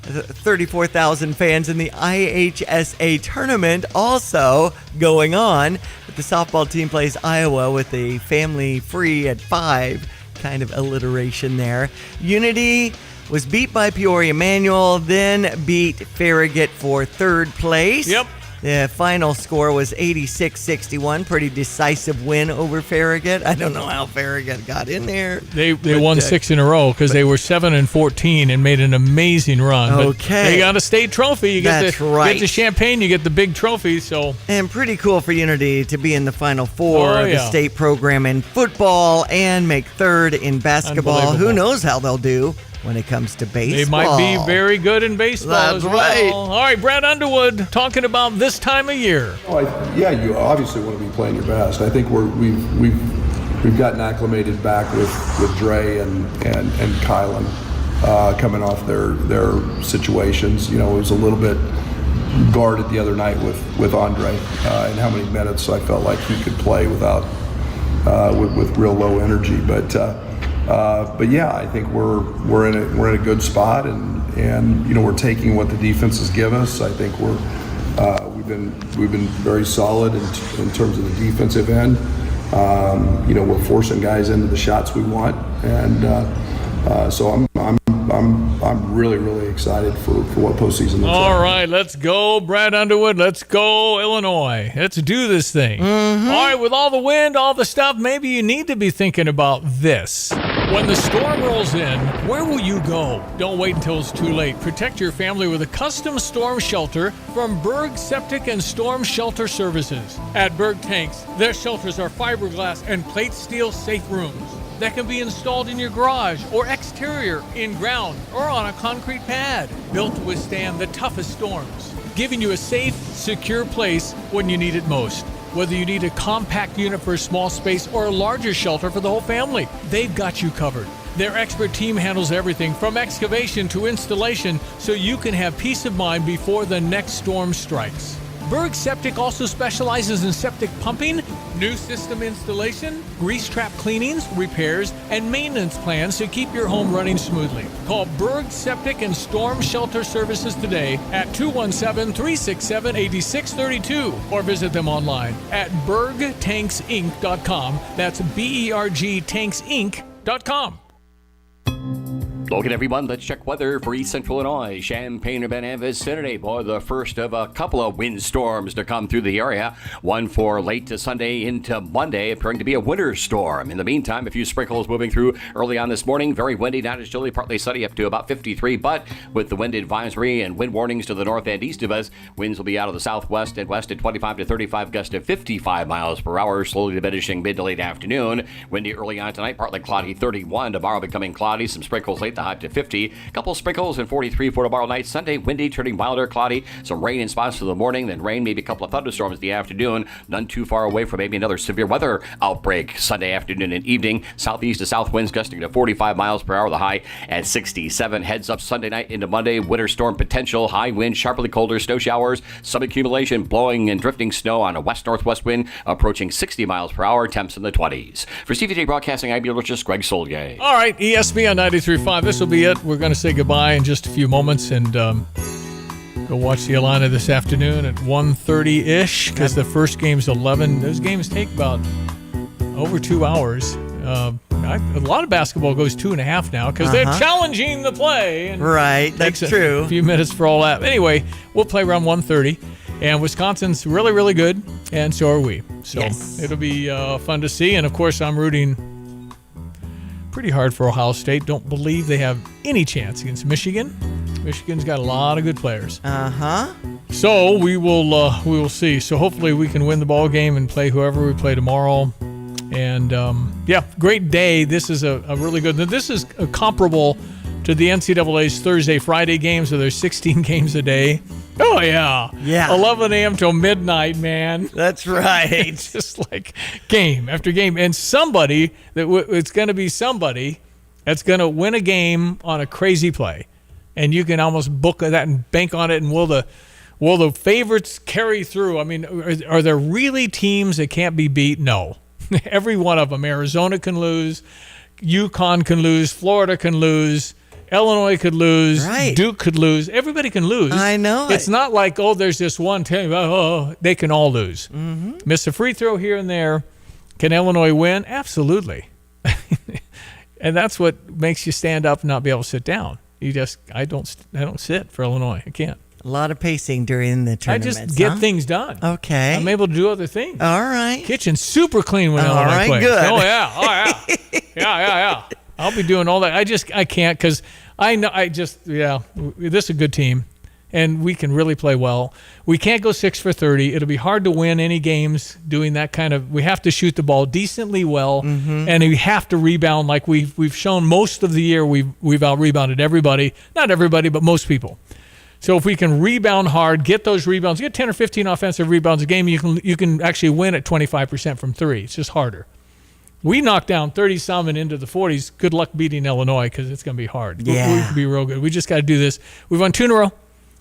34,000 fans in the IHSA tournament also going on. But the softball team plays Iowa with a family free at 5, kind of alliteration there. Unity was beat by Peoria Manual, then beat Farragut for 3rd place. Yep. The final score was 86-61. Pretty decisive win over Farragut. I don't know how Farragut got in there. They won 6 in a row because they were 7-14 and made an amazing run. Okay. But they got a state trophy. You get get the champagne, you get the big trophy. So and pretty cool for Unity to be in the Final Four of the state program in football and make 3rd in basketball. Who knows how they'll do when it comes to baseball. They might be very good in baseball That's as well. right. All right, Brad Underwood talking about this time of year. You obviously want to be playing your best. I think we've gotten acclimated back with Dre and Kylan coming off their situations. You know, it was a little bit guarded the other night with Andre and how many minutes I felt like he could play without with real low energy, but yeah, I think we're in a good spot, and you know, we're taking what the defenses give us. I think we've been very solid in terms of the defensive end. You know, we're forcing guys into the shots we want, and so I'm really excited for what postseason looks like. All right, let's go, Brad Underwood. Let's go, Illinois. Let's do this thing. All right, with all the wind, all the stuff, maybe you need to be thinking about this. When the storm rolls in, where will you go? Don't wait until it's too late. Protect your family with a custom storm shelter from Berg Septic and Storm Shelter Services. At Berg Tanks, their shelters are fiberglass and plate steel safe rooms that can be installed in your garage or exterior, in ground, or on a concrete pad. Built to withstand the toughest storms, giving you a safe, secure place when you need it most. Whether you need a compact unit for a small space or a larger shelter for the whole family, they've got you covered. Their expert team handles everything from excavation to installation so you can have peace of mind before the next storm strikes. Berg Septic also specializes in septic pumping, new system installation, grease trap cleanings, repairs, and maintenance plans to keep your home running smoothly. Call Berg Septic and Storm Shelter Services today at 217-367-8632 or visit them online at bergtanksinc.com. That's BERGtanksinc.com. Logan, everyone, let's check weather for East Central Illinois. Champaign-Urbana Vicinity. Boy, the first of a couple of windstorms to come through the area. One for late to Sunday into Monday, appearing to be a winter storm. In the meantime, a few sprinkles moving through early on this morning. Very windy, not as chilly, partly sunny, up to about 53. But with the wind advisory and wind warnings to the north and east of us, winds will be out of the southwest and west at 25 to 35, gust of 55 miles per hour, slowly diminishing mid to late afternoon. Windy early on tonight, partly cloudy, 31. Tomorrow becoming cloudy, some sprinkles late, the high to 50. A couple sprinkles and 43 for tomorrow night. Sunday, windy, turning milder, cloudy. Some rain in spots for the morning, then rain, maybe a couple of thunderstorms in the afternoon. None too far away from maybe another severe weather outbreak Sunday afternoon and evening. Southeast to south winds gusting to 45 miles per hour, the high at 67. Heads up Sunday night into Monday. Winter storm potential, high wind, sharply colder, snow showers, some accumulation, blowing and drifting snow on a west-northwest wind approaching 60 miles per hour, temps in the 20s. For CVJ Broadcasting, I'm meteorologist Greg Solgay. All right, ESP on 93.5. This will be it. We're going to say goodbye in just a few moments and go watch the Illini this afternoon at 1:30-ish because the first game's 11. Those games take about over 2 hours. A lot of basketball goes 2.5 now because they're challenging the play. And right, that's true. A few minutes for all that. Anyway, we'll play around 1:30. And Wisconsin's really, really good, and so are we. So it'll be fun to see. And, of course, I'm rooting pretty hard for Ohio State. Don't believe they have any chance against Michigan. Michigan's got a lot of good players. So we will see. So hopefully we can win the ball game and play whoever we play tomorrow. And great day. This is a really good. This is comparable to the NCAA's Thursday, Friday games, so there's 16 games a day. Oh, yeah. 11 a.m. till midnight, man. That's right. It's just like game after game. And somebody, it's going to be somebody that's going to win a game on a crazy play. And you can almost book that and bank on it. And will the favorites carry through? I mean, are there really teams that can't be beat? No. Every one of them. Arizona can lose. UConn can lose. Florida can lose. Illinois could lose. Right. Duke could lose. Everybody can lose. I know. It's not like, oh, there's this one team. Oh, they can all lose. Mm-hmm. Miss a free throw here and there. Can Illinois win? Absolutely. And that's what makes you stand up and not be able to sit down. I don't sit for Illinois. I can't. A lot of pacing during the I tournaments. just get things done. Okay. I'm able to do other things. All right. Kitchen's super clean when All Illinois right, plays. good. Oh yeah. Yeah. I'll be doing all that. I can't because I know. This is a good team, and we can really play well. We can't go 6 for 30. It'll be hard to win any games doing that kind of. We have to shoot the ball decently well, and we have to rebound like we've shown most of the year. We've out rebounded everybody. Not everybody, but most people. So if we can rebound hard, get those rebounds, get 10 or 15 offensive rebounds a game, you can actually win at 25% from three. It's just harder. We knocked down 30-some and into the 40s. Good luck beating Illinois because it's going to be hard. Yeah. We can be real good. We just got to do this. We've won 2 in a row.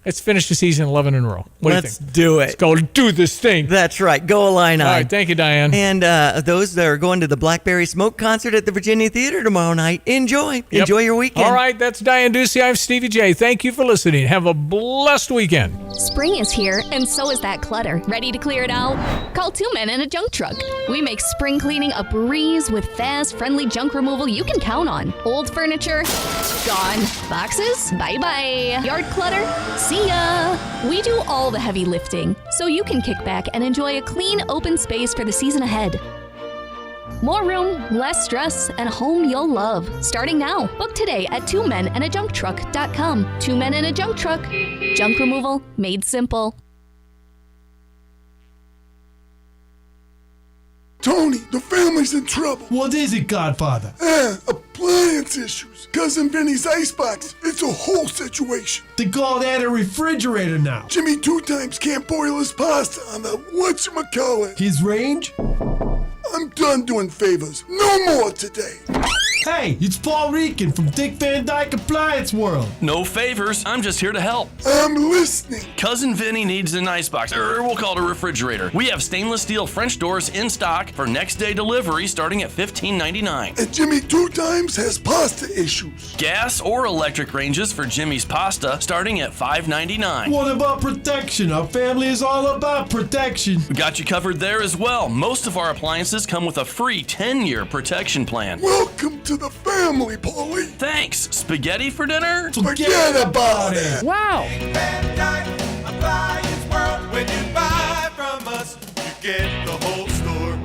Let's finish the season 11 in a row. What Let's do you think? do it. Let's go do this thing. That's right. Go Illini. All right. Thank you, Diane. And those that are going to the Blackberry Smoke concert at the Virginia Theater tomorrow night, enjoy. Yep. Enjoy your weekend. All right. That's Diane Ducey. I'm Stevie J. Thank you for listening. Have a blessed weekend. Spring is here, and so is that clutter. Ready to clear it out? Call 2 Men and a Junk Truck. We make spring cleaning a breeze with fast, friendly junk removal you can count on. Old furniture, gone. Boxes, bye-bye. Yard clutter, see ya. We do all the heavy lifting, so you can kick back and enjoy a clean, open space for the season ahead. More room, less stress, and a home you'll love. Starting now. Book today at 2menandajuncktruck.com. 2 Men and a Junk Truck. Junk removal made simple. Tony, the family's in trouble. What is it, Godfather? Appliance issues. Cousin Vinny's icebox. It's a whole situation. They call that a refrigerator now. Jimmy 2 times can't boil his pasta on the whatchamacallit. His range? I'm done doing favors. No more today. Hey, it's Paul Rican from Dick Van Dyke Appliance World. No favors. I'm just here to help. I'm listening. Cousin Vinny needs an icebox, or we'll call it a refrigerator. We have stainless steel French doors in stock for next day delivery starting at $15.99. And Jimmy 2 times has pasta issues. Gas or electric ranges for Jimmy's pasta starting at $5.99. What about protection? Our family is all about protection. We got you covered there as well. Most of our appliances come with a free 10-year protection plan. Welcome to the family, Paulie. Thanks. Spaghetti for dinner? Forget about it. Wow. Appliance World. When you buy from us, you get the whole store.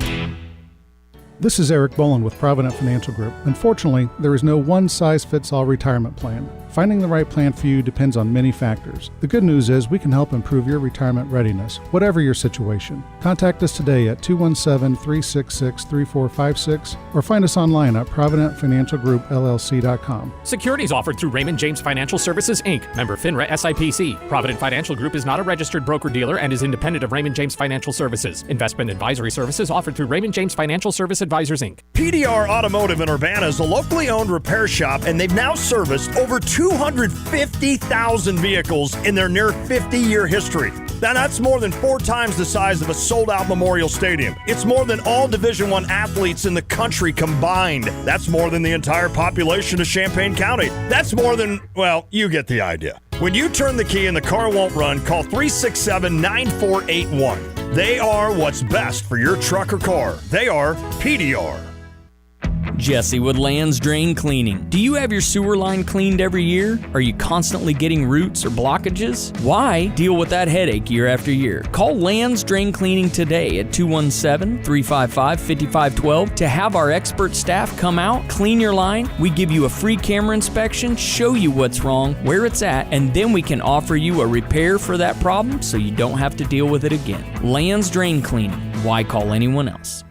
This is Eric Boland with Provident Financial Group. Unfortunately, there is no one-size-fits-all retirement plan. Finding the right plan for you depends on many factors. The good news is we can help improve your retirement readiness, whatever your situation. Contact us today at 217-366-3456 or find us online at providentfinancialgroupllc.com. Securities offered through Raymond James Financial Services, Inc., member FINRA SIPC. Provident Financial Group is not a registered broker-dealer and is independent of Raymond James Financial Services. Investment advisory services offered through Raymond James Financial Service Advisors, Inc. PDR Automotive in Urbana is a locally owned repair shop, and they've now serviced over 250,000 vehicles in their near 50-year history. Now, that's more than 4 times the size of a sold-out Memorial Stadium. It's more than all Division I athletes in the country combined. That's more than the entire population of Champaign County. That's more than, well, you get the idea. When you turn the key and the car won't run, call 367-9481. They are what's best for your truck or car. They are PDR. Jesse with Land's Drain Cleaning. Do you have your sewer line cleaned every year? Are you constantly getting roots or blockages? Why deal with that headache year after year? Call Land's Drain Cleaning today at 217-355-5512 to have our expert staff come out, clean your line. We give you a free camera inspection, show you what's wrong, where it's at, and then we can offer you a repair for that problem so you don't have to deal with it again. Land's Drain Cleaning. Why call anyone else?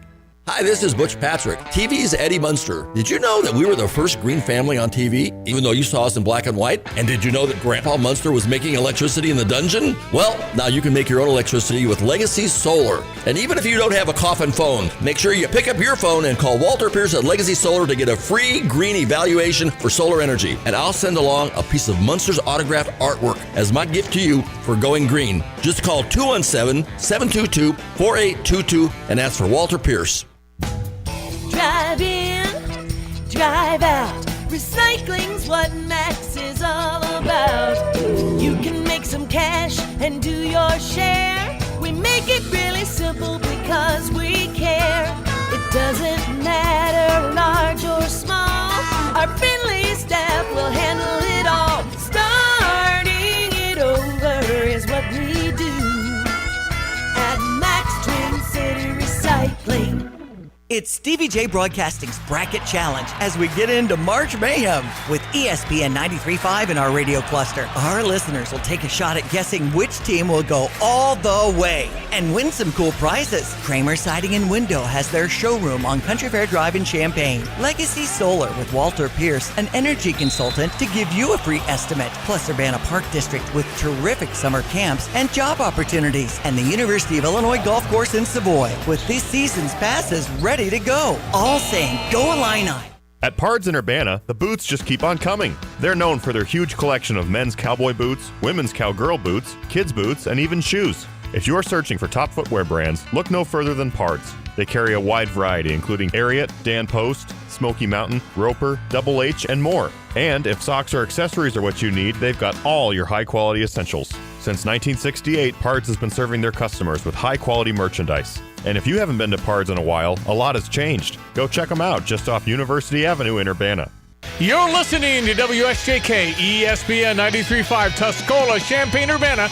Hi, this is Butch Patrick, TV's Eddie Munster. Did you know that we were the first green family on TV, even though you saw us in black and white? And did you know that Grandpa Munster was making electricity in the dungeon? Well, now you can make your own electricity with Legacy Solar. And even if you don't have a coffin phone, make sure you pick up your phone and call Walter Pierce at Legacy Solar to get a free green evaluation for solar energy. And I'll send along a piece of Munster's autographed artwork as my gift to you for going green. Just call 217-722-4822 and ask for Walter Pierce. Drive in, drive out. Recycling's what Max and do your share. We make it really simple because we care. It doesn't matter large or small. Our friendly staff will handle it all. Starting it over is what we do at Max Twin City Recycling. It's Stevie J Broadcasting's Bracket Challenge as we get into March Mayhem with ESPN 93.5 in our radio cluster. Our listeners will take a shot at guessing which team will go all the way and win some cool prizes. Kramer Siding and Window has their showroom on Country Fair Drive in Champaign. Legacy Solar with Walter Pierce, an energy consultant, to give you a free estimate. Plus Urbana Park District with terrific summer camps and job opportunities. And the University of Illinois Golf Course in Savoy with this season's passes ready to go. All saying, go Illini. At Pards in Urbana, the boots just keep on coming. They're known for their huge collection of men's cowboy boots, women's cowgirl boots, kids' boots, and even shoes. If you're searching for top footwear brands, look no further than Pards. They carry a wide variety, including Ariat, Dan Post, Smoky Mountain, Roper, Double H, and more. And if socks or accessories are what you need, they've got all your high-quality essentials. Since 1968, Pards has been serving their customers with high-quality merchandise. And if you haven't been to Pards in a while, a lot has changed. Go check them out just off University Avenue in Urbana. You're listening to WSJK ESPN 93.5 Tuscola, Champaign, Urbana.